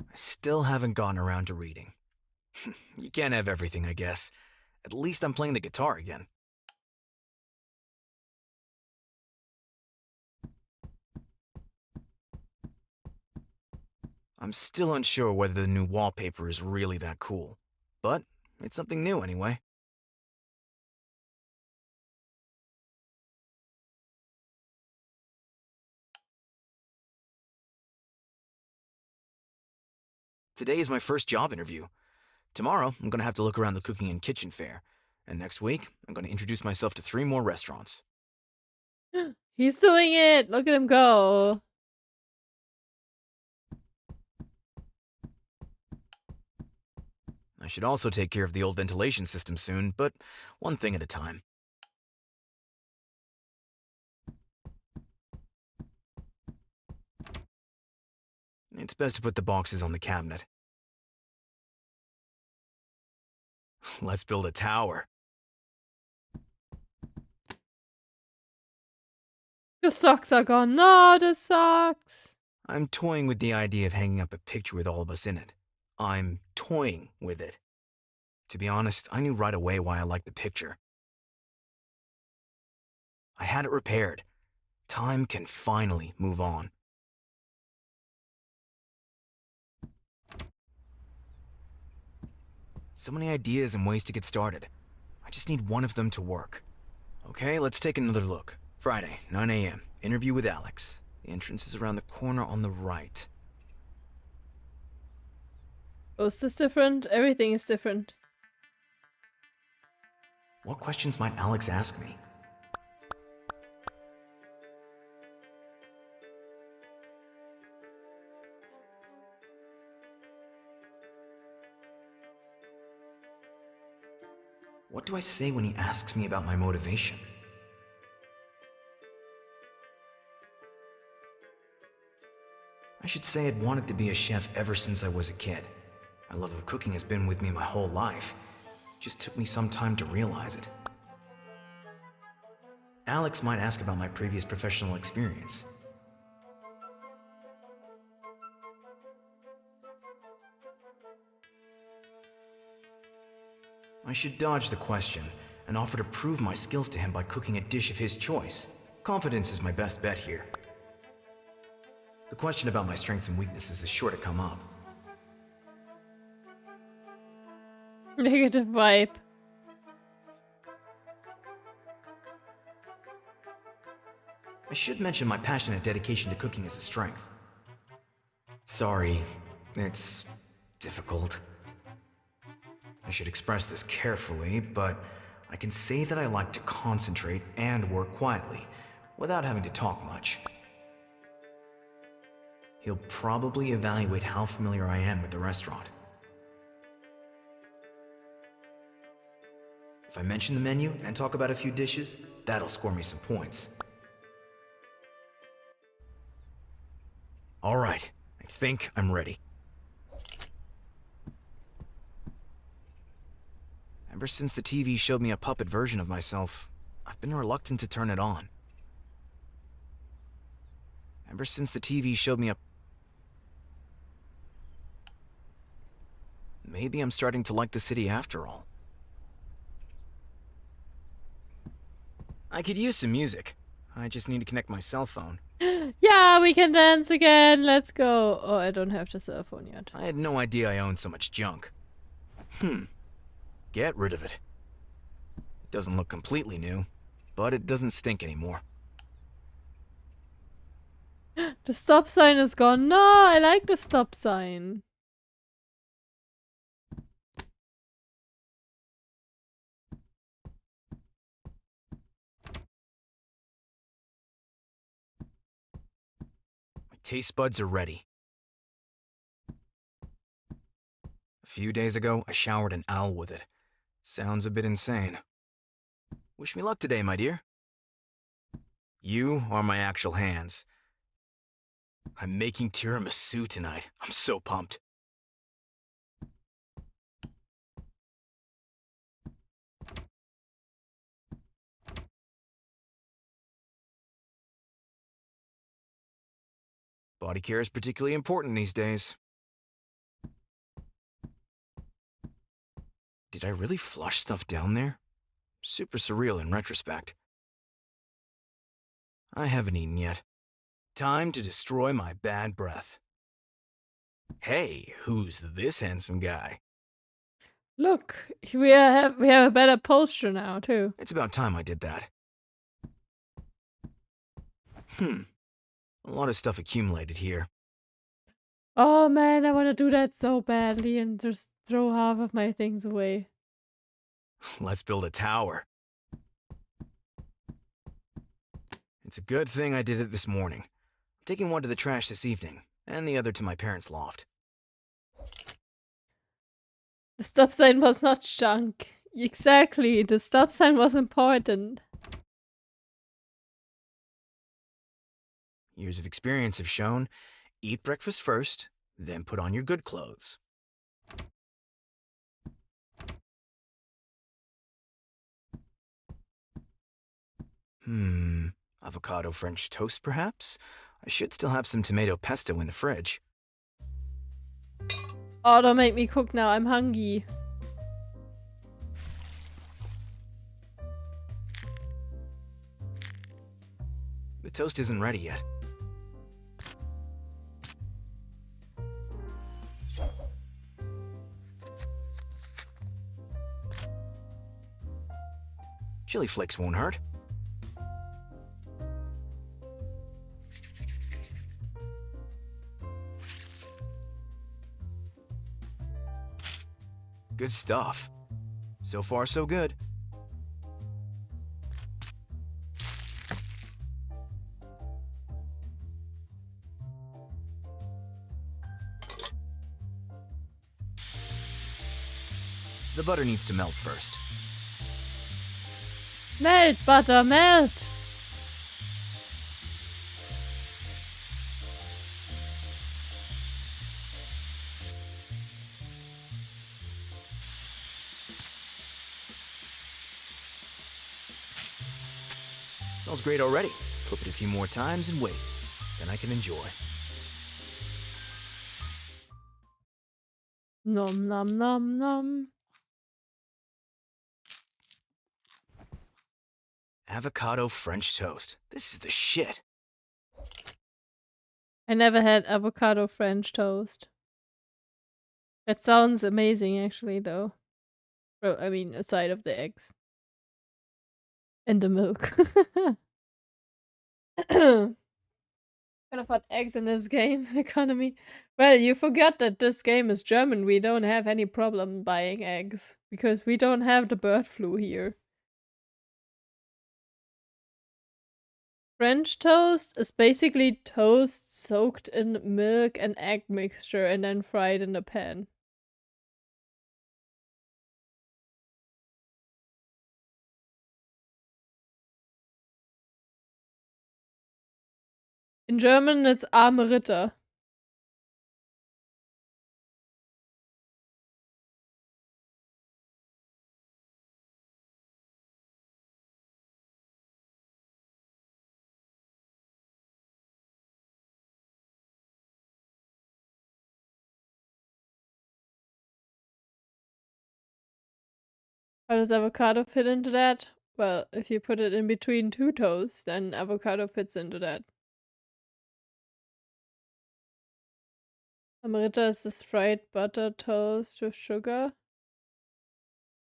I still haven't gotten around to reading. You can't have everything, I guess. At least I'm playing the guitar again. I'm still unsure whether the new wallpaper is really that cool, but It's something new anyway. Today is my first job interview. Tomorrow, I'm gonna have to look around the cooking and kitchen fair. And next week, I'm gonna introduce myself to 3 more restaurants. He's doing it! Look at him go! I should also take care of the old ventilation system soon, but one thing at a time. It's best to put the boxes on the cabinet. Let's build a tower. The socks are gone. No, the socks! I'm toying with the idea of hanging up a picture with all of us in it. I'm toying with it. To be honest, I knew right away why I liked the picture. I had it repaired. Time can finally move on. So many ideas and ways to get started. I just need one of them to work. Okay, let's take another look. Friday, 9 a.m. Interview with Alex. The entrance is around the corner on the right. Post is different. Everything is different. What questions might Alex ask me? What do I say when he asks me about my motivation? I should say I'd wanted to be a chef ever since I was a kid. My love of cooking has been with me my whole life. It just took me some time to realize it. Alex might ask about my previous professional experience. I should dodge the question and offer to prove my skills to him by cooking a dish of his choice. Confidence is my best bet here. The question about my strengths and weaknesses is sure to come up. Negative vibe. I should mention my passionate dedication to cooking as a strength. Sorry, it's difficult. I should express this carefully, but I can say that I like to concentrate and work quietly, without having to talk much. He'll probably evaluate how familiar I am with the restaurant. If I mention the menu and talk about a few dishes, that'll score me some points. All right, I think I'm ready. Ever since the TV showed me a puppet version of myself, I've been reluctant to turn it on. Ever since the TV showed me a... Maybe I'm starting to like the city after all. I could use some music. I just need to connect my cell phone. Yeah, we can dance again. Let's go. Oh, I don't have the cell phone yet. I had no idea I owned so much junk. Get rid of it. It doesn't look completely new, but it doesn't stink anymore. The stop sign is gone. No, I like the stop sign. My taste buds are ready. A few days ago, I showered an owl with it. Sounds a bit insane. Wish me luck today, my dear. You are my actual hands. I'm making tiramisu tonight. I'm so pumped. Body care is particularly important these days. Did I really flush stuff down there? Super surreal in retrospect. I haven't eaten yet. Time to destroy my bad breath. Hey, who's this handsome guy? Look, we have a better posture now too. It's about time I did that. A lot of stuff accumulated here. Oh man, I want to do that so badly and just throw half of my things away. Let's build a tower. It's a good thing I did it this morning. I'm taking one to the trash this evening, and the other to my parents' loft. The stop sign was not junk. Exactly, the stop sign was important. Years of experience have shown, eat breakfast first, then put on your good clothes. Avocado French toast, perhaps? I should still have some tomato pesto in the fridge. Oh, don't make me cook now, I'm hungry. The toast isn't ready yet. Chili flakes won't hurt. Good stuff. So far, so good. The butter needs to melt first. Melt, butter, melt! Smells great already. Flip it a few more times and wait. Then I can enjoy. Nom nom nom nom. Avocado French toast. This is the shit. I never had avocado French toast. That sounds amazing actually though. Well, I mean, aside of the eggs. And the milk. Can afford eggs in this game economy. Well, you forgot that this game is German. We don't have any problem buying eggs because we don't have the bird flu here. French toast is basically toast soaked in milk and egg mixture and then fried in a pan. In German, it's arme Ritter. How does avocado fit into that? Well, if you put it in between two toasts, then avocado fits into that. Amarita is this fried butter toast with sugar.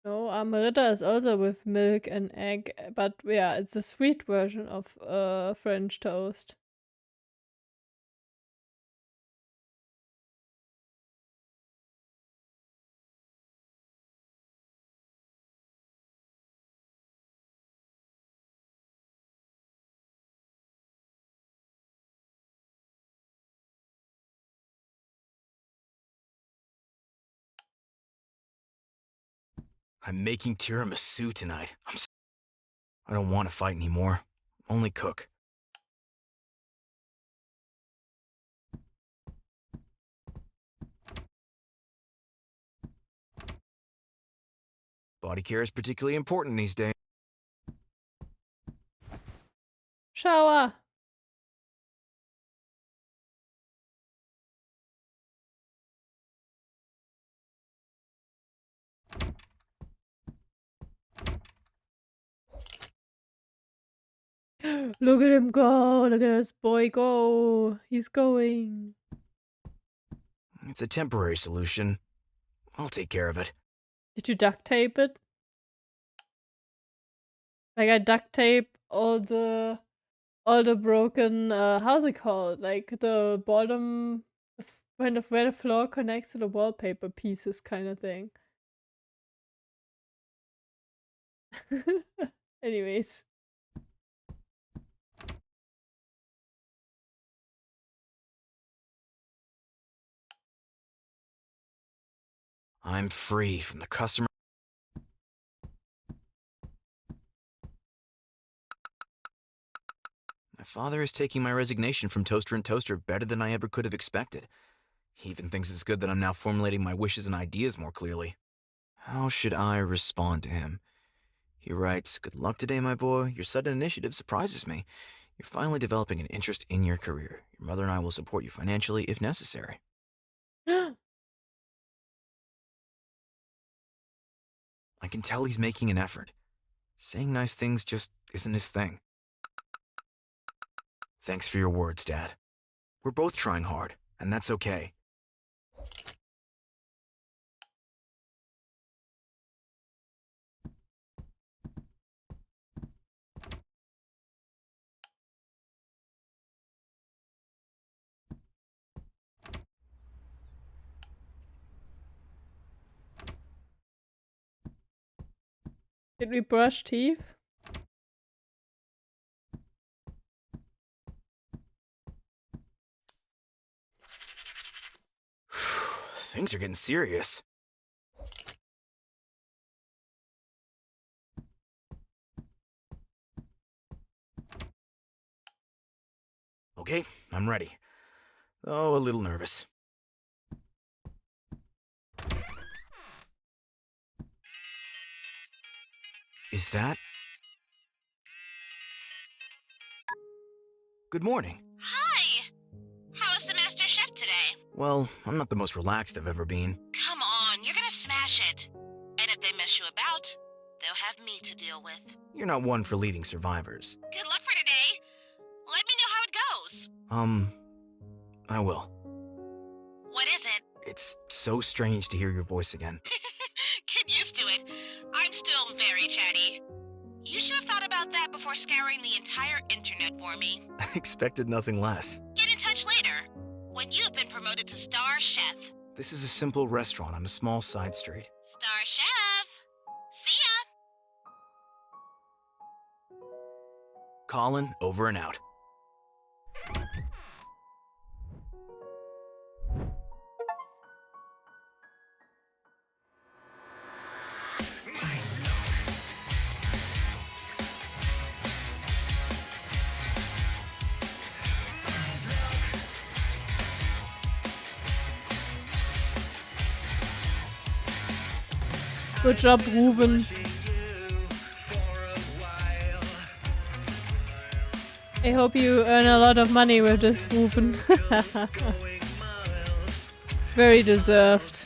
No, Amarita is also with milk and egg, but yeah, it's a sweet version of French toast. I'm making tiramisu tonight. I don't want to fight anymore. Only cook. Body care is particularly important these days. Shower! Look at him go! Look at this boy go! He's going! It's a temporary solution. I'll take care of it. Did you duct tape it? Like I duct tape all the broken how's it called? Like the bottom kind of where the floor connects to the wallpaper pieces kind of thing. Anyways. I'm free from the customer. My father is taking my resignation from Toaster and Toaster better than I ever could have expected. He even thinks it's good that I'm now formulating my wishes and ideas more clearly. How should I respond to him? He writes, "Good luck today, my boy. Your sudden initiative surprises me. You're finally developing an interest in your career. Your mother and I will support you financially if necessary." I can tell he's making an effort. Saying nice things just isn't his thing. Thanks for your words, Dad. We're both trying hard, and that's okay. Did we brush teeth? Things are getting serious. Okay, I'm ready. Oh, a little nervous. Is that? Good morning. Hi! How is the master chef today? Well, I'm not the most relaxed I've ever been. Come on, you're gonna smash it. And if they mess you about, they'll have me to deal with. You're not one for leading survivors. Good luck for today. Let me know how it goes. I will. What is it? It's so strange to hear your voice again. Get used to it. I'm still very chatty. You should have thought about that before scouring the entire internet for me. I expected nothing less. Get in touch later, when you've been promoted to Star Chef. This is a simple restaurant on a small side street. Star Chef! See ya! Colin, over and out. Good job, Ruben. I hope you earn a lot of money with this, Ruben. Very deserved.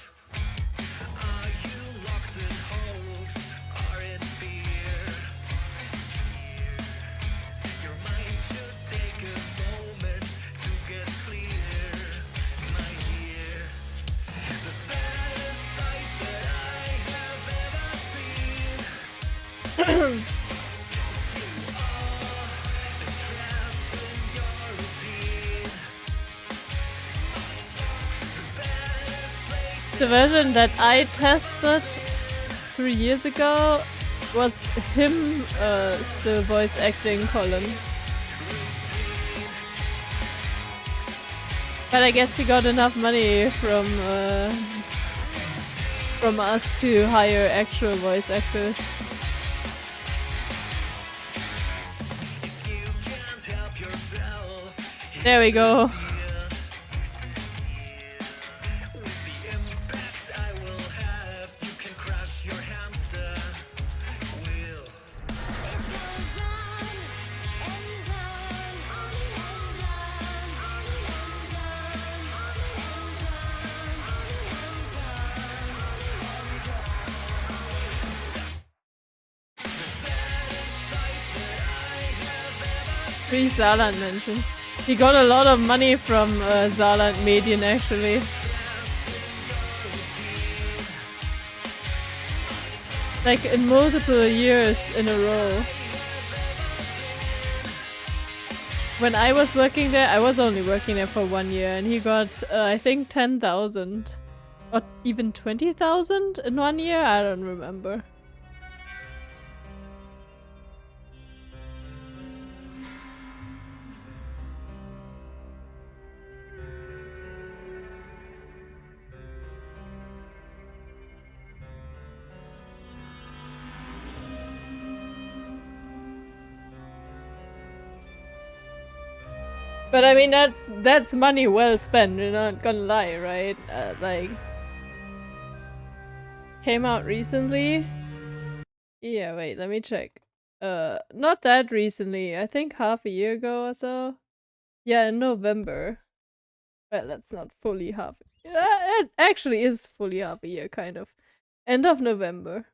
The version that I tested 3 years ago was him still voice acting Colin. But I guess he got enough money from us to hire actual voice actors. There we go. Three Saarland mentions. He got a lot of money from Saarland Medien actually. Like in multiple years in a row. When I was working there, I was only working there for 1 year, and he got, I think, 10,000. Or even 20,000 in 1 year? I don't remember. But I mean, that's money well spent, you're not gonna lie, right? Like... Came out recently? Yeah, wait, let me check. Not that recently. I think half a year ago or so. Yeah, in November. Well, that's not fully half. It actually is fully half a year, kind of. End of November.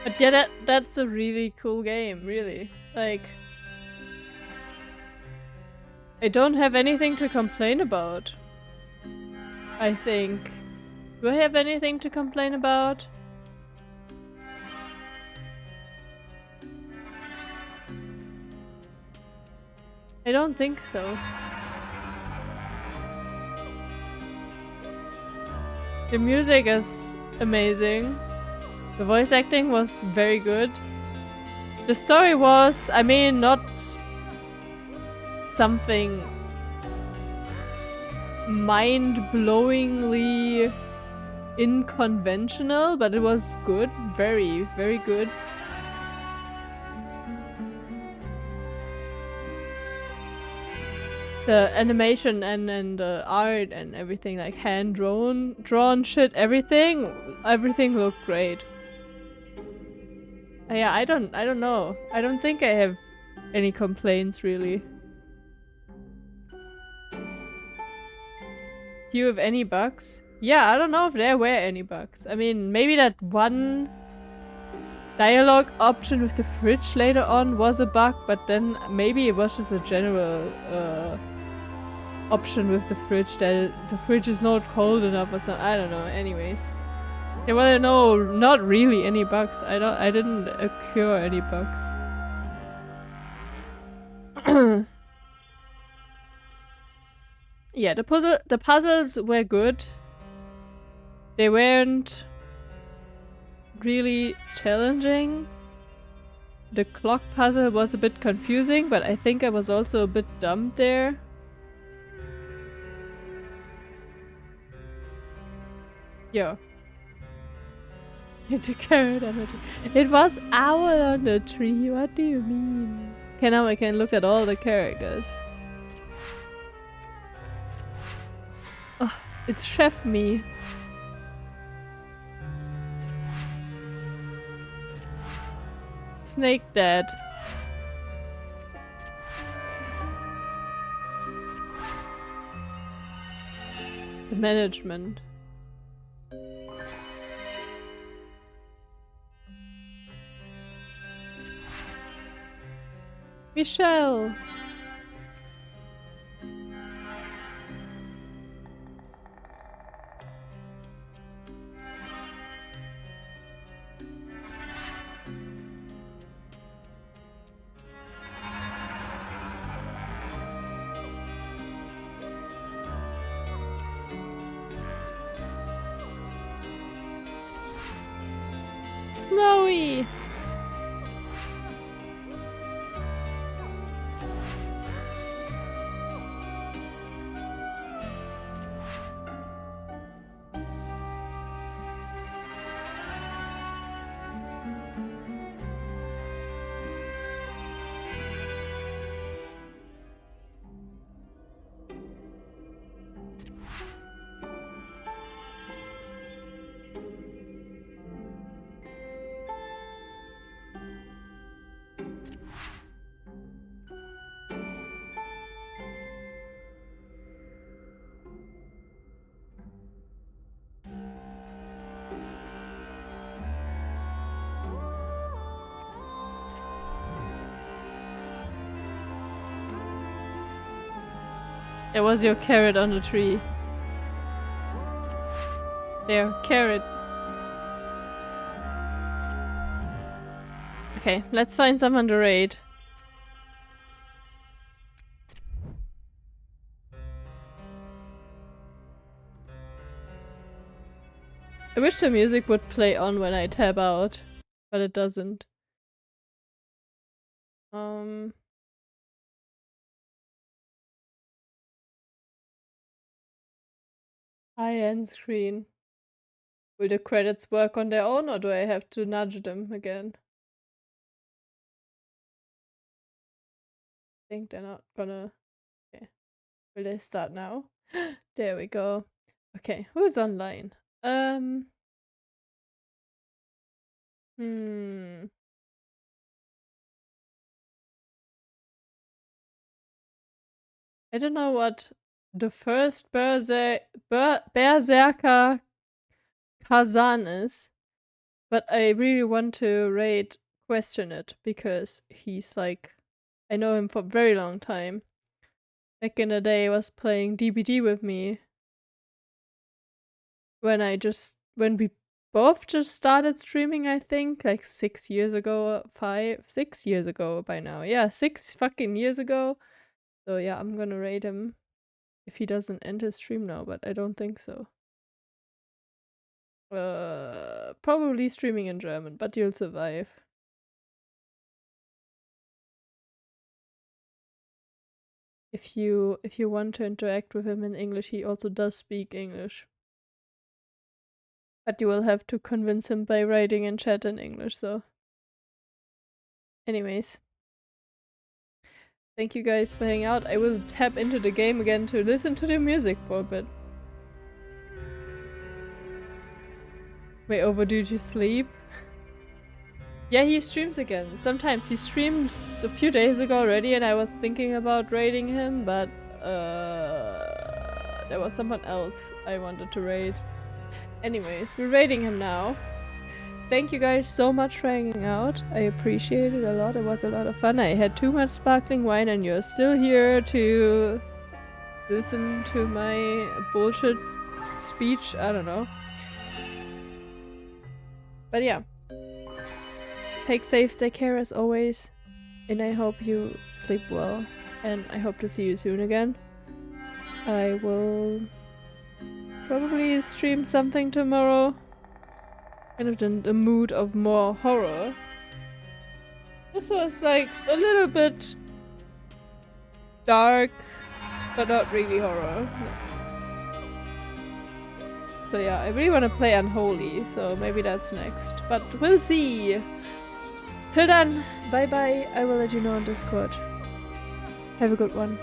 But yeah, that's a really cool game, really. Like... I don't have anything to complain about. I think. Do I have anything to complain about? I don't think so. The music is amazing. The voice acting was very good. The story was, I mean, not something mind-blowingly unconventional, but it was good. Very, very good. The animation and the art and everything, like hand-drawn shit, everything looked great. Yeah, I don't know. I don't think I have any complaints, really. Do you have any bugs? Yeah, I don't know if there were any bugs. I mean, maybe that one dialogue option with the fridge later on was a bug, but then maybe it was just a general option with the fridge that the fridge is not cold enough or something. I don't know. Anyways. Yeah, well, no, not really any bugs. I didn't occur any bugs. Yeah, the puzzles were good. They weren't really challenging. The clock puzzle was a bit confusing, but I think I was also a bit dumb there. Yeah. It's a carrot on the tree. It was owl on the tree. What do you mean? Okay, now I can look at all the characters. Oh, it's Chef Me. Snake dead. The management. Michelle. Snowy. It was your carrot on the tree. There, carrot. Okay, let's find someone to raid. I wish the music would play on when I tab out, but it doesn't. High-end screen. Will the credits work on their own, or do I have to nudge them again? I think they're not gonna... Okay. Will they start now? There we go. Okay, who's online? I don't know what the first Berserker Kazan is, but I really want to raid Question It because he's like, I know him for a very long time. Back in the day, he was playing DBD with me when we both just started streaming, I think, like 6 years ago, 6 years ago by now. Yeah, 6 fucking years ago. So yeah, I'm gonna raid him if he doesn't end his stream now, but I don't think so. Probably streaming in German, but you'll survive. If you want to interact with him in English, he also does speak English. But you will have to convince him by writing in chat in English, so. Anyways. Thank you guys for hanging out. I will tap into the game again to listen to the music for a bit. Wait, did you sleep? Yeah, he streams again. Sometimes he streamed a few days ago already and I was thinking about raiding him, but there was someone else I wanted to raid. Anyways, we're raiding him now. Thank you guys so much for hanging out. I appreciate it a lot. It was a lot of fun. I had too much sparkling wine and you're still here to listen to my bullshit speech. I don't know. But yeah. Take safe, stay care as always. And I hope you sleep well. And I hope to see you soon again. I will probably stream something tomorrow. Kind of in the mood of more horror. This was like a little bit dark, but not really horror. No. So yeah, I really want to play Unholy, so maybe that's next. But we'll see! Till then, bye bye. I will let you know on Discord. Have a good one.